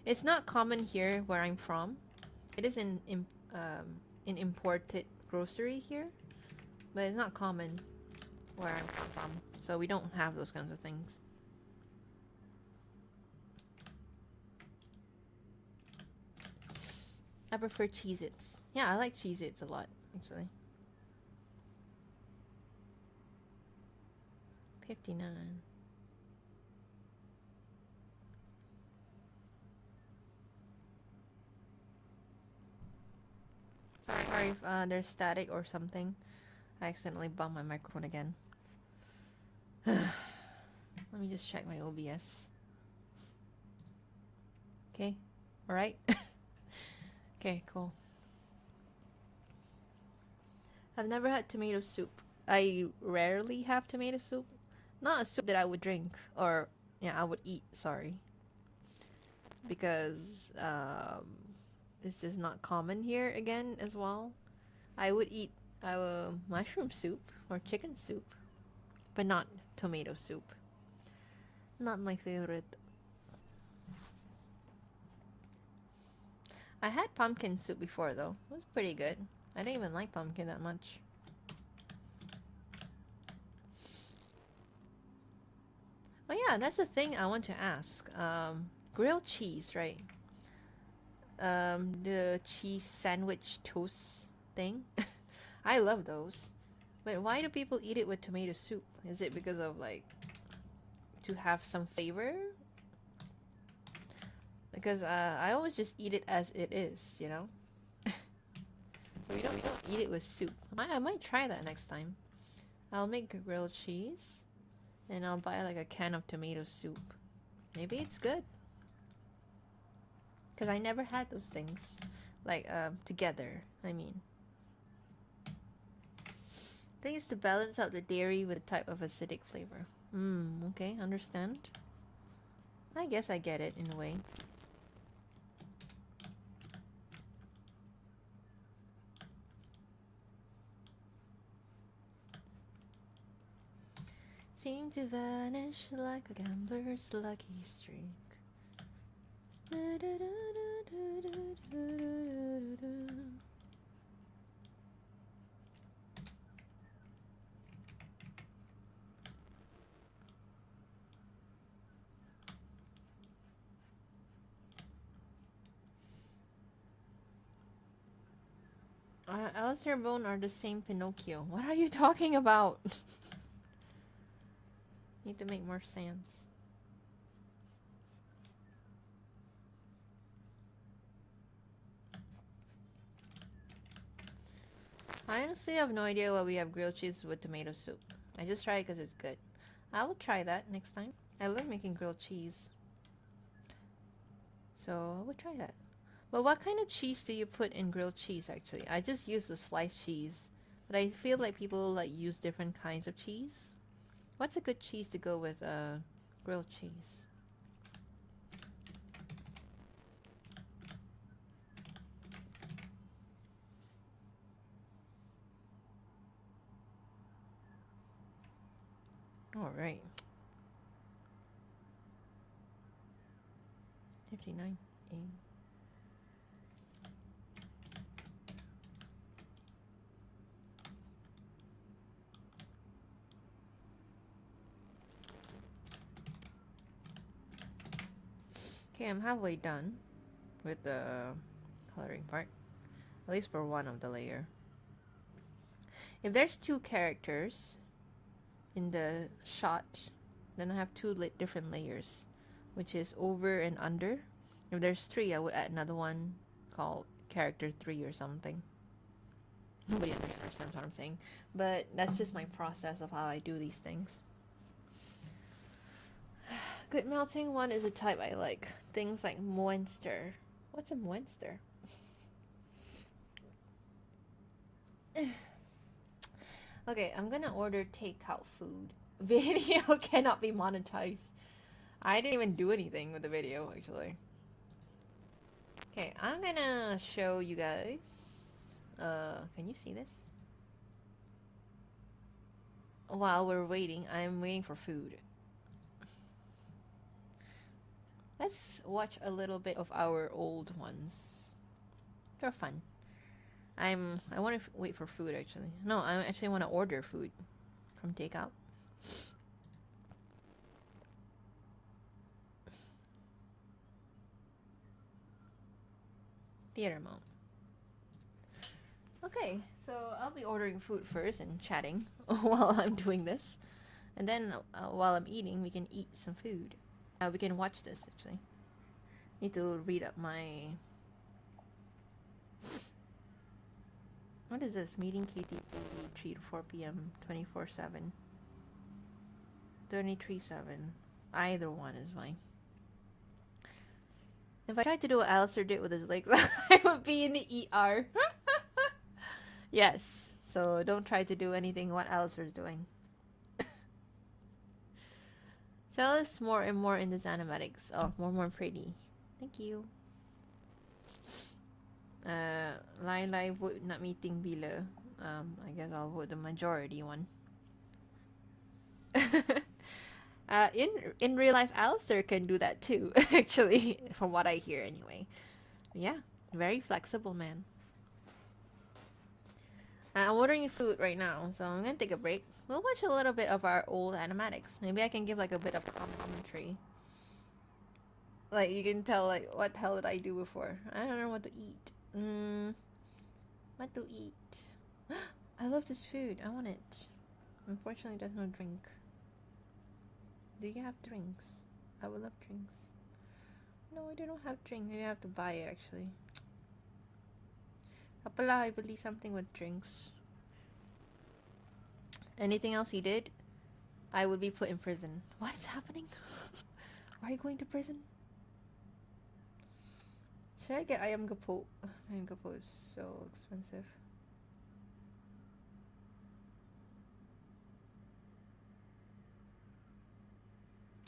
S1: It's not common here where I'm from. It is in imported grocery here. but it's not common where I'm from, so we don't have those kinds of things. I prefer Cheez-Its. Yeah, I like Cheez-Its a lot, actually. 59. Sorry if there's static or something. I accidentally bumped my microphone again. Let me just check my OBS. Okay, alright. Okay, cool. I've never had tomato soup. I rarely have tomato soup. Not a soup that I would drink, or yeah, I would eat, sorry. Because it's just not common here again as well. I would eat mushroom soup or chicken soup, but not tomato soup. Not my favorite. I had pumpkin soup before though. It was pretty good. I didn't even like pumpkin that much. Oh yeah, that's the thing I want to ask. Grilled cheese, right? The cheese sandwich toast thing. I love those. But why do people eat it with tomato soup? Is it because of like to have some flavor? Because I always just eat it as it is, you know. we don't eat it with soup. I might try that next time. I'll make grilled cheese, and I'll buy like a can of tomato soup. Maybe it's good. Because I never had those things, like together. I mean, I think it's to balance out the dairy with a type of acidic flavor. Okay, understand. I guess I get it in a way. Seem to vanish like a gambler's lucky streak. Alice and Bone are the same Pinocchio. What are you talking about? Need to make more sense. I honestly have no idea why we have grilled cheese with tomato soup. I just try it because it's good. I will try that next time. I love making grilled cheese. So I would try that. But what kind of cheese do you put in grilled cheese actually? I just use the sliced cheese. But I feel like people like use different kinds of cheese. What's a good cheese to go with grilled cheese? All right. 59. Okay, I'm halfway done with the coloring part. At least for one of the layer. If there's two characters in the shot, then I have two different layers, which is over and under. If there's three, I would add another one called character 3 or something. Nobody understands what I'm saying, but that's just my process of how I do these things. Good melting one is a type I like. Things like Monster. What's a Monster? Okay, I'm gonna order takeout food. Video cannot be monetized. I didn't even do anything with the video, actually. Okay, I'm gonna show you guys. Can you see this? While we're waiting, I'm waiting for food. Let's watch a little bit of our old ones. They're fun. I want to wait for food actually. No, I actually want to order food from takeout. Theater mode. Okay, so I'll be ordering food first and chatting while I'm doing this. And then while I'm eating, we can eat some food. We can watch this actually. Need to read up my... What is this? Meeting KTP 3 to 4 p.m. 24/7. 23/7. Either one is fine. If I tried to do what Alistair did with his legs, I would be in the ER. Yes, so don't try to do anything what Alistair's doing. Sell us more and more in this animatics. Oh, more pretty. Thank you. Lai vote not meeting bila. I guess I'll vote the majority one. In real life, Alistair can do that too. Actually, from what I hear, anyway. Yeah, very flexible man. I'm ordering food right now, so I'm gonna take a break. We'll watch a little bit of our old animatics. Maybe I can give like a bit of commentary. Like you can tell like what the hell did I do before. I don't know what to eat. What to eat? I love this food. I want it. Unfortunately, there's no drink. Do you have drinks? I would love drinks. No, I don't have drink. Maybe I have to buy it actually. Apala, I believe something with drinks. Anything else he did, I would be put in prison. What is happening? Are you going to prison? Should I get ayam gepuk? Ayam gepuk is so expensive.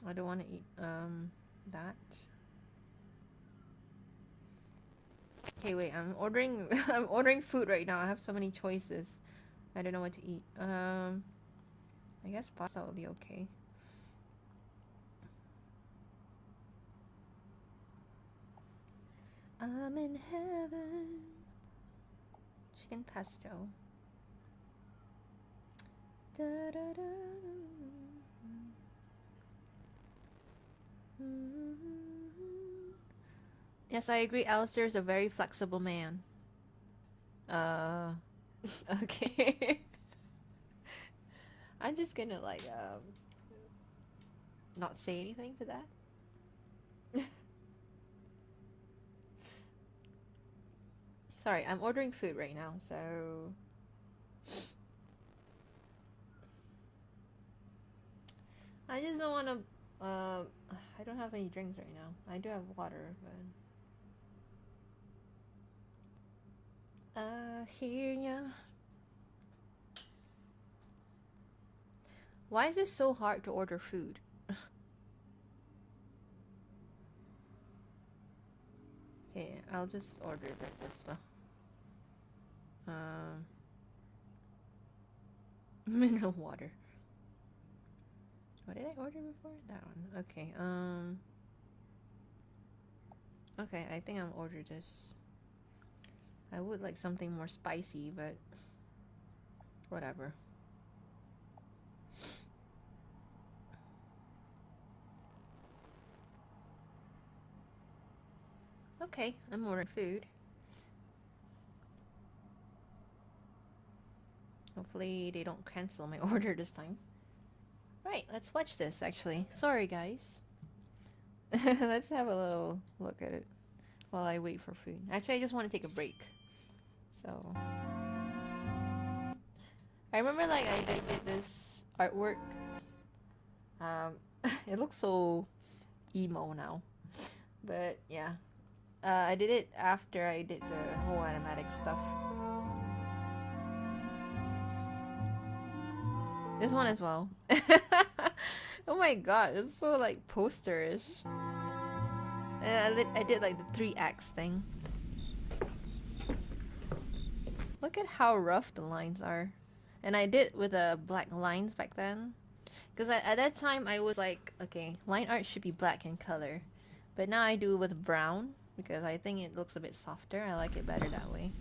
S1: I don't want to eat that. Okay, wait. I'm ordering. I'm ordering food right now. I have so many choices. I don't know what to eat. I guess pasta will be okay. I'm in heaven. Chicken pesto. Da, da, da, Yes, I agree. Alistair is a very flexible man. Okay. I'm just gonna like not say anything to that. Sorry, I'm ordering food right now, so I just don't want to I don't have any drinks right now. I do have water, but hear ya. Why is it so hard to order food? Okay, I'll just order this stuff. Mineral water. What did I order before? That one. Okay, okay, I think I'll order this. I would like something more spicy, but whatever. Okay, I'm ordering food. Hopefully they don't cancel my order this time. Right, let's watch this actually. Sorry guys. Let's have a little look at it while I wait for food. Actually, I just want to take a break. So I remember like I did this artwork. It looks so emo now. But yeah. I did it after I did the whole animatic stuff. This one as well. Oh my god, it's so like posterish. And I did like the 3x thing. Look at how rough the lines are. And I did with black lines back then. Because at that time I was like, okay, line art should be black in color. But now I do with brown. Because I think it looks a bit softer. I like it better that way.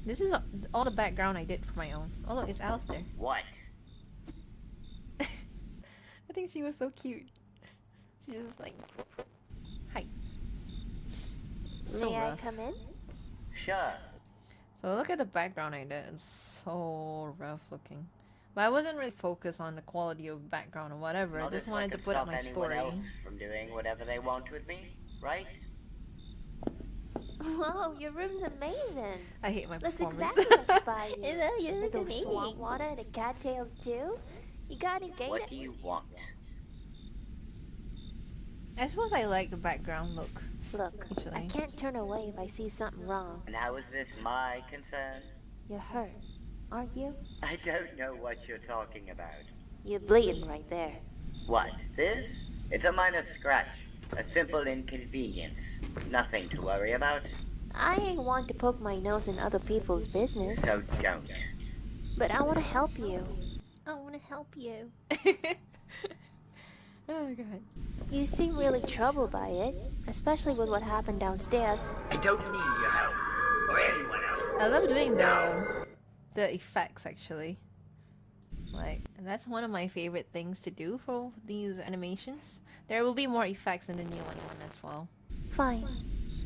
S1: This is all the background I did for my own. Oh look, it's Alistair.
S4: What?
S1: I think she was so cute. She just like, hi. So
S3: May I
S1: rough.
S3: come in?
S4: Sure.
S1: So look at the background I did. It's so rough looking. But I wasn't really focused on the quality of background or whatever. I
S4: Not
S1: just
S4: if
S1: wanted to
S4: could
S1: put up
S4: stop
S1: my
S4: anyone
S1: story.
S4: else from doing whatever they want with me, right?
S3: Whoa, your room's amazing.
S1: I hate my
S3: Looks
S1: performance.
S3: exactly like by you.
S1: I know, you
S3: With
S1: look
S3: those swamp water and the cattails too. You got any gator?
S4: What do you want?
S1: I suppose I like the background look.
S3: Look, I
S1: Actually.
S3: can't turn away if I see something wrong.
S4: And how is this my concern?
S3: You're hurt, aren't you?
S4: I don't know what you're talking about.
S3: You're bleeding right there.
S4: What, this? It's a minor scratch. A simple inconvenience. Nothing to worry about.
S3: I ain't one to poke my nose in other people's business,
S4: So don't.
S3: but I want to help you.
S1: I want to help you. Oh god.
S3: You seem really troubled by it, especially with what happened downstairs.
S4: I don't need your help. Or anyone else.
S1: I love doing the effects actually. Like, and that's one of my favorite things to do for these animations. There will be more effects in the new one as well.
S3: Fine.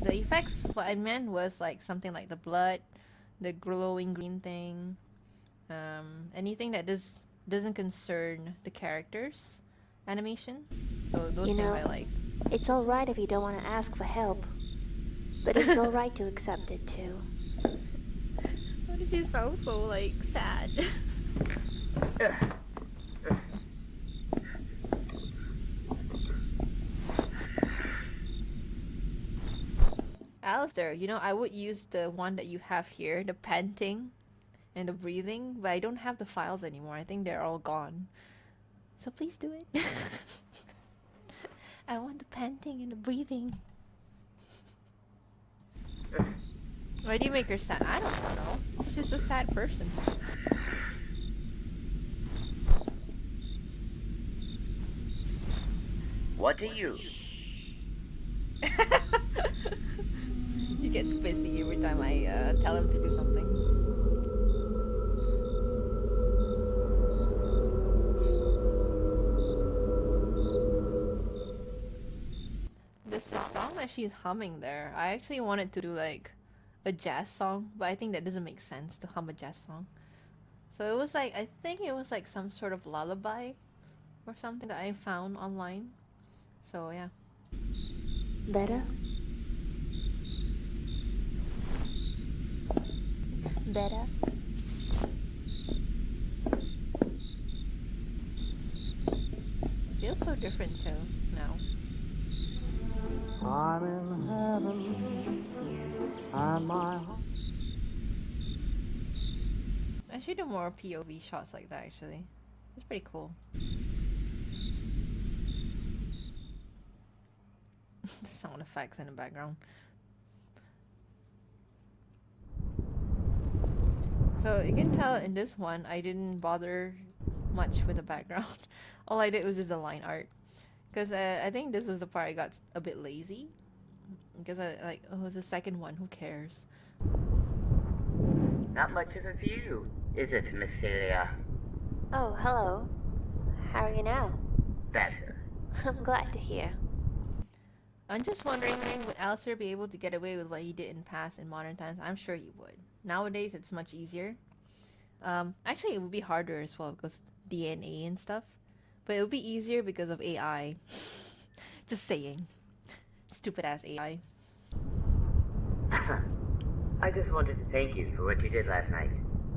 S1: The effects, what I meant was like something like the blood, the glowing green thing, anything that doesn't concern the characters animation. So those
S3: You
S1: things
S3: know,
S1: I like.
S3: It's alright if you don't want to ask for help, but it's alright to accept it too.
S1: Why did you sound so like sad? Alistair, you know, I would use the one that you have here, the panting and the breathing, but I don't have the files anymore. I think they're all gone. So please do it. I want the panting and the breathing. Why do you make her sad? I don't know. She's just a sad person.
S4: What are you?
S1: He gets busy every time I tell him to do something. This song that she's humming there, I actually wanted to do like a jazz song, but I think that doesn't make sense to hum a jazz song. So it was like, I think it was like some sort of lullaby or something that I found online. So yeah.
S3: Better? Better?
S1: Feels so different too now.
S5: I'm in heaven, and my heart.
S1: I should do more POV shots like that actually. It's pretty cool. The sound effects in the background. So you can tell in this one I didn't bother much with the background. All I did was just the line art. Because I think this was the part I got a bit lazy. Because I like, oh, it's the second one, who cares?
S4: Not much of a view, is it, Miss Celia?
S3: Oh, hello. How are you now?
S4: Better.
S3: I'm glad to hear.
S1: I'm just wondering, would Alistair be able to get away with what he did in past in modern times? I'm sure he would. Nowadays, it's much easier. Actually, it would be harder as well because DNA and stuff. But it would be easier because of AI. Just saying. Stupid ass AI.
S4: I just wanted to thank you for what you did last night.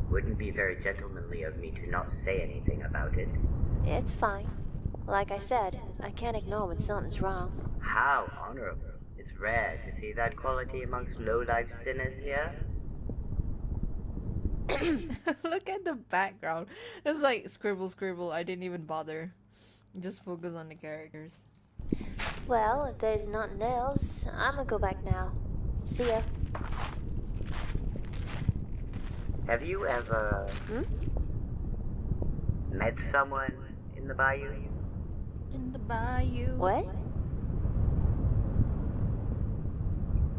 S4: Wouldn't be very gentlemanly of me to not say anything about it.
S3: It's fine. Like I said, I can't ignore when something's wrong.
S4: How honorable. It's rare to see that quality amongst low-life sinners here.
S1: Look at the background. It's like scribble, scribble. I didn't even bother. Just focus on the characters.
S3: Well, if there's nothing else, I'm gonna go back now. See ya.
S4: Have you ever met someone in the bayou?
S1: In the bayou.
S3: What?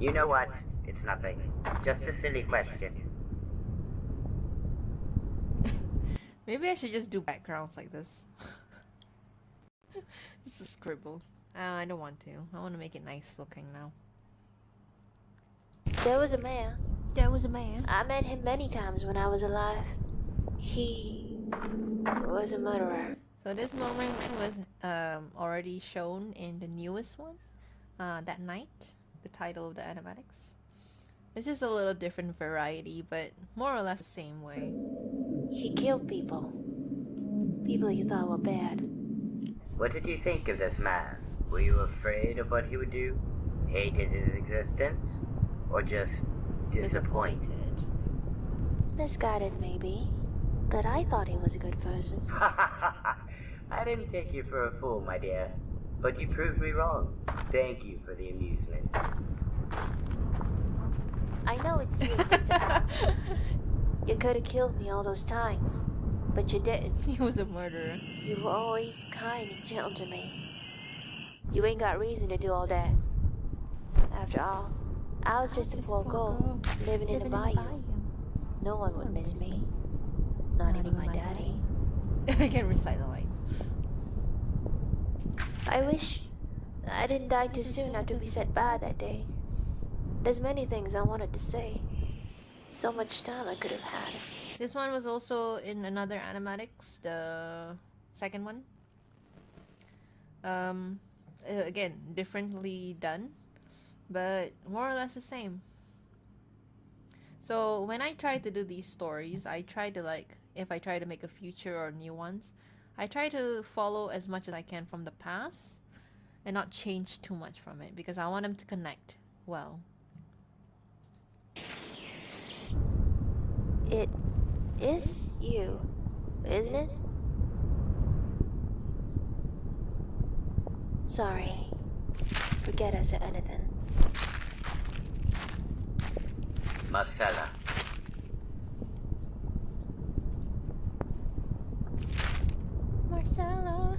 S4: You know what? It's nothing. Just a silly question.
S1: Maybe I should just do backgrounds like this. Just a scribble. I don't want to. I want to make it nice looking now.
S3: There was a man.
S1: There was a man.
S3: I met him many times when I was alive. He was a murderer.
S1: So this moment was already shown in the newest one, that night, the title of the animatics. This is a little different variety, but more or less the same way.
S3: He killed people. People you thought were bad.
S4: What did you think of this man? Were you afraid of what he would do? Hated his existence? Or just disappointed?
S3: Misguided, maybe. But I thought he was a good person.
S4: I didn't take you for a fool, my dear. But you proved me wrong. Thank you for the amusement.
S3: I know it's you, Mr. Al. You could have killed me all those times. But you didn't.
S1: He was a murderer.
S3: You were always kind and gentle to me. You ain't got reason to do all that. After all, I was just a poor girl living in the bayou. No one would miss me. Not even my daddy.
S1: I can recite the lines.
S3: I wish I didn't die too soon after we said bye that day. There's many things I wanted to say. So much time I could have had.
S1: This one was also in another animatics, the second one. Again, differently done, but more or less the same. So when I try to do these stories, I try to if I try to make a future or new ones, I try to follow as much as I can from the past and not change too much from it because I want them to connect well.
S3: It is you, isn't it? Sorry. Forget I said anything.
S4: Marcella.
S1: Marcella.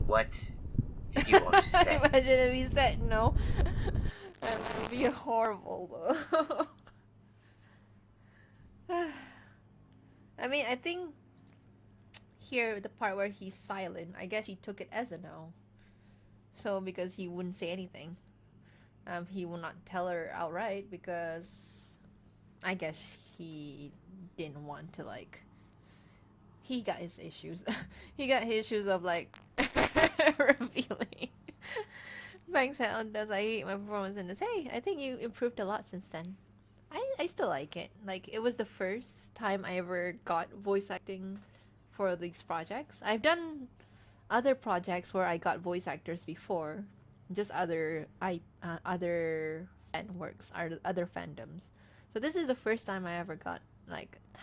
S4: What did you want to say?
S1: Imagine if he said no. That would be horrible though. I mean, I think here, the part where he's silent, I guess he took it as a no. So, because he wouldn't say anything. He will not tell her outright because I guess he didn't want to, he got his issues. He got his issues of, revealing. Banks Sound does, I hate my performance in this. Hey, I think you improved a lot since then. I still like it. It was the first time I ever got voice acting for these projects. I've done other projects where I got voice actors before, just other fan works, or other fandoms. So this is the first time I ever got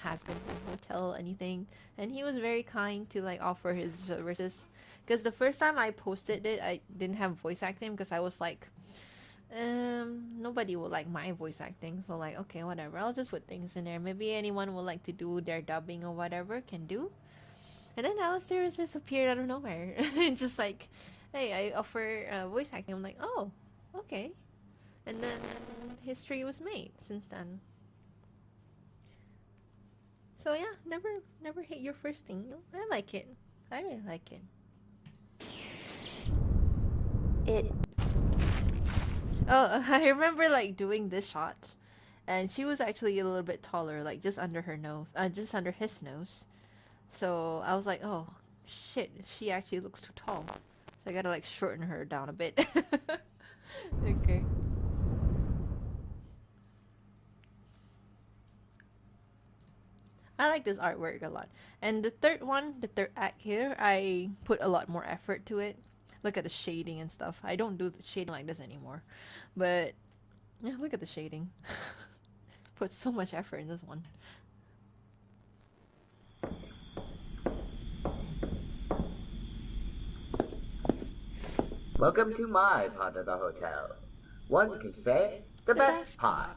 S1: Hasbro's Hotel anything, and he was very kind to offer his services. Because the first time I posted it, I didn't have voice acting because I was nobody will like my voice acting, so okay, whatever, I'll just put things in there. Maybe anyone would like to do their dubbing or whatever can do. And then Alistair just appeared out of nowhere. Just hey, I offer voice acting. I'm like, oh, okay. And then history was made since then. So yeah, never hate your first thing. I like it. I really like it. Oh, I remember doing this shot, and she was actually a little bit taller, just under her nose, just under his nose. So I was like, oh shit, she actually looks too tall. So I gotta shorten her down a bit. Okay. I like this artwork a lot. And the third act here, I put a lot more effort to it. Look at the shading and stuff. I don't do the shading like this anymore. But, yeah, look at the shading. Put so much effort in this one.
S4: Welcome to my part of the hotel. One could say the best part.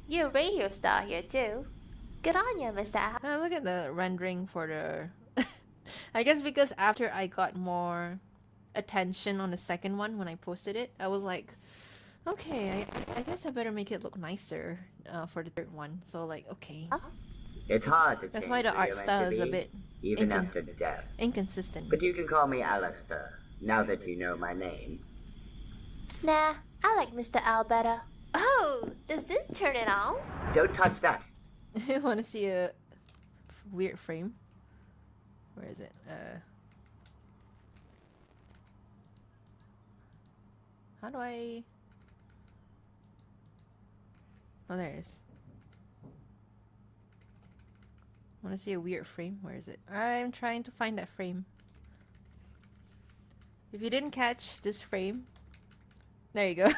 S3: You're a radio star here, too. Good on you, Mr. Al.
S1: Look at the rendering for the... I guess because after I got more attention on the second one when I posted it, I was like, okay, I guess I better make it look nicer for the third one. So okay.
S4: It's hard to
S1: That's
S4: change
S1: why the
S4: who
S1: art
S4: you're meant
S1: style
S4: to
S1: is a
S4: be,
S1: bit
S4: even after death.
S1: inconsistent.
S4: But you can call me Alistair, now that you know my name.
S3: Nah, I like Mr. Owl better. Oh, does this turn it on?
S4: Don't touch that.
S1: I want to see a weird frame. Where is it? How do I... Oh, there it is. I want to see a weird frame. Where is it? I'm trying to find that frame. If you didn't catch this frame, there you go.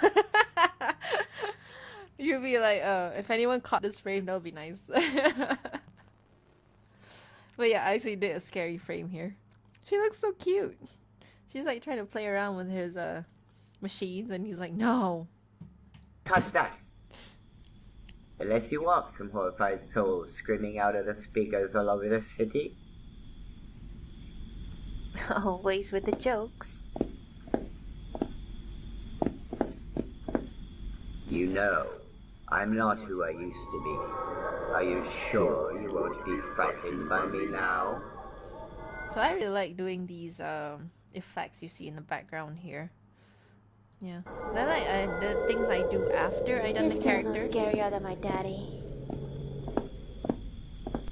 S1: You'll be like, oh, if anyone caught this frame, that would be nice. But yeah, I actually did a scary frame here. She looks so cute. She's like trying to play around with his machines, and he's like, no.
S4: Touch that. Unless you want some horrified souls screaming out of the speakers all over the city.
S3: Always with the jokes.
S4: You know, I'm not who I used to be. Are you sure you won't be frightened by me now?
S1: So I really like doing these effects you see in the background here. Yeah, I like the things I do after I done
S3: You're
S1: the
S3: still no
S1: characters.
S3: scarier than my daddy.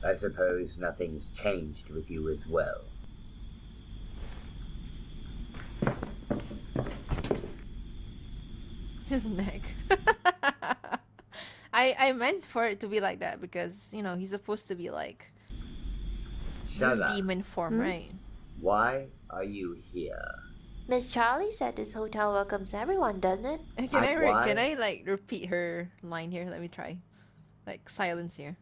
S4: I suppose nothing's changed with you as well.
S1: His neck. I meant for it to be like that because, you know, he's supposed to be like
S4: Shut
S1: this
S4: up.
S1: demon form, right?
S4: Why are you here?
S3: Miss Charlie said this hotel welcomes everyone, doesn't it?
S1: Can I like repeat her line here? Let me try. Like silence here.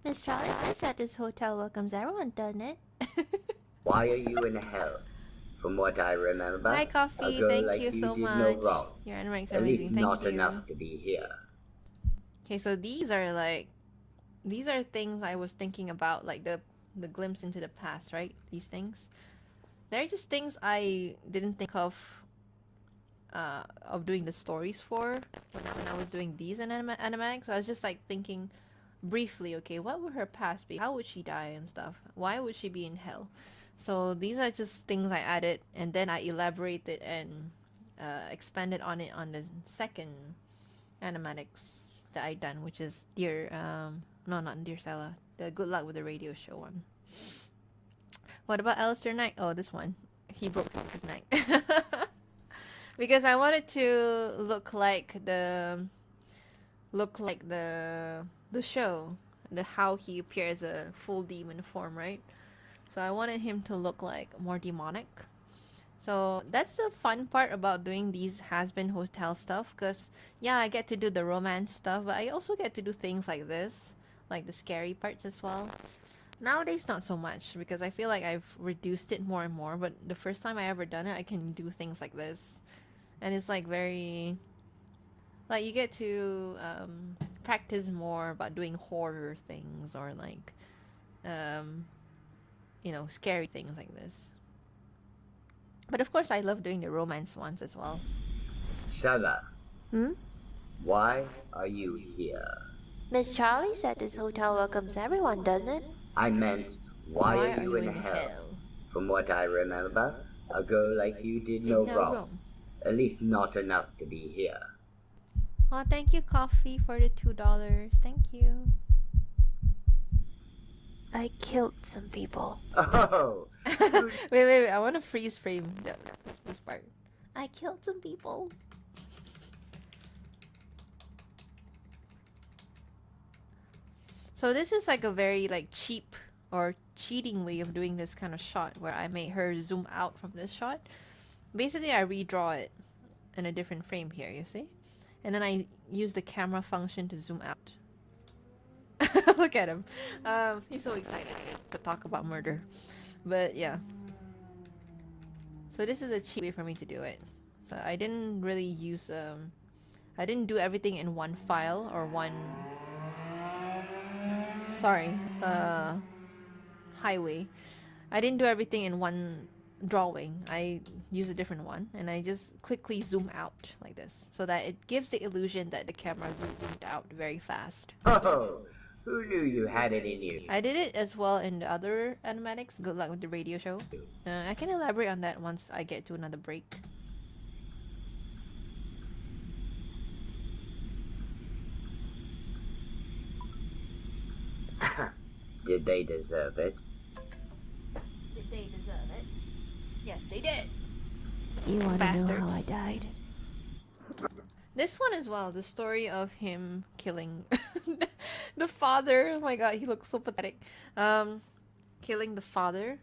S3: Miss Charlie said this hotel welcomes everyone, doesn't it?
S4: Why are you in hell? From what I remember,
S1: Hi,
S4: a
S1: Coffee.
S4: girl
S1: Thank
S4: like
S1: you so
S4: did
S1: much.
S4: no wrong.
S1: Your animatics are
S4: At
S1: amazing.
S4: least
S1: Thank
S4: not
S1: you.
S4: enough to be here.
S1: Okay, so these are things I was thinking about, like the glimpse into the past, right? These things. They're just things I didn't think of doing the stories for when I was doing these in animatics. I was just like thinking briefly, okay, what would her past be? How would she die and stuff? Why would she be in hell? So these are just things I added, and then I elaborated and expanded on it on the second animatics that I done, which is no, not Dear Stella, the Good Luck with the Radio Show one. What about Alistair Knight? Oh, this one. He broke his neck. Because I wanted to look like the show, how he appears a full demon form, right? So I wanted him to look like more demonic. So that's the fun part about doing these has-been hotel stuff, because yeah, I get to do the romance stuff, but I also get to do things like this, like the scary parts as well. Nowadays, not so much, because I feel like I've reduced it more and more, but the first time I ever done it, I can do things like this. And it's like very... like you get to practice more about doing horror things, or like, you know, scary things like this. But of course, I love doing the romance ones as well.
S4: Shella, why are you here?
S3: Miss Charlie said this hotel welcomes everyone, doesn't it?
S4: I meant, why are you in hell? From what I remember, a girl like you did no wrong. At least not enough to be here.
S1: Oh, thank you, Coffee, for the $2. Thank you.
S3: I killed some people.
S4: Oh!
S1: wait. I want to freeze frame this part. I killed some people. So this is like a very like cheap or cheating way of doing this kind of shot, where I made her zoom out from this shot. Basically, I redraw it in a different frame here, you see? And then I use the camera function to zoom out. Look at him. He's so excited to talk about murder. But yeah. So this is a cheap way for me to do it. So I didn't really use... I didn't do everything in one file or one... Sorry. Highway. I didn't do everything in one drawing. I use a different one, and I just quickly zoom out like this, so that it gives the illusion that the camera zoomed out very fast.
S4: Oh! Who knew you had it in you?
S1: I did it as well in the other animatics. Good luck with the radio show. I can elaborate on that once I get to another break.
S4: Did they deserve it?
S1: Did they deserve it? Yes, they did.
S3: You want to know
S1: Bastards.
S3: how I died?
S1: This one as well, the story of him killing the father. Oh my god, he looks so pathetic. Killing the father.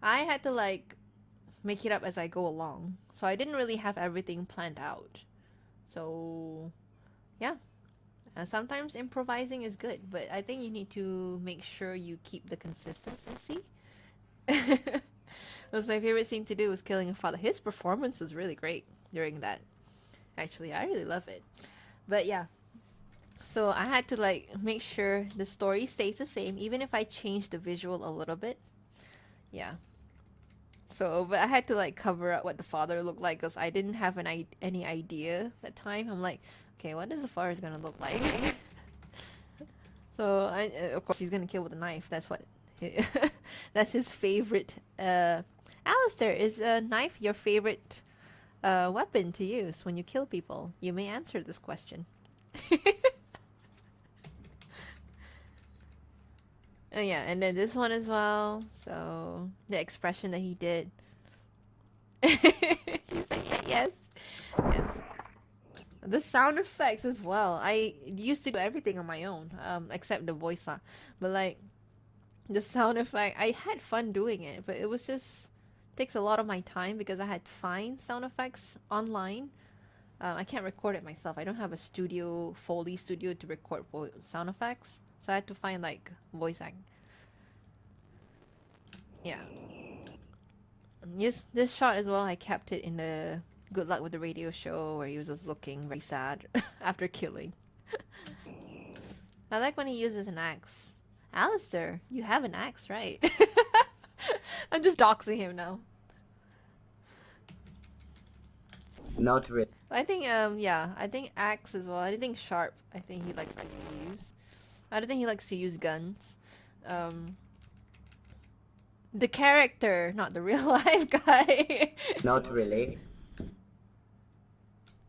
S1: I had to like make it up as I go along. So I didn't really have everything planned out. So yeah. Sometimes improvising is good, but I think you need to make sure you keep the consistency. That's my favorite scene to do, was killing a father. His performance was really great during that. Actually, I really love it. But yeah. So I had to like make sure the story stays the same, even if I change the visual a little bit. Yeah. So, but I had to like cover up what the father looked like because I didn't have any idea at the time. I'm like, okay, what is the father's gonna look like? So, of course, he's gonna kill with a knife. That's what. That's his favorite. Alistair, is a knife your favorite weapon to use when you kill people? You may answer this question. Oh yeah, and then this one as well. So the expression that he did. He's like, yeah, yes, yes. The sound effects as well. I used to do everything on my own, except the voice, but like the sound effect, I had fun doing it, but it was just takes a lot of my time because I had to find sound effects online. I can't record it myself. I don't have a Foley studio to record sound effects. So I had to find like voice act. Yeah. Yes, this shot as well, I kept it in the Good Luck with the Radio show where he was just looking very sad after killing. I like when he uses an axe. Alistair, you have an axe, right? I'm just doxing him now.
S4: Not really.
S1: I think yeah, I think axe as well. I think sharp. I think he likes to use. I don't think he likes to use guns. The character, not the real life guy.
S4: Not really.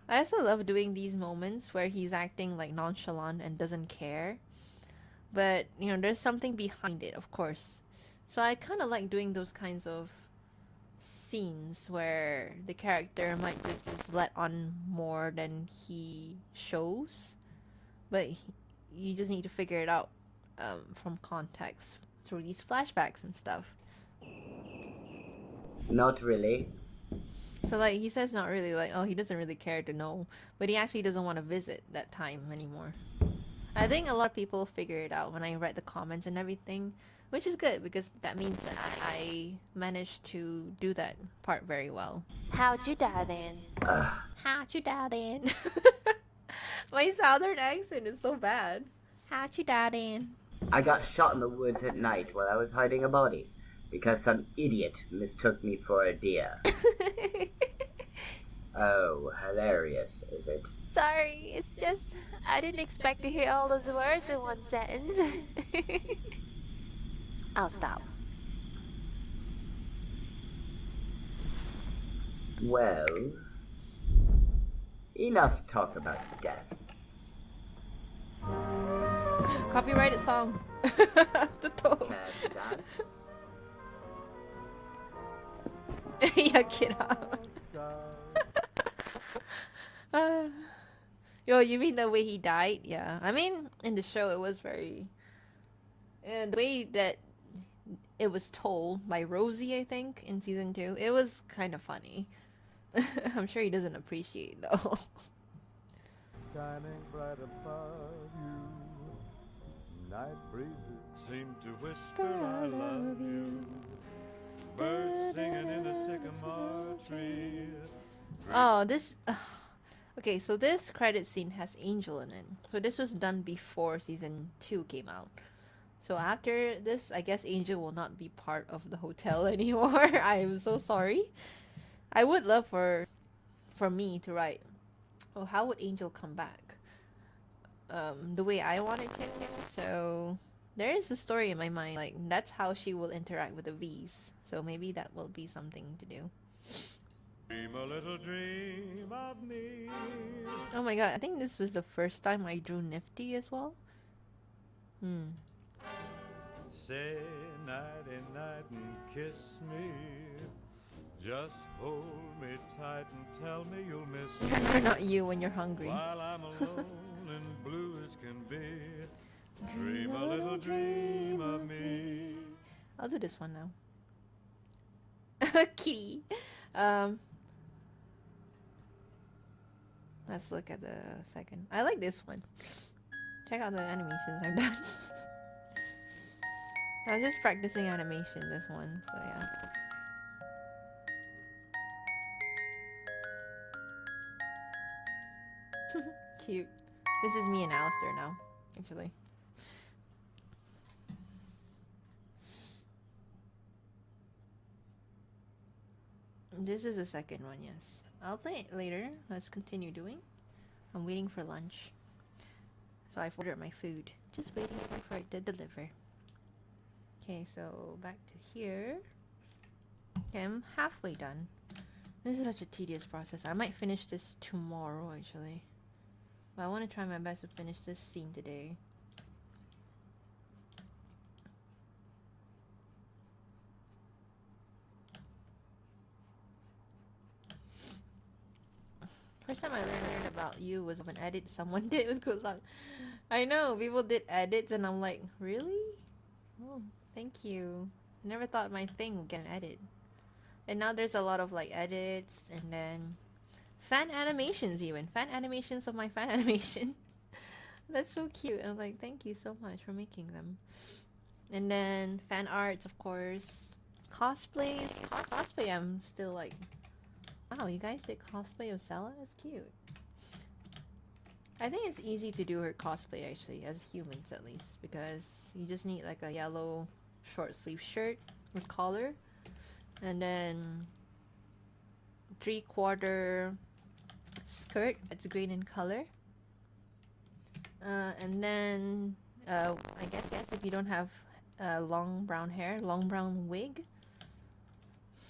S1: I also love doing these moments where he's acting like nonchalant and doesn't care. But, you know, there's something behind it, of course. So I kind of like doing those kinds of scenes where the character might just let on more than he shows. But you just need to figure it out from context through these flashbacks and stuff.
S4: Not really.
S1: So like he says not really, like, oh, he doesn't really care to know, but he actually doesn't want to visit that time anymore. I think a lot of people figure it out when I read the comments and everything, which is good because that means that I managed to do that part very well.
S3: How'd you die then?
S1: How'd you die then? My southern accent is so bad. How'd you die then?
S4: I got shot in the woods at night while I was hiding a body because some idiot mistook me for a deer. Oh, hilarious, is it?
S3: Sorry, it's just I didn't expect to hear all those words in one sentence. I'll stop.
S4: Well, enough talk about death.
S1: Copyrighted song. The top.
S4: Can dance?
S1: Yeah, get out. Yo, you mean the way he died? Yeah. I mean, in the show, it was very... the way that it was told by Rosie, I think, in season 2, it was kind of funny. I'm sure he doesn't appreciate, though.
S6: Shining bright above you, night breezes seem to whisper I love you. Birds singing in the sycamore tree.
S1: Oh, this... okay, so this credit scene has Angel in it. So this was done before season 2 came out. So after this, I guess Angel will not be part of the hotel anymore. I am so sorry. I would love for me to write, oh, how would Angel come back? the way I want it to. So there is a story in my mind, like that's how she will interact with the V's. So maybe that will be something to do.
S6: Dream a little dream of me.
S1: Oh my god, I think this was the first time I drew Nifty as well.
S6: Say nighty night and kiss me. Just hold me tight and tell me you'll miss me.
S1: Not you when you're hungry.
S6: While I'm alone and blue as can be. Dream a little dream of me.
S1: I'll do this one now. Kitty. Let's look at the second. I like this one. Check out the animations I've done. I was just practicing animation this one, so yeah. Cute. This is me and Alistair now, actually. This is the second one, yes. I'll play it later. Let's continue doing. I'm waiting for lunch. So I've ordered my food. Just waiting for it to deliver. Okay, so back to here. Okay, I'm halfway done. This is such a tedious process. I might finish this tomorrow, actually. But I want to try my best to finish this scene today. First time I learned about you was of an edit someone did with Good Luck. I know, people did edits and I'm like, really? Oh, thank you. I never thought my thing would get an edit. And now there's a lot of like edits and then fan animations even. Fan animations of my fan animation. That's so cute. I'm like, thank you so much for making them. And then fan arts, of course. Cosplays. Cosplay, I'm still like, wow, you guys did cosplay of Sella? That's cute. I think it's easy to do her cosplay actually, as humans at least, because you just need like a yellow short sleeve shirt with collar, and then 3/4 skirt that's green in color, and then I guess if you don't have long brown hair, long brown wig.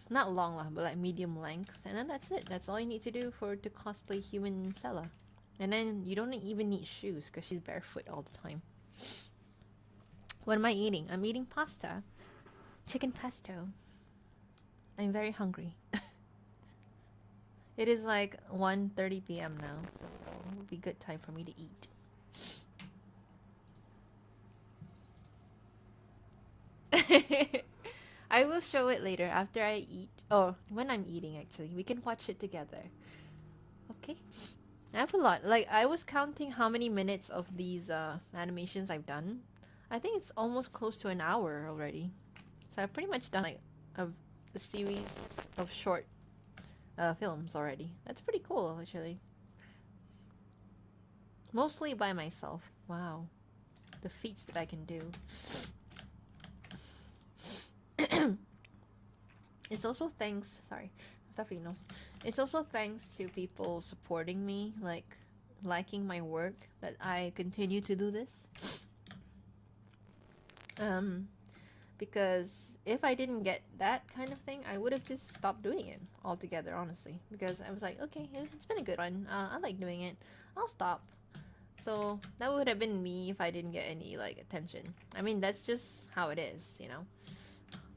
S1: Not long, but like medium length, and then that's it. That's all you need to do to cosplay human Sella. And then you don't even need shoes because she's barefoot all the time. What am I eating? I'm eating pasta. Chicken pesto. I'm very hungry. It is like 1:30 p.m. now, so it would be a good time for me to eat. I will show it later after I eat. Or when I'm eating, actually. We can watch it together. Okay? I have a lot. Like, I was counting how many minutes of these animations I've done. I think it's almost close to an hour already. So I've pretty much done like a series of short films already. That's pretty cool, actually. Mostly by myself. Wow. The feats that I can do. It's also thanks, sorry, Tuffy knows. It's also thanks to people supporting me, like liking my work, that I continue to do this. Because if I didn't get that kind of thing, I would have just stopped doing it altogether, honestly. Because I was like, okay, it's been a good one. I like doing it. I'll stop. So that would have been me if I didn't get any like attention. I mean, that's just how it is, you know.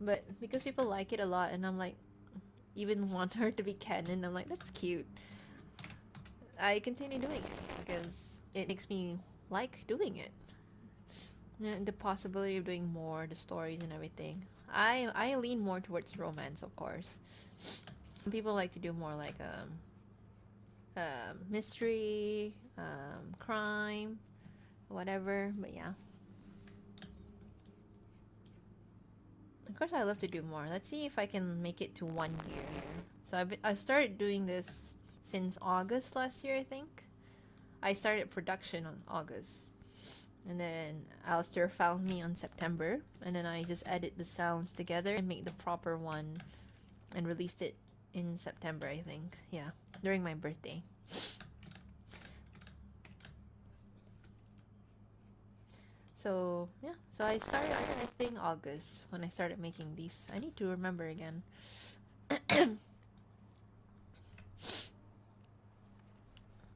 S1: But because people like it a lot, and I'm like, even want her to be canon, I'm like, that's cute. I continue doing it because it makes me like doing it. The possibility of doing more, the stories and everything. I lean more towards romance, of course. Some people like to do more like mystery, crime, whatever. But yeah. Of course, I love to do more. Let's see if I can make it to 1 year here. So I've started doing this since August last year, I think. I started production on August. And then Alistair found me on September. And then I just edit the sounds together and make the proper one. And released it in September, I think. Yeah, during my birthday. So yeah, so I started, I think August when I started making these. I need to remember again.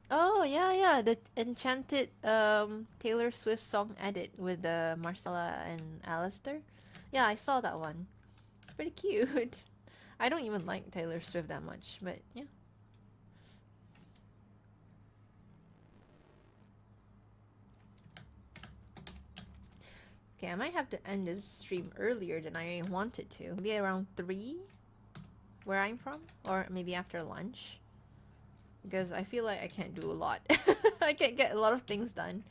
S1: Oh yeah, yeah, the enchanted Taylor Swift song edit with Marcella and Alistair. Yeah, I saw that one. It's pretty cute. I don't even like Taylor Swift that much, but yeah. Okay, I might have to end this stream earlier than I wanted to. Maybe around 3, where I'm from, or maybe after lunch. Because I feel like I can't do a lot. I can't get a lot of things done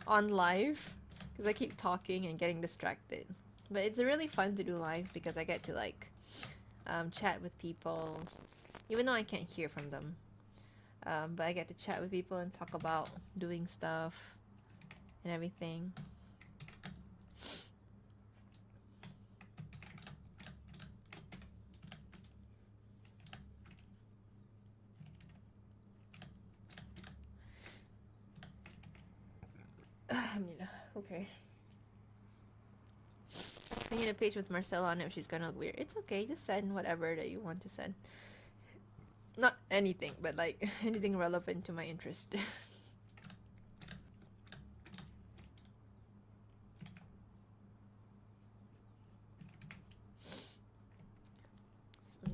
S1: on live because I keep talking and getting distracted. But it's really fun to do live because I get to like chat with people, even though I can't hear from them. But I get to chat with people and talk about doing stuff and everything. Okay. I need a page with Marcella on it if she's gonna look weird. It's okay, just send whatever that you want to send. Not anything, but like anything relevant to my interest.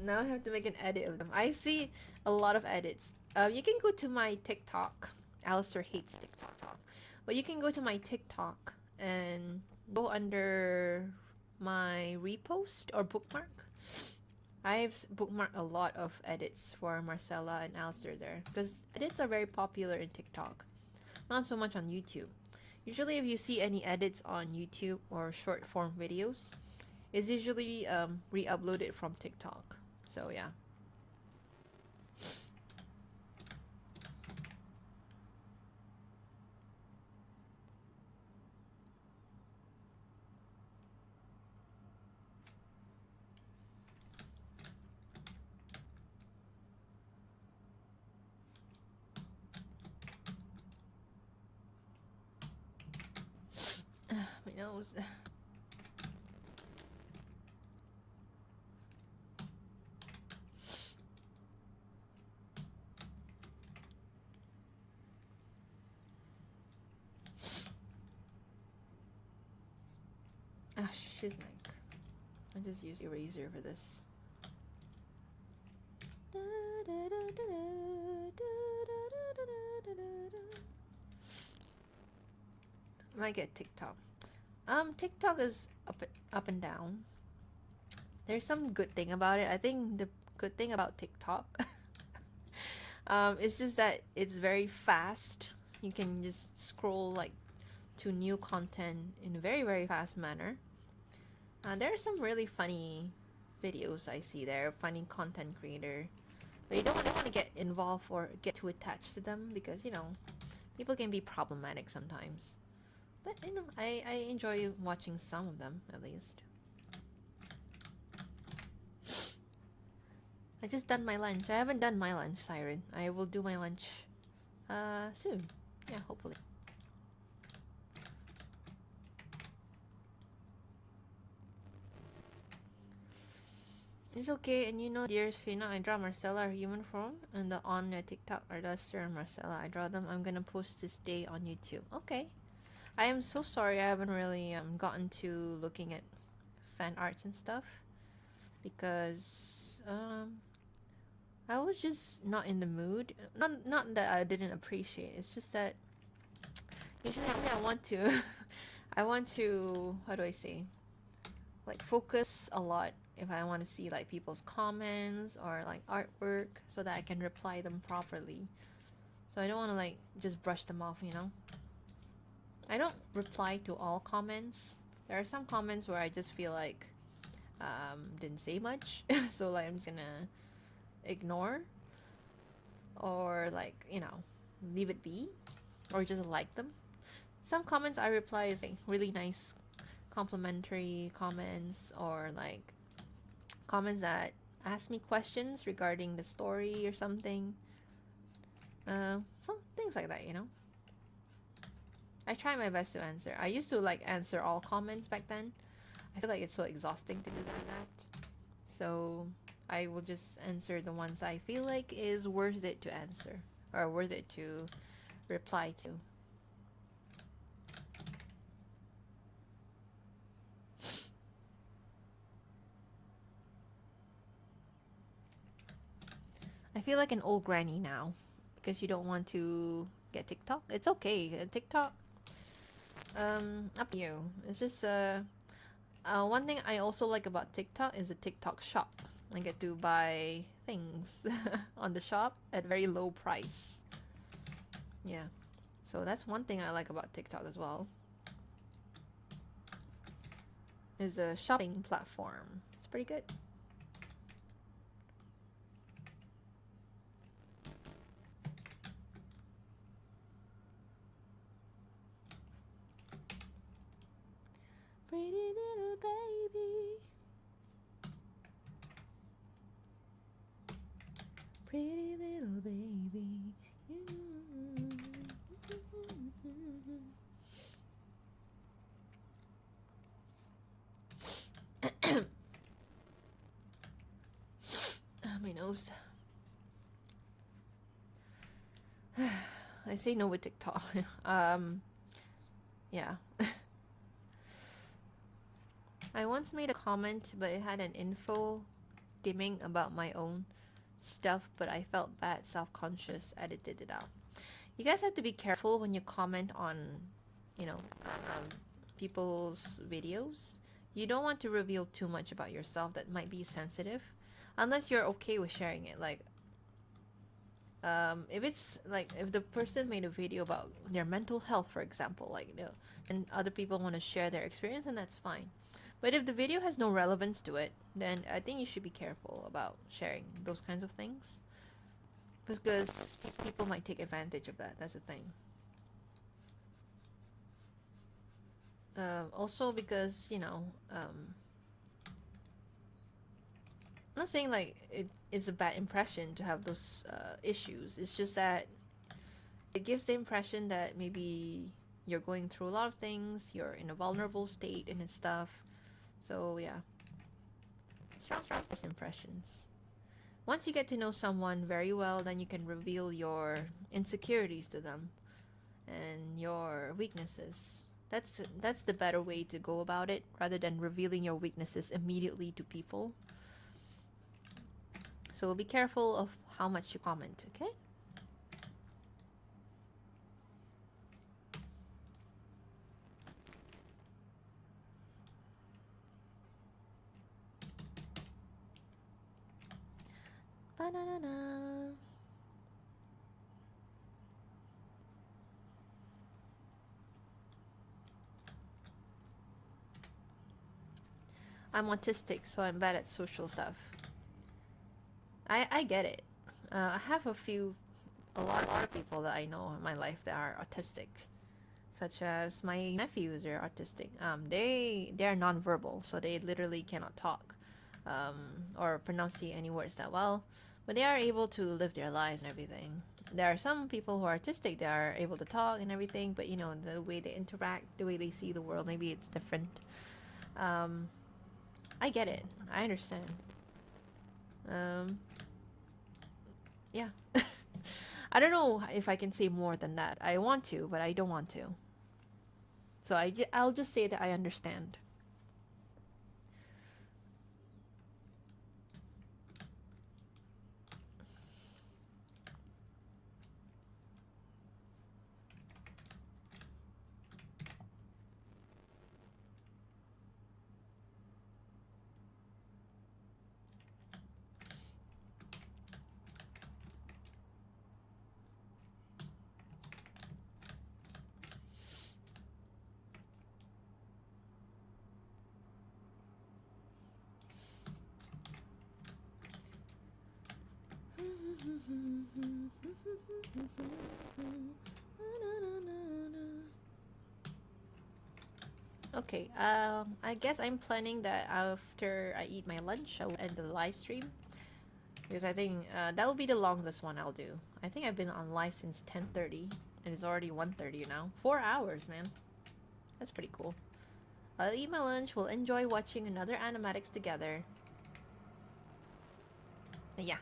S1: Now I have to make an edit of them. I see a lot of edits. You can go to my TikTok. Alistair hates TikTok. But you can go to my TikTok and go under my repost or bookmark. I've bookmarked a lot of edits for Marcella and Alistair there because edits are very popular in TikTok, not so much on YouTube. Usually, if you see any edits on YouTube or short form videos, it's usually re-uploaded from TikTok. So yeah. My nose. Ah, she's like. I just use eraser for this. Might get TikTok. TikTok is up and down. There's some good thing about it. I think the good thing about TikTok, it's just that it's very fast. You can just scroll like to new content in a very very fast manner. There are some really funny videos I see there, funny content creator. But you don't want to get involved or get too attached to them because, you know, people can be problematic sometimes. But, you know, I enjoy watching some of them, at least. I just done my lunch. I haven't done my lunch, Siren. I will do my lunch soon. Yeah, hopefully. It's okay, and you know, dear Fina, I draw Marcella, our human form, and on TikTok are Duster and Marcella. I draw them. I'm gonna post this day on YouTube. Okay. I am so sorry I haven't really gotten to looking at fan arts and stuff because I was just not in the mood. Not that I didn't appreciate. It's just that usually I want to I want to, how do I say, like focus a lot if I want to see like people's comments or like artwork so that I can reply them properly. So I don't want to like just brush them off, you know. I don't reply to all comments. There are some comments where I just feel like didn't say much, so like I'm just gonna ignore or like, you know, leave it be or just like them. Some comments I reply is like really nice complimentary comments or like comments that ask me questions regarding the story or something. Some things like that, you know. I try my best to answer. I used to like answer all comments back then. I feel like it's so exhausting to do that. So I will just answer the ones I feel like is worth it to answer or worth it to reply to. I feel like an old granny now because you don't want to get TikTok. It's okay. TikTok, up to you. It's just one thing I also like about TikTok is the TikTok shop. I get to buy things on the shop at very low price. Yeah, so that's one thing I like about TikTok as well. Is a shopping platform. It's pretty good. Pretty little baby. Pretty little baby. My nose. I say no with TikTok. Yeah. I once made a comment, but it had an info dimming about my own stuff, but I felt bad, self-conscious, edited it out. You guys have to be careful when you comment on, you know, people's videos. You don't want to reveal too much about yourself that might be sensitive, unless you're okay with sharing it. Like, if it's like if the person made a video about their mental health, for example, like, you know, and other people want to share their experience, and that's fine. But if the video has no relevance to it, then I think you should be careful about sharing those kinds of things, because people might take advantage of that. That's the thing. Also because, you know, I'm not saying like it's a bad impression to have those issues. It's just that it gives the impression that maybe you're going through a lot of things, you're in a vulnerable state and stuff. So yeah, strong first impressions. Once you get to know someone very well, then you can reveal your insecurities to them and your weaknesses. That's the better way to go about it, rather than revealing your weaknesses immediately to people. So be careful of how much you comment, okay? Banana. I'm autistic, so I'm bad at social stuff. I get it. I have a lot of people that I know in my life that are autistic, such as my nephews are autistic. They're nonverbal, so they literally cannot talk, or pronounce any words that well, but they are able to live their lives and everything. There are some people who are autistic that are able to talk and everything, but you know, the way they interact, the way they see the world, maybe it's different. I get it. I understand. Yeah. I don't know if I can say more than that. I want to, but I don't want to. So I'll just say that I understand. Okay, I guess I'm planning that after I eat my lunch, I will end the live stream. Because I think that will be the longest one I'll do. I think I've been on live since 10:30. And it's already 1:30 now. 4 hours, man. That's pretty cool. I'll eat my lunch. We'll enjoy watching another animatics together. But yeah.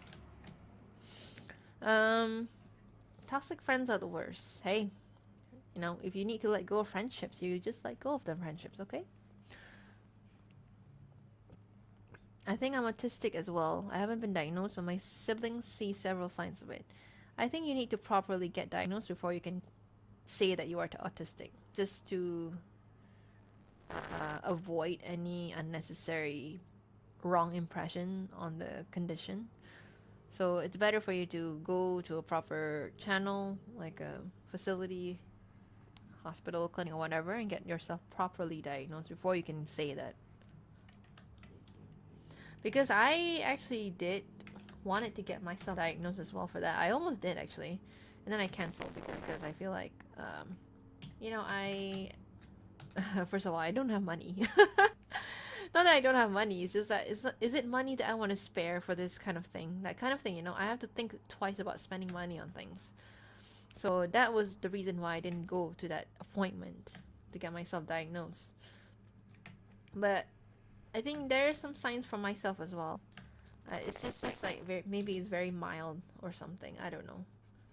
S1: Toxic friends are the worst. Hey, you know, if you need to let go of friendships, you just let go of them friendships, okay? I think I'm autistic as well. I haven't been diagnosed, but my siblings see several signs of it. I think you need to properly get diagnosed before you can say that you are autistic, just to avoid any unnecessary wrong impression on the condition. So it's better for you to go to a proper channel, like a facility, hospital, clinic, or whatever, and get yourself properly diagnosed before you can say that. Because I actually wanted to get myself diagnosed as well for that. I almost did, actually. And then I canceled because I feel like, you know, first of all, I don't have money. Not that I don't have money, it's just that, is it money that I want to spare for this kind of thing? That kind of thing, you know, I have to think twice about spending money on things. So that was the reason why I didn't go to that appointment to get myself diagnosed. But I think there are some signs for myself as well. It's just like maybe it's very mild or something. I don't know,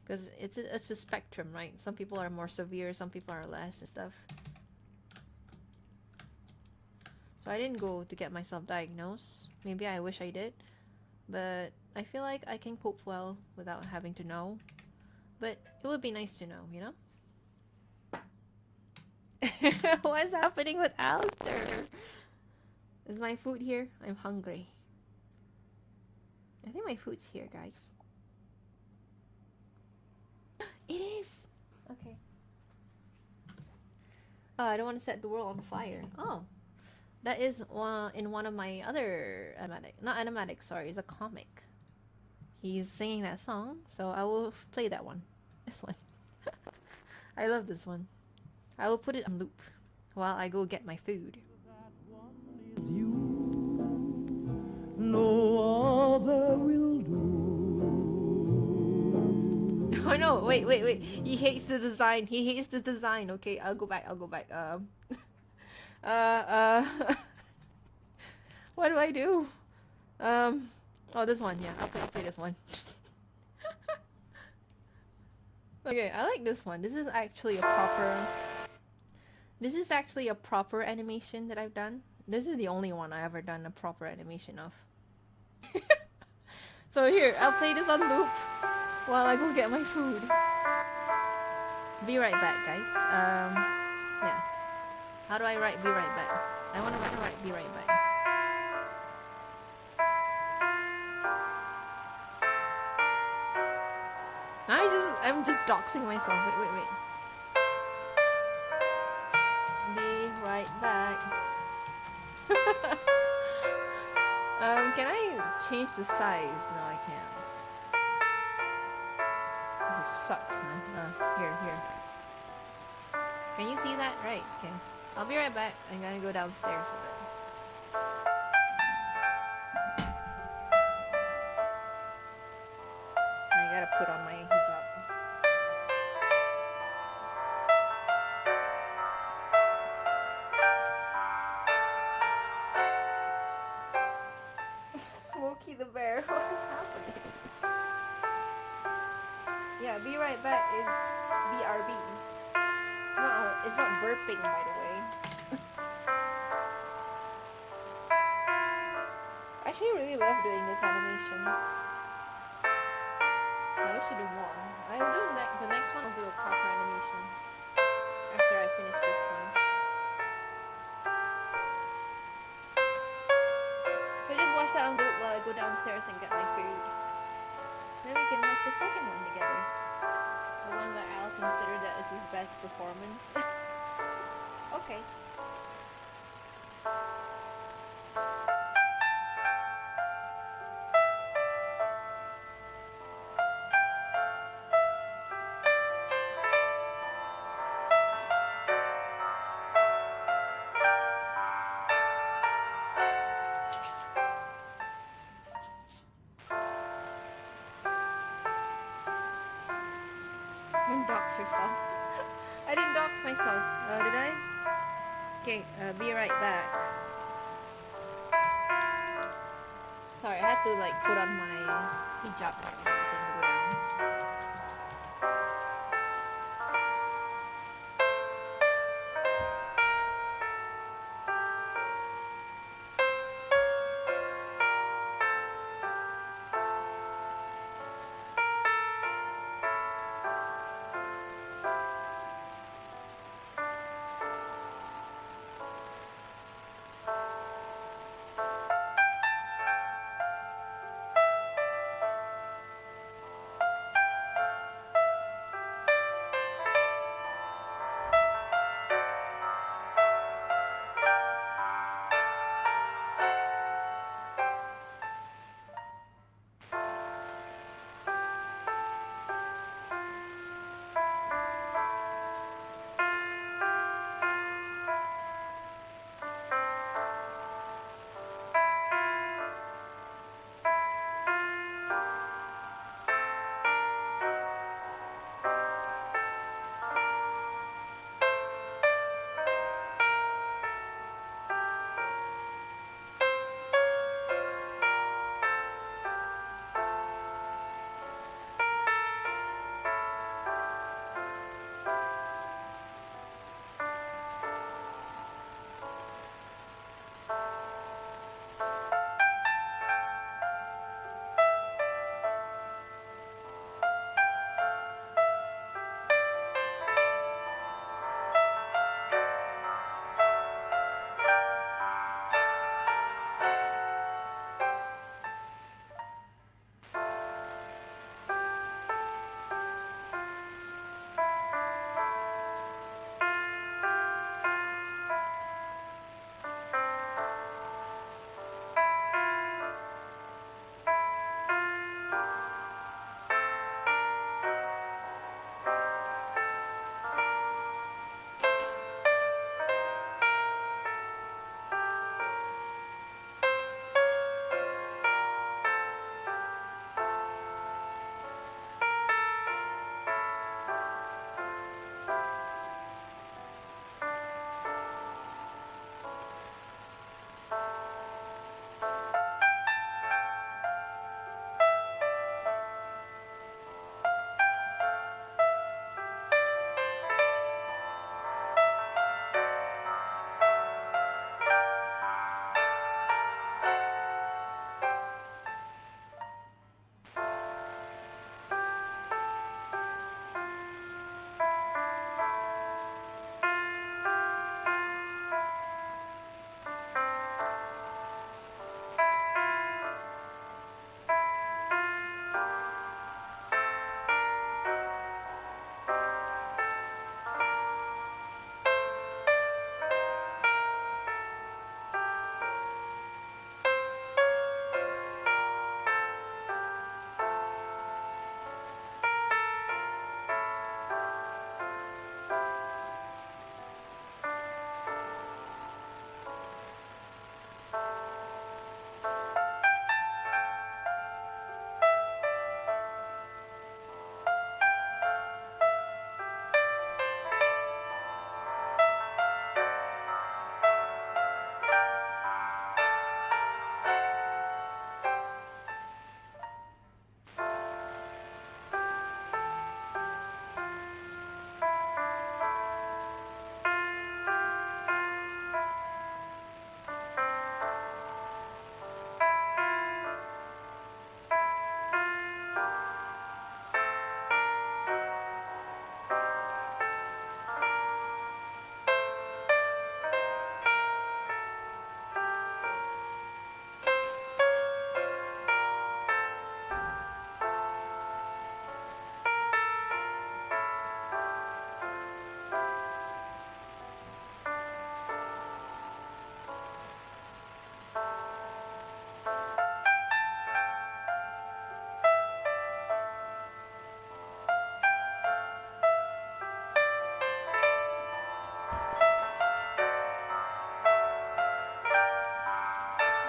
S1: because it's a spectrum, right? Some people are more severe, some people are less and stuff. So I didn't go to get myself diagnosed. Maybe I wish I did, but I feel like I can cope well without having to know. But it would be nice to know, you know? What's happening with Alistair? Is my food here? I'm hungry. I think my food's here, guys. It is! Okay. Oh, I don't want to set the world on fire. Oh. That is in one of my other animatics, sorry, it's a comic. He's singing that song, so I will play that one. This one. I love this one. I will put it on loop while I go get my food.
S5: No other will do.
S1: Oh no, wait. He hates the design. He hates the design. Okay, I'll go back. What do I do? Oh, this one. Yeah, I'll play this one. Okay, I like this one. This is actually a proper animation that I've done. This is the only one I ever done a proper animation of. So here, I'll play this on loop while I go get my food. Be right back, guys. Yeah. How do I write be right back? I want to write be right back. I'm just doxing myself. Wait. Be right back. Can I change the size? No, I can't. This sucks, man. Here. Can you see that? Right, okay. I'll be right back. I'm gonna go downstairs a bit. I gotta put on my hijab. Smokey the Bear, what is happening? Yeah, be right back is BRB. It's not burping, by the way. I actually really love doing this animation. I should do more. I'll do the next one. I'll do a proper animation after I finish this one. So just watch that on loop while I go downstairs and get my food. Then we can watch the second one together. The one that I'll consider that is his best performance. Okay. Don't dox yourself. I didn't dox myself. Did I? Okay, be right back. Sorry, I had to like put on my hijab and everything to go down.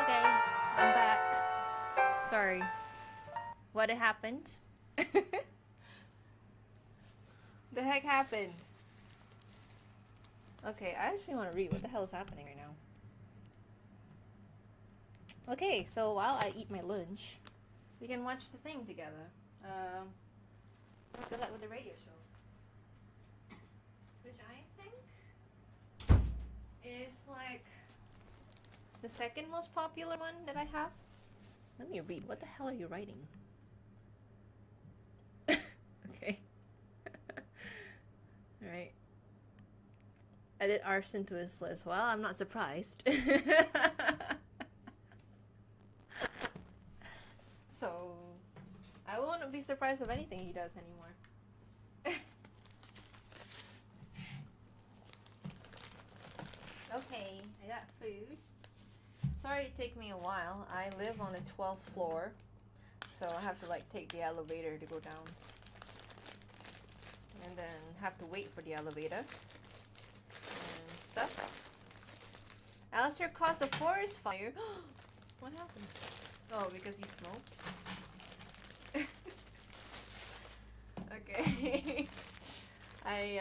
S1: Okay, I'm back. Sorry. What happened? the heck happened? Okay, I actually want to read what the hell is happening right now. Okay, so while I eat my lunch, we can watch the thing together. Good luck with the radio show. Which I think is like the second most popular one that I have. Let me read. What the hell are you writing? Okay. Alright. Added arson to his list. Well, I'm not surprised. So, I won't be surprised of anything he does anymore. Okay, I got food. Sorry it take me a while. I live on the 12th floor, so I have to like take the elevator to go down. And then have to wait for the elevator and stuff. Alistair caused a forest fire. What happened? Oh, because he smoked? Okay. I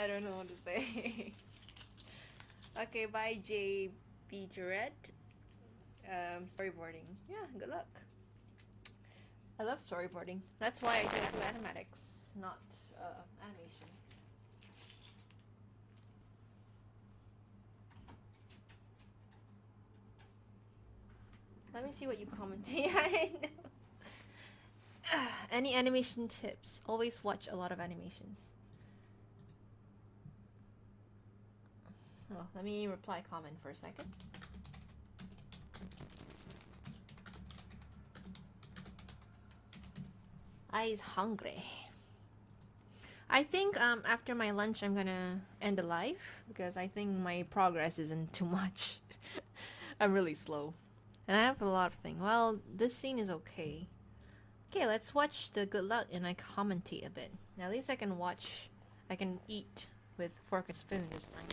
S1: don't know what to say. Okay, bye JB Jarrett. Storyboarding. Yeah, good luck. I love storyboarding. That's why I do animatics, not animation. Let me see what you commented. Yeah, I know. Any animation tips? Always watch a lot of animations. Oh, let me reply comment for a second. I is hungry. I think after my lunch I'm gonna end the live because I think my progress isn't too much. I'm really slow. And I have a lot of things. Well, this scene is okay. Okay, let's watch the good luck and I commentate a bit. Now, at least I can watch, I can eat with fork and spoon this time.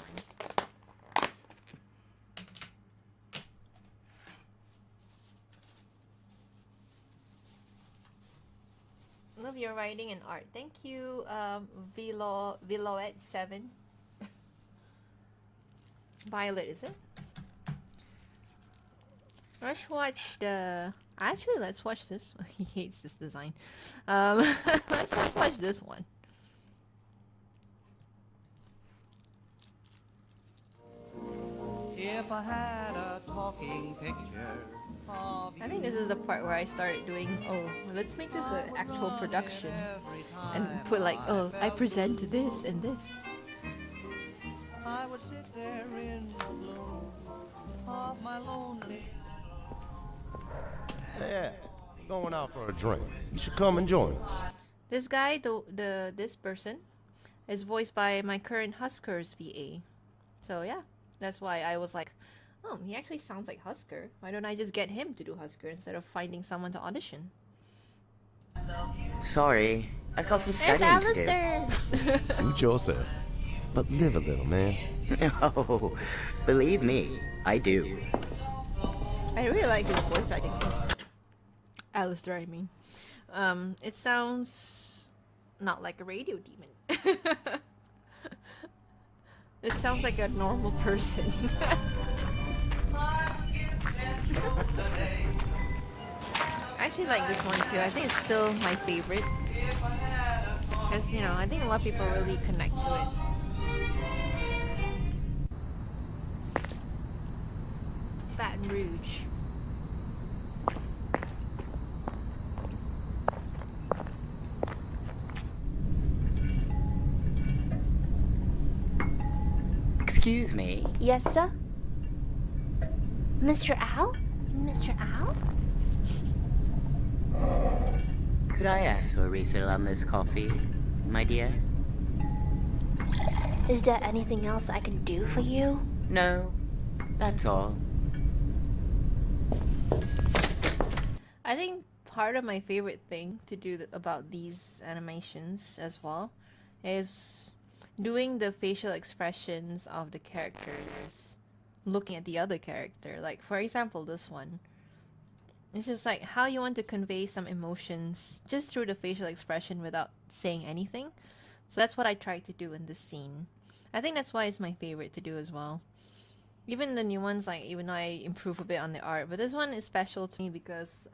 S1: Love your writing and art. Thank you, Viloet7. Violet, is it? Let's watch the... Actually, let's watch this. He hates this design. Let's watch this one.
S5: If I had a talking picture of
S1: I think this is the part where I started doing, oh, let's make this an actual production. And put like, oh, I present this and this.
S5: I would sit there in the gloom of my lonely.
S2: Yeah, going out for a drink. You should come and join us.
S1: This guy, this person, is voiced by my current Huskers VA. So yeah, that's why I was like, oh, he actually sounds like Husker. Why don't I just get him to do Husker instead of finding someone to audition?
S7: Sorry, I've got some
S1: There's
S7: studying to
S1: Alistair!
S2: Suit yourself. But live a little, man.
S7: do. Oh, believe me, I do.
S1: I really like his voice acting. Alistair, I mean. It sounds not like a radio demon. It sounds like a normal person. I actually like this one too. I think it's still my favorite. Because, you know, I think a lot of people really connect to it. Baton Rouge.
S7: Excuse me.
S3: Yes, sir? Mr. Owl? Mr. Owl?
S7: Could I ask for a refill on this coffee, my dear?
S3: Is there anything else I can do for you?
S7: No, that's all.
S1: I think part of my favorite thing to do about these animations as well is doing the facial expressions of the characters looking at the other character. Like, for example, this one. It's just like how you want to convey some emotions just through the facial expression without saying anything. So that's what I tried to do in this scene. I think that's why it's my favorite to do as well. Even the new ones, like, even though I improve a bit on the art, but this one is special to me because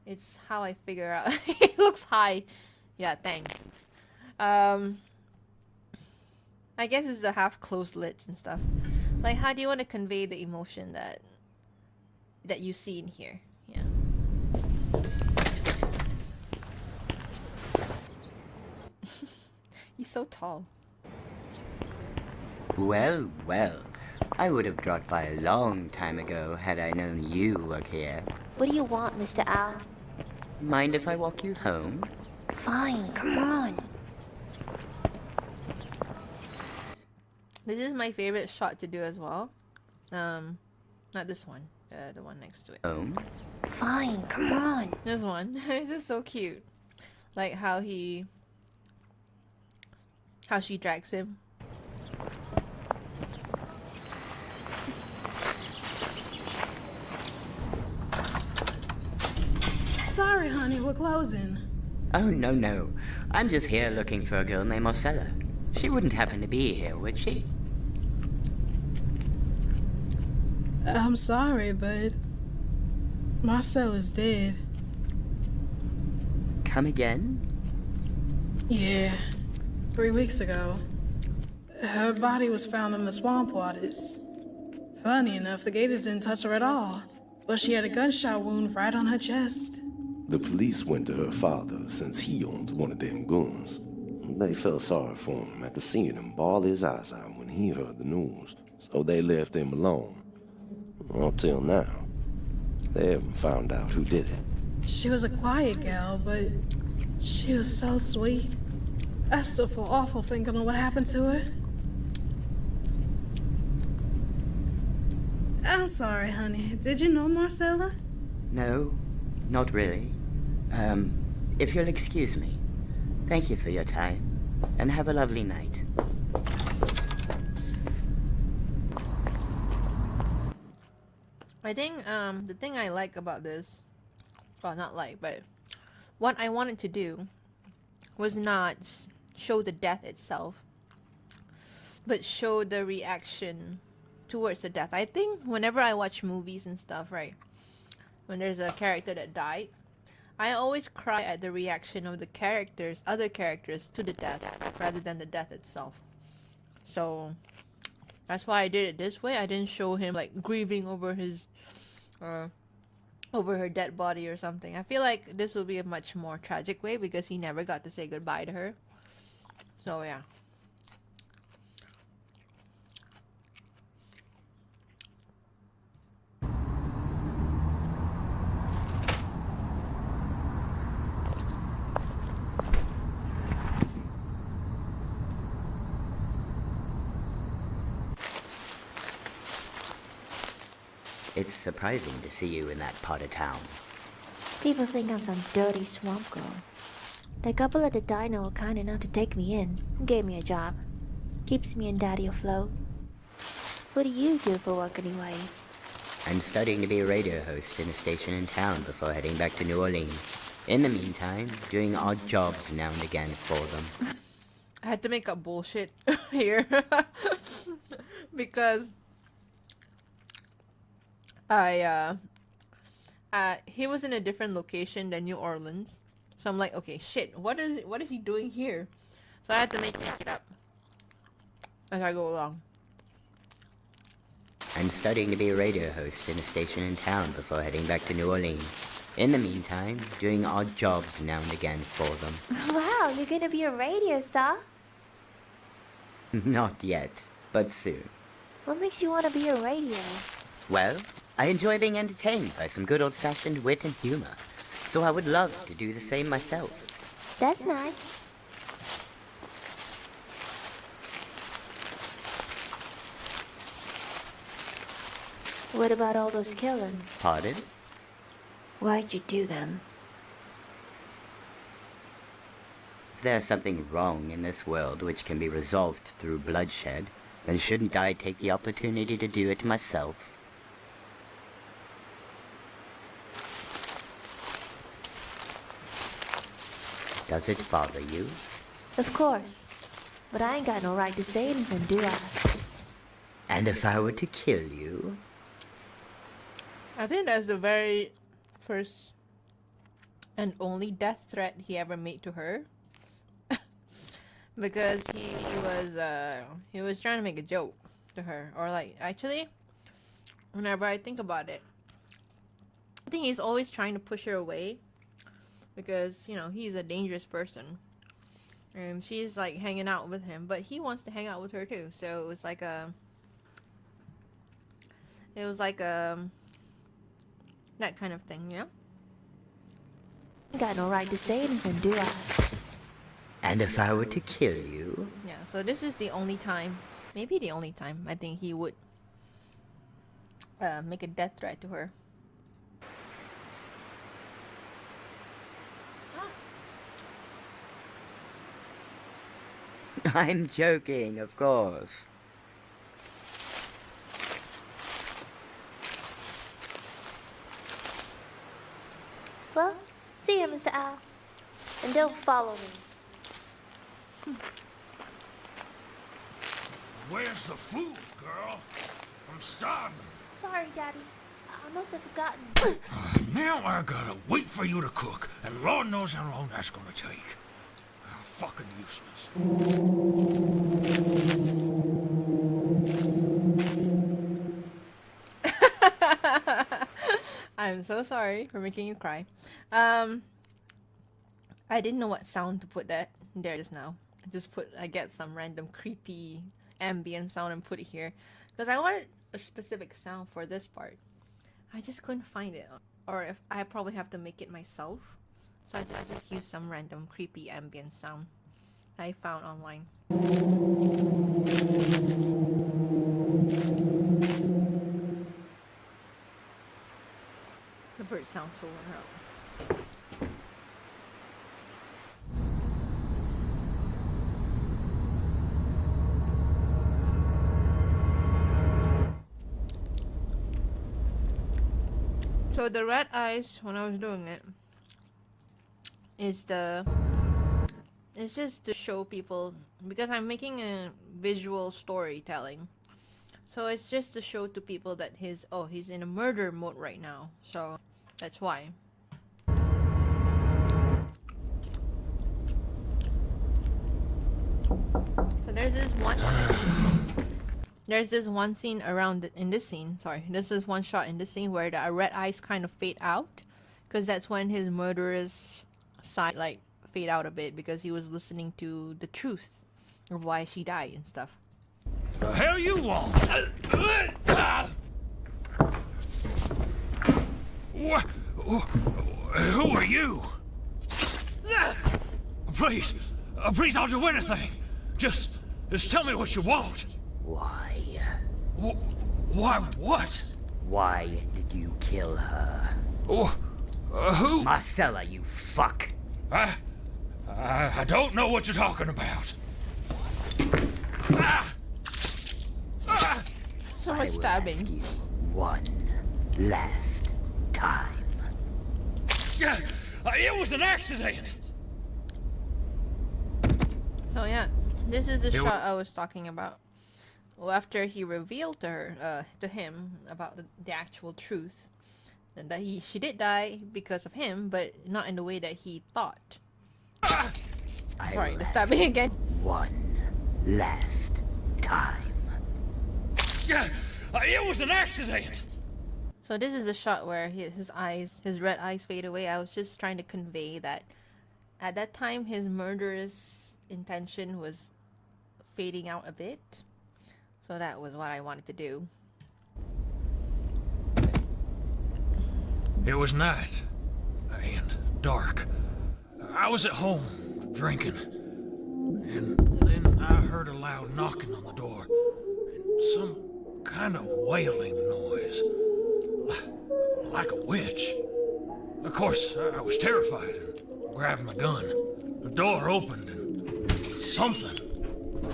S1: it's how I figure out. It looks high. Yeah, thanks. I guess it's the half closed lids and stuff. Like, how do you want to convey the emotion that you see in here? Yeah. He's so tall.
S7: Well, well. I would have dropped by a long time ago had I known you were here.
S3: What do you want, Mr. Owl?
S7: Mind if I walk you home?
S3: Fine, come on.
S1: This is my favorite shot to do as well. Not this one. The one next to it.
S7: Home?
S3: Fine, come on.
S1: This one. It's just so cute. Like how she drags him.
S8: Sorry, honey, we're closing.
S7: Oh, no. I'm just here looking for a girl named Marcella. She wouldn't happen to be here, would she?
S8: I'm sorry, but Marcella's dead.
S7: Come again?
S8: Yeah, 3 weeks ago. Her body was found in the swamp waters. Funny enough, the gators didn't touch her at all, but she had a gunshot wound right on her chest.
S2: The police went to her father since he owns one of them guns. They felt sorry for him after seeing him bawl his eyes out when he heard the news, so they left him alone. Up till now, they haven't found out who did it.
S8: She was a quiet gal, but she was so sweet. I still feel awful thinking of what happened to her. I'm sorry, honey. Did you know Marcella?
S7: No, not really. If you'll excuse me. Thank you for your time, and have a lovely night.
S1: I think the thing I like about this, well, not like, but what I wanted to do was not show the death itself, but show the reaction towards the death. I think whenever I watch movies and stuff, right, when there's a character that died, I always cry at the reaction of the other characters to the death, rather than the death itself. So that's why I did it this way. I didn't show him like grieving over over her dead body or something. I feel like this will be a much more tragic way because he never got to say goodbye to her. So yeah.
S7: It's surprising to see you in that part of town.
S3: People think I'm some dirty swamp girl. The couple at the diner were kind enough to take me in and gave me a job. Keeps me and Daddy afloat. What do you do for work anyway?
S7: I'm studying to be a radio host in a station in town before heading back to New Orleans. In the meantime, doing odd jobs now and again for them.
S1: I had to make up bullshit here because he was in a different location than New Orleans, so I'm like, okay, shit, what is he doing here? So I had to make it up as I go along.
S7: I'm studying to be a radio host in a station in town before heading back to New Orleans. In the meantime, doing odd jobs now and again for them.
S3: Wow, you're gonna be a radio star?
S7: Not yet, but soon.
S3: What makes you want to be a radio?
S7: Well, I enjoy being entertained by some good old-fashioned wit and humor, so I would love to do the same myself.
S3: That's nice. What about all those killing?
S7: Pardon?
S3: Why'd you do them?
S7: If there's something wrong in this world which can be resolved through bloodshed, then shouldn't I take the opportunity to do it myself? Does it bother you?
S3: Of course. But I ain't got no right to say anything, do I?
S7: And if I were to kill you?
S1: I think that's the very first and only death threat he ever made to her. Because he was trying to make a joke to her, or like, actually, whenever I think about it, I think he's always trying to push her away because, you know, he's a dangerous person and she's like hanging out with him, but he wants to hang out with her too. So it was like that kind of thing, you know?
S3: Ain't got no right to say anything, do I?
S7: And if I were to kill you?
S1: Yeah, so this is the only time, maybe the only time, I think he would make a death threat to her.
S7: I'm joking, of course.
S3: Well, see you, Mr. Owl. And don't follow me.
S9: Where's the food, girl? I'm starving.
S3: Sorry, Daddy. I must have forgotten.
S9: Now I gotta wait for you to cook, and Lord knows how long that's gonna take. Fucking useless.
S1: I'm so sorry for making you cry. I didn't know what sound to put that there just now. I get some random creepy ambient sound and put it here because I wanted a specific sound for this part. I just couldn't find it, or if I probably have to make it myself. So I just use some random creepy ambient sound I found online. The bird sounds so loud. So the red eyes, when I was doing it, it's just to show people, because I'm making a visual storytelling. So it's just to show to people that he's in a murder mode right now. So that's why. So there's this one scene. There's this one scene in this scene. Sorry, this is one shot in this scene where the red eyes kind of fade out, because that's when his murderous side like fade out a bit because he was listening to the truth of why she died and stuff.
S9: The hell you want? Who are you? Please, please, I'll do anything. Just tell me what you want.
S7: Why?
S9: Why what?
S7: Why did you kill her?
S9: Who?
S7: Marcella, you fuck.
S9: I don't know what you're talking about.
S1: So
S7: I
S1: much
S7: will
S1: stabbing.
S7: ask you one last time.
S9: Yeah, it was an accident.
S1: So yeah, this is the shot I was talking about. Well, after he revealed to him about the actual truth, and that she did die because of him, but not in the way that he thought. Sorry, the stabbing again.
S7: One last time.
S9: Yeah, it was an accident.
S1: So this is a shot where his red eyes fade away. I was just trying to convey that at that time his murderous intention was fading out a bit. So that was what I wanted to do.
S9: It was night and dark. I was at home drinking, and then I heard a loud knocking on the door and some kind of wailing noise, like a witch. Of course, I was terrified and grabbed my gun. The door opened and something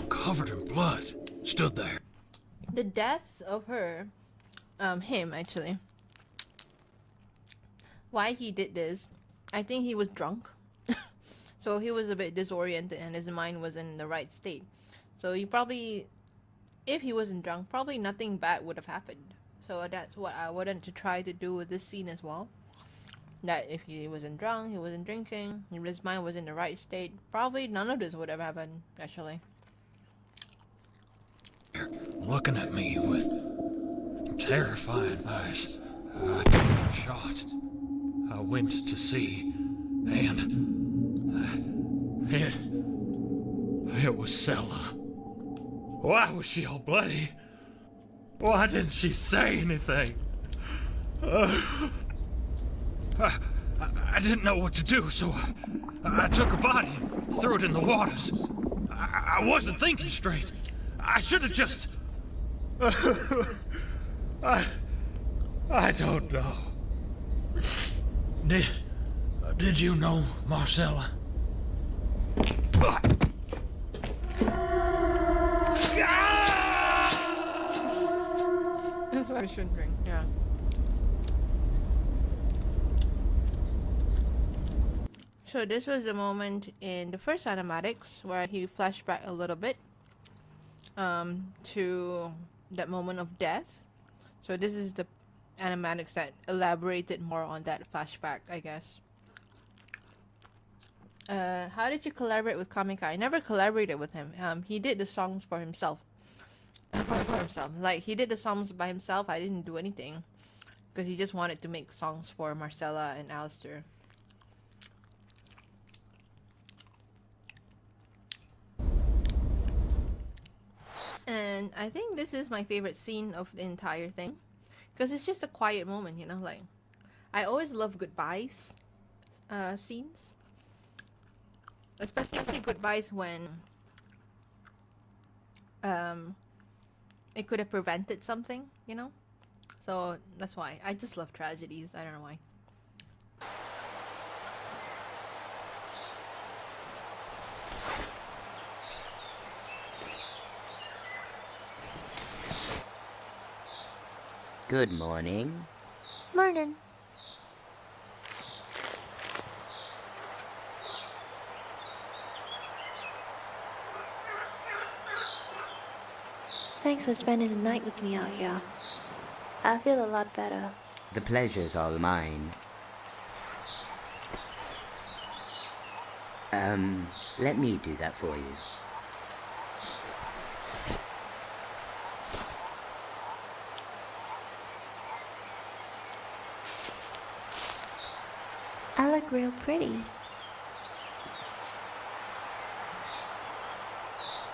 S9: covered in blood stood there.
S1: The death of him actually. Why he did this, I think he was drunk. So he was a bit disoriented and his mind was in the right state. So he probably, if he wasn't drunk, probably nothing bad would have happened. So that's what I wanted to try to do with this scene as well. That if he wasn't drunk, he wasn't drinking, if his mind was in the right state, probably none of this would have happened, actually.
S9: Looking at me with terrifying eyes. I took a shot. I went to see, and it was Sella. Why was she all bloody? Why didn't she say anything? I didn't know what to do, so I took her body and threw it in the waters. I wasn't thinking straight. I should have just... I don't know. Did you know Marcella?
S1: That's why I shouldn't drink, yeah. So this was the moment in the first animatics where he flashed back a little bit to that moment of death. So this is the animatics that elaborated more on that flashback, I guess. How did you collaborate with Kamika? I never collaborated with him. He did the songs for himself. Like, he did the songs by himself. I didn't do anything. Because he just wanted to make songs for Marcella and Alistair. And I think this is my favorite scene of the entire thing. Because it's just a quiet moment, you know? Like, I always love goodbyes scenes. Especially goodbyes when it could have prevented something, you know? So that's why. I just love tragedies. I don't know why.
S7: Good morning.
S3: Morning. Thanks for spending the night with me out here. I feel a lot better.
S7: The pleasure's all mine. Let me do that for you.
S3: I look real pretty.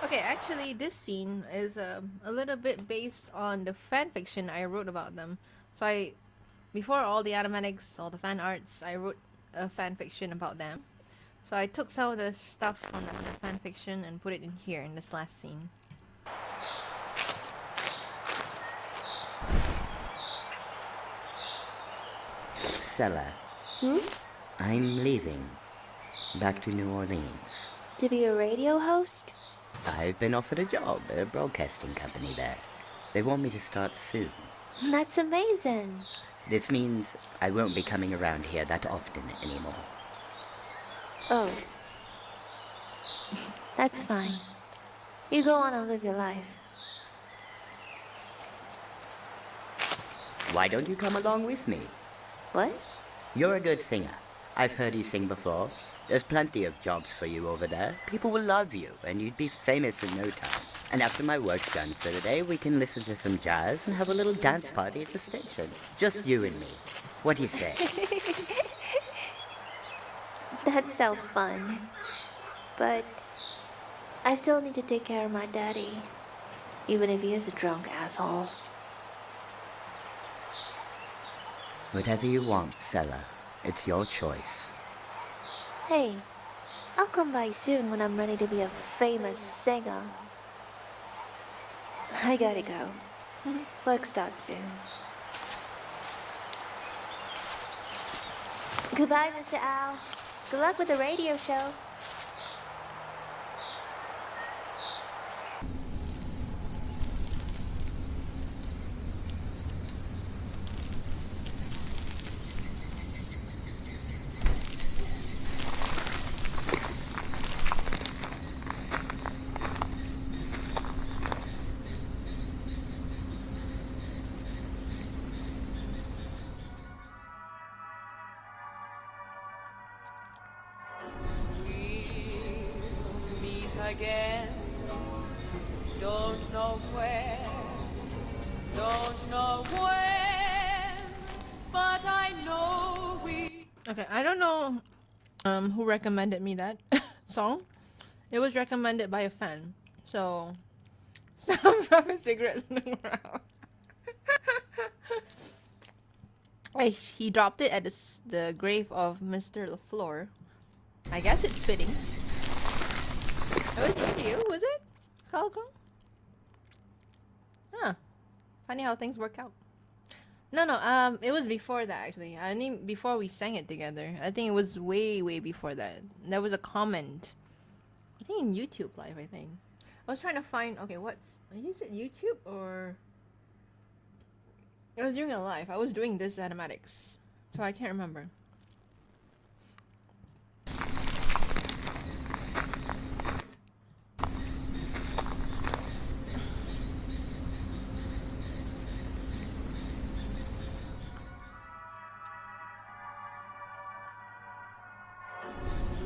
S1: Okay, actually, this scene is a little bit based on the fan fiction I wrote about them. So before all the animatics, all the fan arts, I wrote a fan fiction about them. So I took some of the stuff from the fan fiction and put it in here in this last scene.
S7: Sella. I'm leaving. Back to New Orleans.
S3: To be a radio host?
S7: I've been offered a job at a broadcasting company there. They want me to start soon.
S3: That's amazing.
S7: This means I won't be coming around here that often anymore.
S3: Oh. That's fine. You go on and live your life.
S7: Why don't you come along with me?
S3: What?
S7: You're a good singer. I've heard you sing before. There's plenty of jobs for you over there. People will love you, and you'd be famous in no time. And after my work's done for the day, we can listen to some jazz and have a little dance party at the station. Just you and me. What do you say?
S3: That sounds fun. But I still need to take care of my daddy, even if he is a drunk asshole.
S7: Whatever you want, Sella. It's your choice.
S3: Hey, I'll come by soon when I'm ready to be a famous singer. I gotta go. Work starts soon. Goodbye, Mr. Al. Good luck with the radio show.
S5: again. Don't know where, don't know when, but I know we.
S1: Okay, I don't know who recommended me that song. It was recommended by a fan. So some rubber cigarettes in the ground. He dropped it at the grave of Mr. LaFleur. I guess it's fitting. It was new to you, was it? Skullgirl? Huh. Funny how things work out. No, it was before that actually. I mean before we sang it together. I think it was way before that. There was a comment. I think in YouTube live, I think. I was trying to find is it YouTube or I was doing a live. I was doing this animatics. So I can't remember.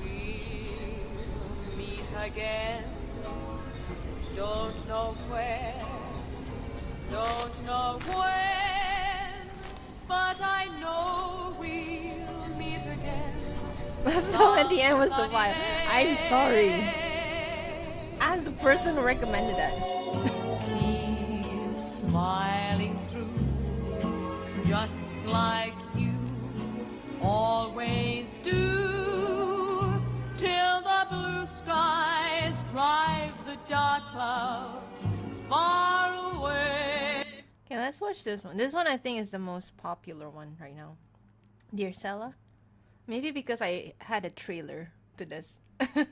S5: We'll meet again. Don't know where, don't know when, but I know we'll meet again.
S1: The song at the end was the vibe. I'm sorry. As the person who recommended that.
S5: Keep smiling through, just like you always do, till the blue skies drive the dark clouds far away.
S1: Okay, let's watch this one. This one I think is the most popular one right now. Dear Sella. Maybe because I had a trailer to this. I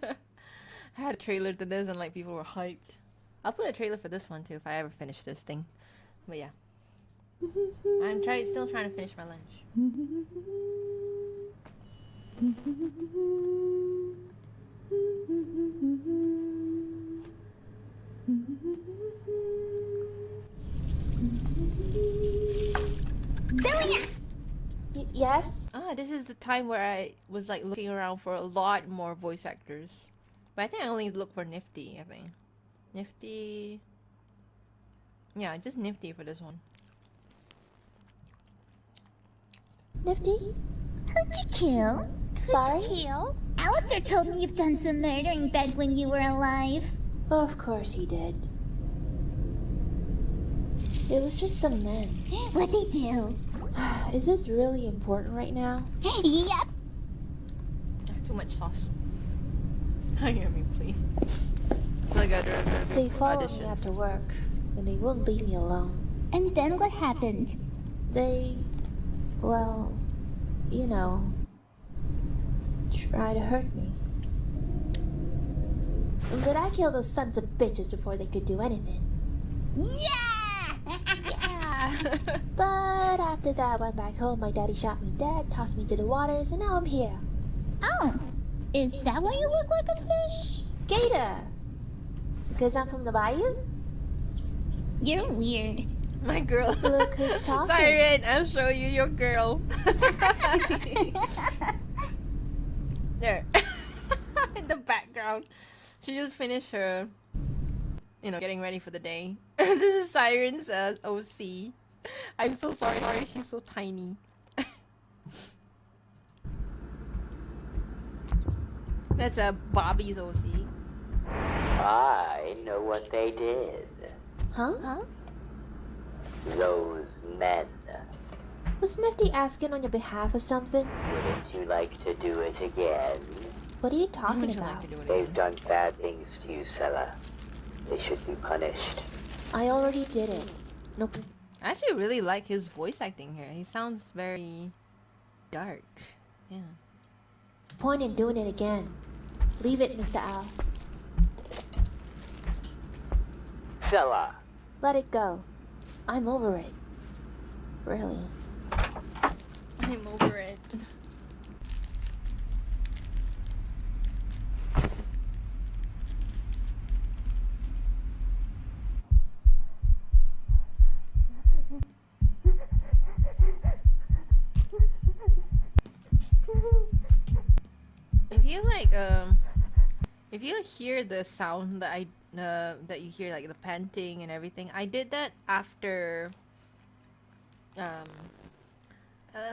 S1: had a trailer to this and like people were hyped. I'll put a trailer for this one too if I ever finish this thing. But yeah. I'm still trying to finish my lunch.
S3: Yes?
S1: This is the time where I was like looking around for a lot more voice actors. But I think I only look for Nifty, I think. Nifty. Yeah, just Nifty for this one.
S3: Nifty?
S10: Who'd you kill?
S3: Sorry?
S10: Kill? Alistair told me you've done some murder in bed when you were alive.
S3: Of course he did. It was just some men.
S10: What'd they do?
S3: Is this really important right now?
S10: Yep.
S1: Too much sauce. I mean, please. So I got
S3: They follow me after work, and they won't leave me alone.
S10: And then what happened?
S3: They, well, you know, try to hurt me. But I killed those sons of bitches before they could do anything.
S10: Yeah!
S1: Yeah.
S3: But after that, I went back home, my daddy shot me dead, tossed me to the waters, and now I'm here.
S10: Oh, is that why you look like a fish?
S3: Gator! Because I'm from the bayou?
S10: You're weird.
S1: My girl.
S3: Look who's talking.
S1: Siren, I'll show you your girl. There. In the background. She just finished her, getting ready for the day. This is Siren's OC. I'm so sorry, she's so tiny. That's Bobby's OC.
S4: I know what they did.
S3: Huh?
S4: Those men.
S3: Was Nifty asking on your behalf or something?
S4: Wouldn't you like to do it again?
S3: What are you talking about?
S4: They've done bad things to you, Sella. They should be punished.
S3: I already did it. Nope.
S1: I actually really like his voice acting here. He sounds very dark. Yeah.
S3: Point in doing it again. Leave it, Mr. Al.
S4: Sella!
S3: Let it go. I'm over it. Really.
S1: I'm over it. If you If you hear the sound that that you hear, like the panting and everything, I did that after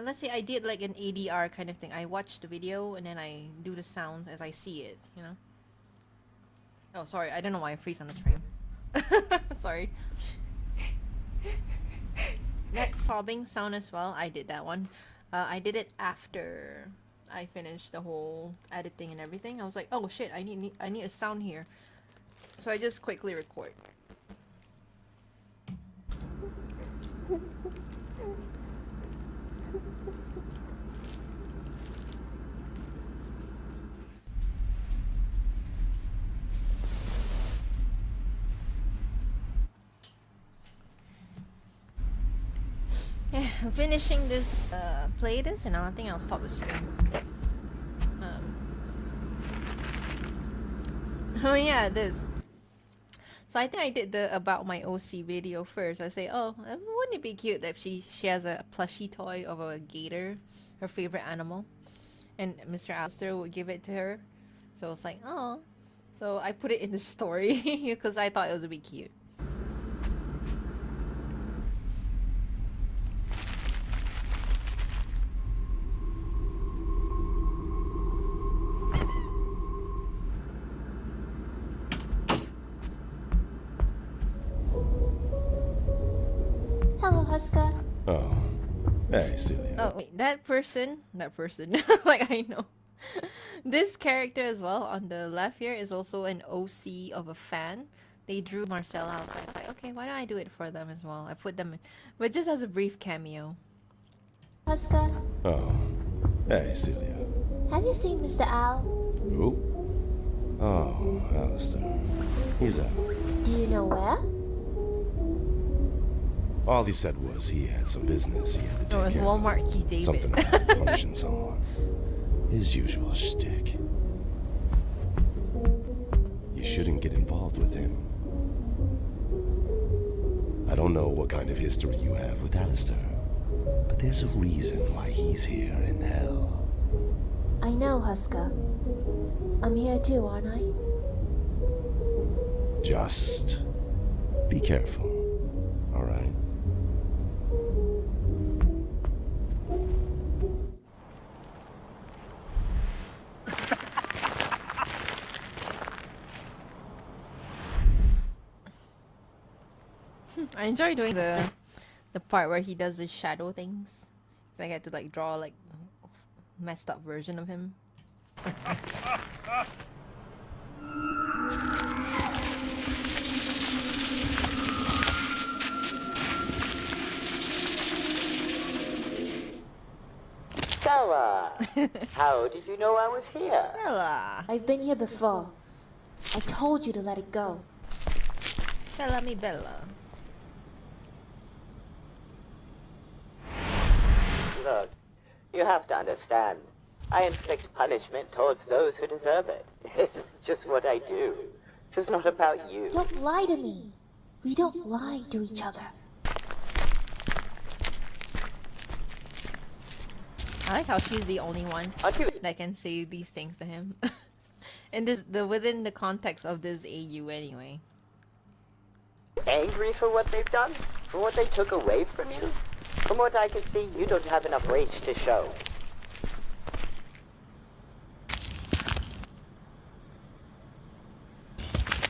S1: let's say I did like an ADR kind of thing. I watch the video and then I do the sounds as I see it, you know. Oh, sorry, I don't know why I freeze on this frame. Sorry. That sobbing sound as well, I did that one. I did it after I finished the whole editing and everything. I was like, oh shit, I need a sound here. So I just quickly record. Yeah, I'm finishing this play this, and I think I'll stop the stream. Oh yeah, this. So I think I did the about my OC video first. I say, oh, wouldn't it be cute that she has a plushie toy of a gator, her favorite animal, and Mr. Alistair would give it to her. So it's like, oh. So I put it in the story because I thought it was a bit cute.
S3: Hello, Huska.
S2: Oh. Hey, Celia.
S1: Oh, wait, that person, like I know. This character as well on the left here is also an OC of a fan. They drew Marcella out. I was like, okay, why don't I do it for them as well? I put them in, but just as a brief cameo.
S3: Huska,
S2: Oh. Hey, Celia.
S3: have you seen Mr. Al?
S2: Who? Oh, Alistair. He's out.
S3: Do you know where?
S2: All he said was he had some business he had to
S1: Oh,
S2: take
S1: it's
S2: care
S1: Walmart
S2: of.
S1: Key David.
S2: Something about punishing someone. His usual shtick. You shouldn't get involved with him. I don't know what kind of history you have with Alistair, but there's a reason why he's here in hell.
S3: I know, Huska. I'm here too, aren't I?
S2: Just be careful, all right?
S1: I enjoy doing the part where he does the shadow things. So I get to like draw like messed up version of him.
S11: Stella! How did you know I was here?
S1: Stella!
S3: I've been here before. I told you to let it go.
S1: Stella mi bella.
S11: Look, you have to understand. I inflict punishment towards those who deserve it. It's just what I do. This is not about you.
S3: Don't lie to me. We don't lie to each other.
S1: I like how she's the only one that can say these things to him. And within the context of this AU anyway.
S11: Angry for what they've done? For what they took away from you? From what I can see, you don't have enough rage to show.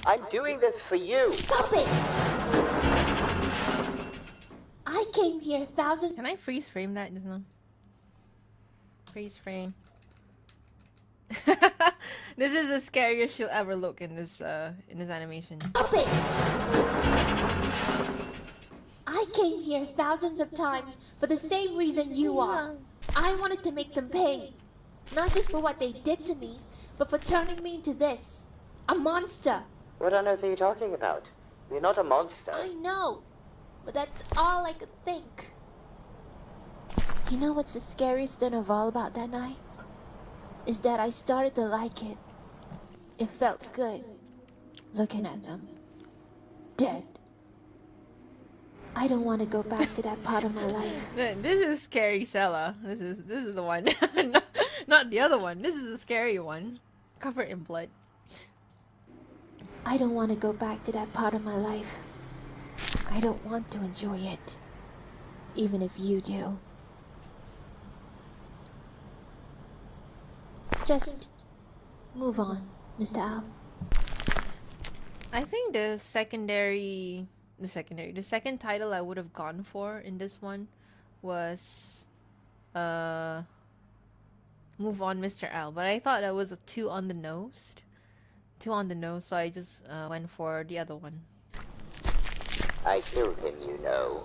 S11: I'm doing this for you.
S3: Stop it! I came here thousands.
S1: Can I freeze frame that just now? Freeze frame. This is the scariest she'll ever look in this animation.
S3: Stop it! I came here thousands of times for the same reason you are. I wanted to make them pay. Not just for what they did to me, but for turning me into this. A monster.
S11: What on earth are you talking about? You're not a monster.
S3: I know, but that's all I could think. You know what's the scariest thing of all about that night? Is that I started to like it. It felt good, looking at them. Dead. I don't want to go back to that part of my life.
S1: This is scary Sella. This is the one. Not the other one. This is the scary one. Covered in blood.
S3: I don't want to go back to that part of my life. I don't want to enjoy it. Even if you do. Just move on, Mr. Al.
S1: I think the second title I would have gone for in this one was Move On, Mr. Al, but I thought that was a too on the nose, so I just went for the other one.
S11: I killed him, you know.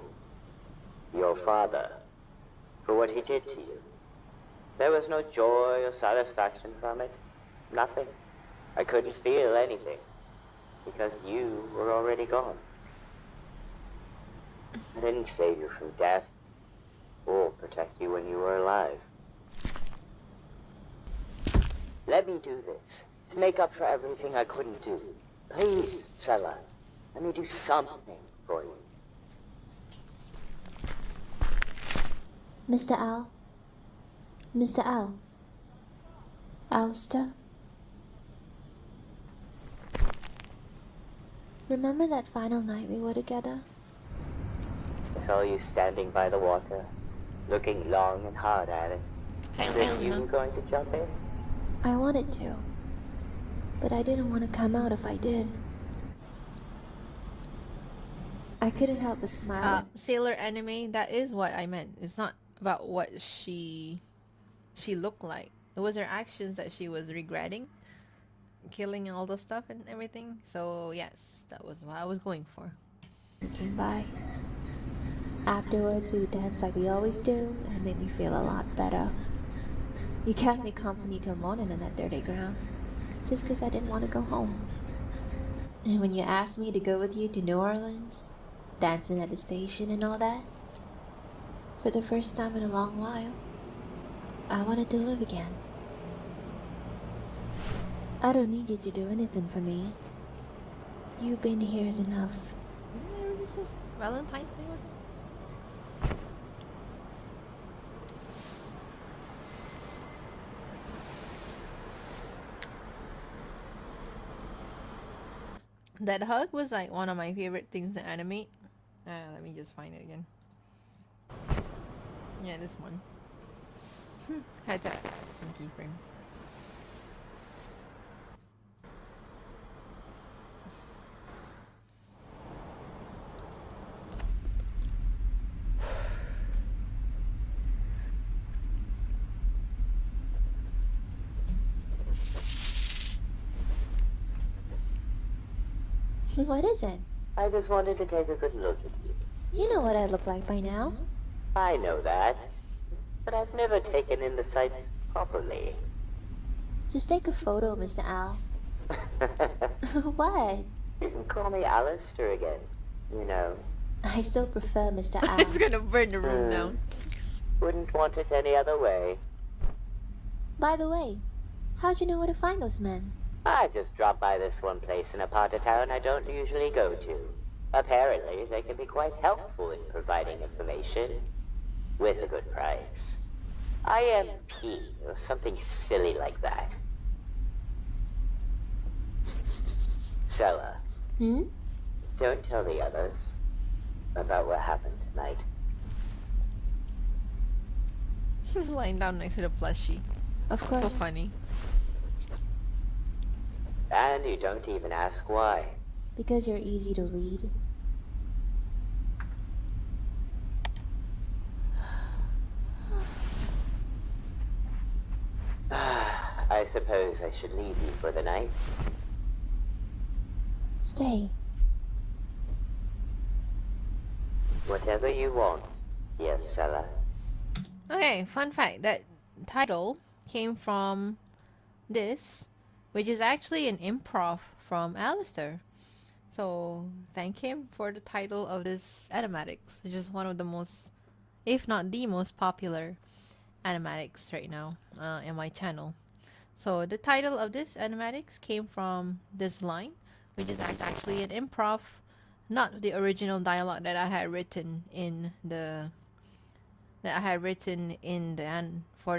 S11: Your father. For what he did to you. There was no joy or satisfaction from it. Nothing. I couldn't feel anything. Because you were already gone. I didn't save you from death. Or protect you when you were alive. Let me do this. To make up for everything I couldn't do. Please, Stella. Let me do something for you.
S3: Mr. Al? Mr. Al? Alistair? Remember that final night we were together?
S11: I saw you standing by the water, looking long and hard at it. As if you were going to jump in?
S3: I wanted to. But I didn't want to come out if I did. I couldn't help but smile.
S1: Sailor anime, that is what I meant. It's not about what she looked like. It was her actions that she was regretting. Killing and all the stuff and everything. So yes, that was what I was going for.
S3: Came by. Afterwards, we would dance like we always do, and it made me feel a lot better. You kept me company till morning on that dirty ground, just 'cause I didn't want to go home. And when you asked me to go with you to New Orleans, dancing at the station and all that, for the first time in a long while, I wanted to live again. I don't need you to do anything for me. You being here is enough.
S1: Valentine's Day was it? That hug was like one of my favorite things to animate. Let me just find it again. Yeah, this one. Had to add some keyframes.
S3: What is it?
S11: I just wanted to take a good look at you.
S3: You know what I look like by now.
S11: I know that. But I've never taken in the sights properly.
S3: Just take a photo, Mr. Al. What?
S11: You can call me Alistair again. You know.
S3: I still prefer Mr. Al.
S1: It's gonna burn the room down.
S11: Wouldn't want it any other way.
S3: By the way, how'd you know where to find those men?
S11: I just dropped by this one place in a part of town I don't usually go to. Apparently, they can be quite helpful in providing information. With a good price. IMP, or something silly like that. Stella.
S3: Hmm?
S11: Don't tell the others about what happened tonight.
S1: She's lying down next to the plushie.
S3: Of course.
S1: So funny.
S11: And you don't even ask why.
S3: Because you're easy to read.
S11: I suppose I should leave you for the night.
S3: Stay.
S11: Whatever you want. Yes, Stella.
S1: Okay, fun fact. That title came from this, which is actually an improv from Alistair. So thank him for the title of this Animatics, which is one of the most, if not the most popular animatics right now in my channel. So the title of this animatics came from this line, which is actually an improv, not the original dialogue that I had written in the for the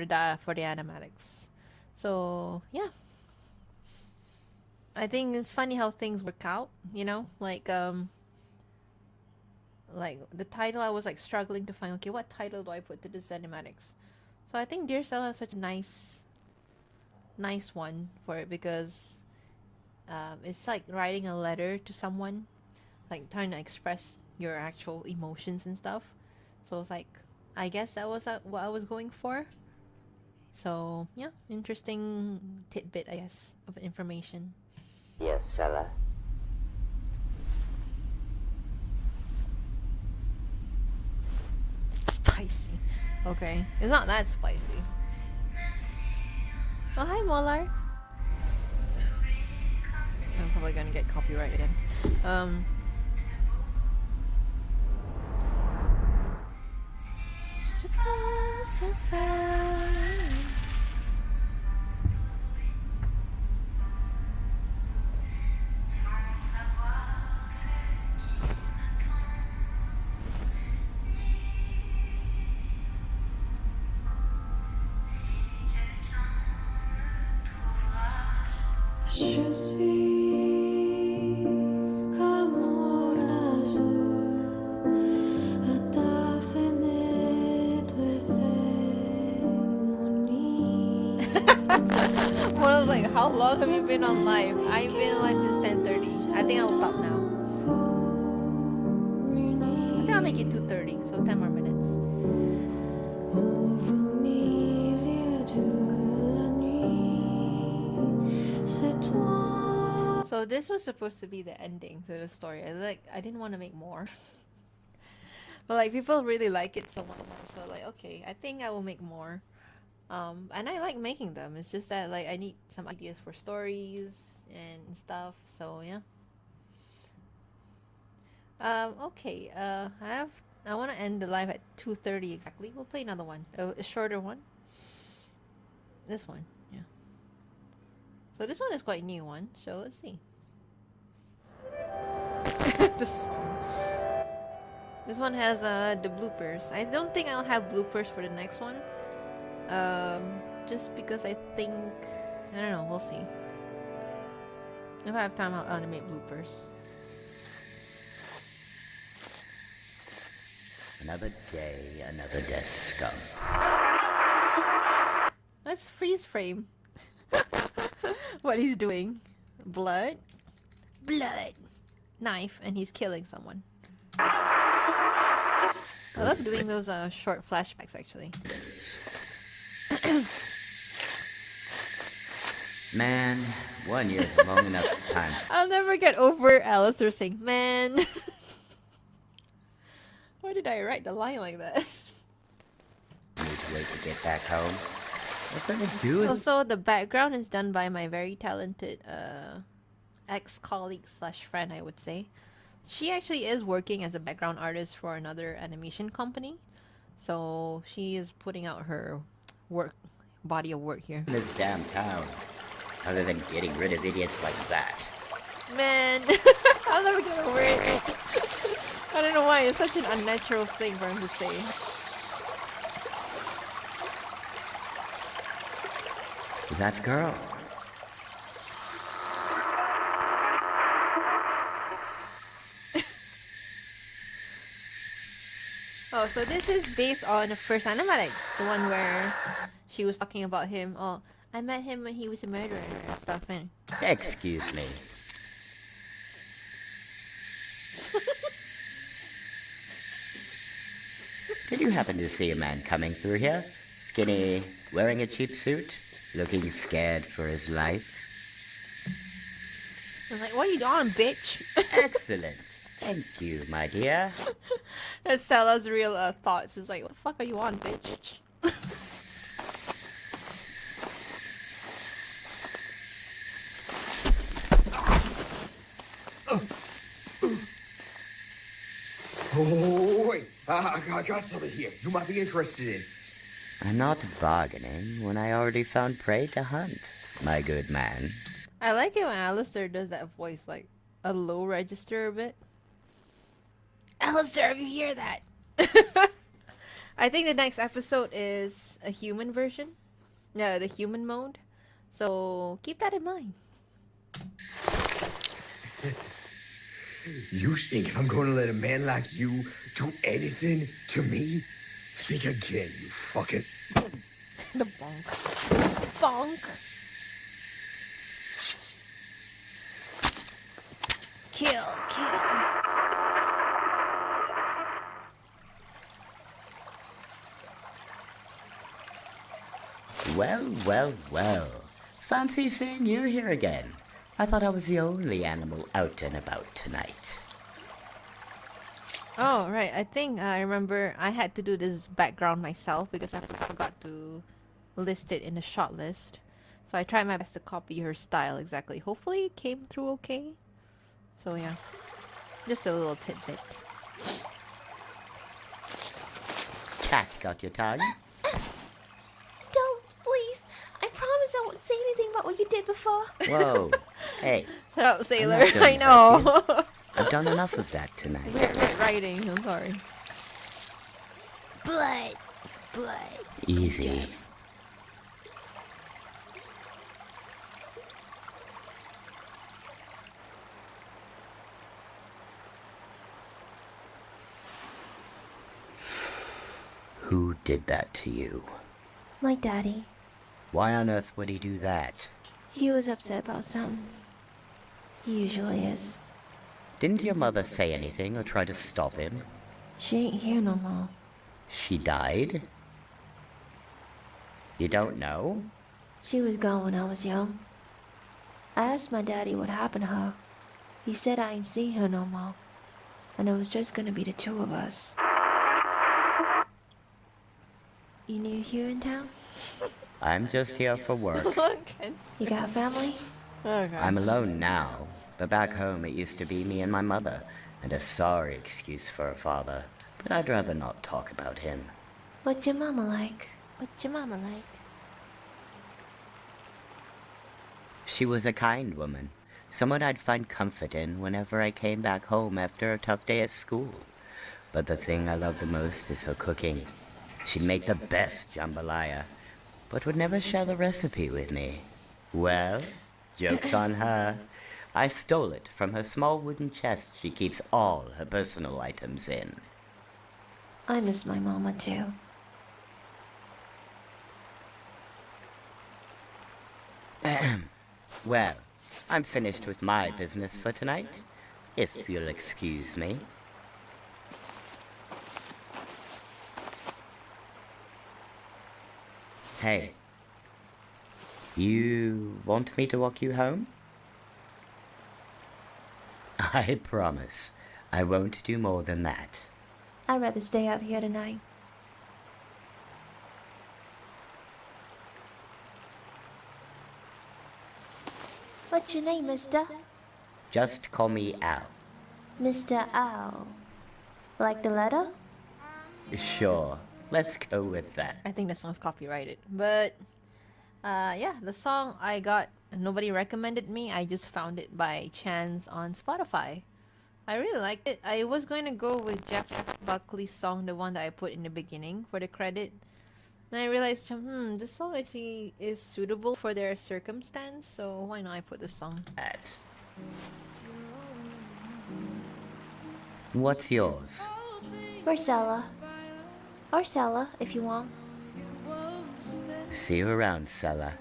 S1: animatics. So yeah, I think it's funny how things work out, you know? Like the title, I was like struggling to find, okay, what title do I put to this animatics? So I think Dear Stella is such a nice one for it, because it's like writing a letter to someone, like trying to express your actual emotions and stuff. So it's like, I guess that was what I was going for. So yeah, interesting tidbit, I guess, of information.
S11: Yes, Stella.
S1: Spicy. Okay, it's not that spicy. Oh, hi, Molar. I'm probably gonna get copyright again.
S12: Je suis comme l'azur à ta fenêtre fait mon nid.
S1: Well, I was like, how long have you been on live? I've been on live since 10:30. I think I'll stop now. I think I'll make it 2:30, so 10 more minutes. So this was supposed to be the ending to the story. I didn't want to make more. But like people really like it so much. So like, okay, I think I will make more. And I like making them. It's just that like I need some ideas for stories and stuff. So yeah. Okay. I want to end the live at 2:30 exactly. We'll play another one, a shorter one. This one, yeah. So this one is quite a new one. So let's see. This one has the bloopers. I don't think I'll have bloopers for the next one. Just because I think, I don't know, we'll see. If I have time, I'll animate bloopers.
S7: Another day, another dead scum.
S1: Let's freeze frame what he's doing. Blood, knife, and he's killing someone. I love doing those short flashbacks, actually.
S7: Man, 1 year is long enough time.
S1: I'll never get over Alistair saying, man. Why did I write the line like that?
S7: Need to wait to get back home. What's that doing?
S1: Also, the background is done by my very talented ex-colleague slash friend, I would say. She actually is working as a background artist for another animation company. So she is putting out her body of work here.
S7: In this damn town. Other than getting rid of idiots like that.
S1: Man, I'll never get over it. I don't know why, it's such an unnatural thing for him to say.
S7: That girl.
S1: Oh, so this is based on the first Animatics, the one where she was talking about him. Oh, I met him when he was a murderer and stuff. And
S7: Excuse me. Did you happen to see a man coming through here? Skinny, wearing a cheap suit, looking scared for his life?
S1: I was like, what are you on, bitch?
S7: Excellent. Thank you, my dear.
S1: That's Stella's real thoughts. It's like, what the fuck are you on, bitch?
S13: Oh, wait. I got something here you might be interested in.
S7: I'm not bargaining when I already found prey to hunt, my good man.
S1: I like it when Alistair does that voice, like a low register a bit. Alistair, if you hear that. I think the next episode is a human version. Yeah, the human mode. So keep that in mind.
S13: You think I'm gonna let a man like you do anything to me? Think again, you fucking...
S1: The bonk. Bonk.
S3: Kill, kill.
S7: Well, well, well. Fancy seeing you here again. I thought I was the only animal out and about tonight.
S1: Oh, right. I think I remember I had to do this background myself because I forgot to list it in the shot list. So I tried my best to copy her style exactly. Hopefully it came through okay. So yeah, just a little tidbit.
S7: Cat got your tongue?
S3: Don't, please. I promise I won't say anything about what you did before.
S7: Whoa. Hey.
S1: Shut up, sailor.
S7: I'm not gonna
S1: I know.
S7: hurt you. I've done enough of that tonight.
S1: Weird writing. I'm sorry.
S3: Blood. Blood.
S7: Easy. Who did that to you?
S3: My daddy.
S7: Why on earth would he do that?
S3: He was upset about something. He usually is.
S7: Didn't your mother say anything or try to stop him?
S3: She ain't here no more.
S7: She died? You don't know?
S3: She was gone when I was young. I asked my daddy what happened to her. He said I ain't seen her no more. And it was just gonna be the two of us. You new here in town?
S7: I'm just here for work.
S3: You got a family?
S1: Okay.
S7: I'm alone now, but back home it used to be me and my mother, and a sorry excuse for a father, but I'd rather not talk about him.
S3: What's your mama like? What's your mama like?
S7: She was a kind woman, someone I'd find comfort in whenever I came back home after a tough day at school. But the thing I loved the most is her cooking. She'd make the best jambalaya, but would never share the recipe with me. Well, joke's on her. I stole it from her small wooden chest she keeps all her personal items in.
S3: I miss my mama too.
S7: Well, I'm finished with my business for tonight, if you'll excuse me. Hey, you want me to walk you home? I promise, I won't do more than that.
S3: I'd rather stay out here tonight. What's your name, mister?
S7: Just call me Al.
S3: Mr. Owl. Like the letter?
S7: Sure, let's go with that.
S1: I think the song's copyrighted. But, yeah, the song I got, nobody recommended me. I just found it by chance on Spotify. I really liked it. I was going to go with Jeff Buckley's song, the one that I put in the beginning for the credit. Then I realized, this song actually is suitable for their circumstance, so why not I put this song?
S7: What's yours?
S3: Marcella. Or Sella, if you want.
S7: See you around, Sella.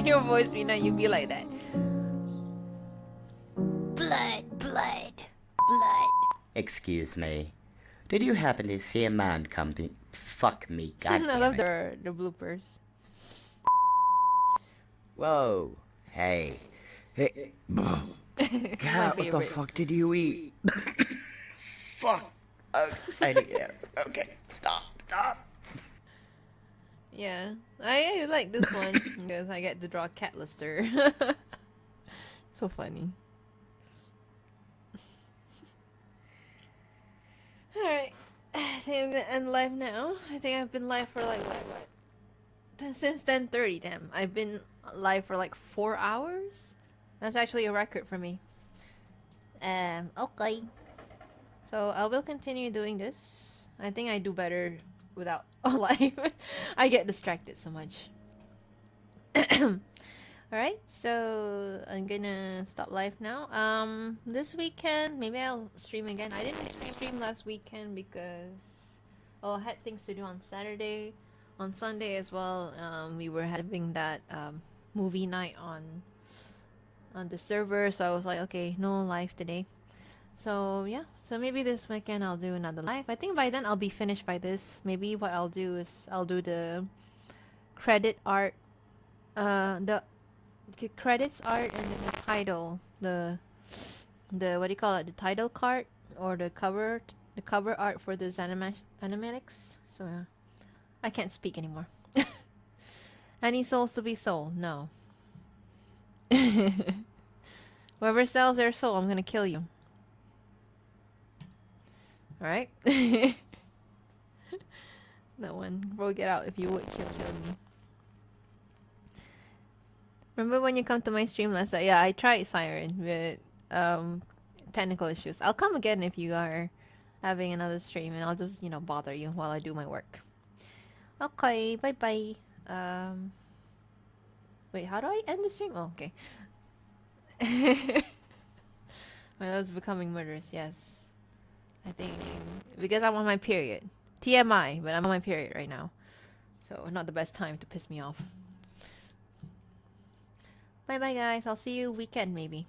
S1: Your voice, Rina, you be like that.
S3: Blood, blood, blood.
S7: Excuse me. Did you happen to see a man come to fuck me? God
S1: I love the bloopers.
S7: Whoa. Hey. Hey. God, what the fuck did you eat? Fuck. I need air. Okay, stop.
S1: Yeah, I like this one because I get to draw Cat Lister. So funny. Alright, I think I'm gonna end live now. I think I've been live for like, what? Since 10:30, damn. I've been live for like 4 hours? That's actually a record for me. Okay. So I will continue doing this. I think I do better without a live. I get distracted so much. Alright, so I'm gonna stop live now. This weekend, maybe I'll stream again. I didn't stream last weekend because, oh, I had things to do on Saturday. On Sunday as well, we were having that movie night on the server, so I was like, okay, no live today. So yeah, so maybe this weekend I'll do another live. I think by then I'll be finished by this. Maybe what I'll do is I'll do the credit art, the credits art, and then the title, the what do you call it, the title card or the cover art for this animatics. So yeah, I can't speak anymore. Any souls to be sold? No. Whoever sells their soul, I'm gonna kill you. Alright? That one. Bro, get out if you would kill me. Remember when you come to my stream last night? Yeah, I tried Siren with technical issues. I'll come again if you are having another stream, and I'll just, bother you while I do my work. Okay, bye-bye. Wait, how do I end the stream? Oh, okay. My love's becoming murderous, yes. I think because I'm on my period. TMI, but I'm on my period right now. So not the best time to piss me off. Bye bye guys, I'll see you weekend maybe.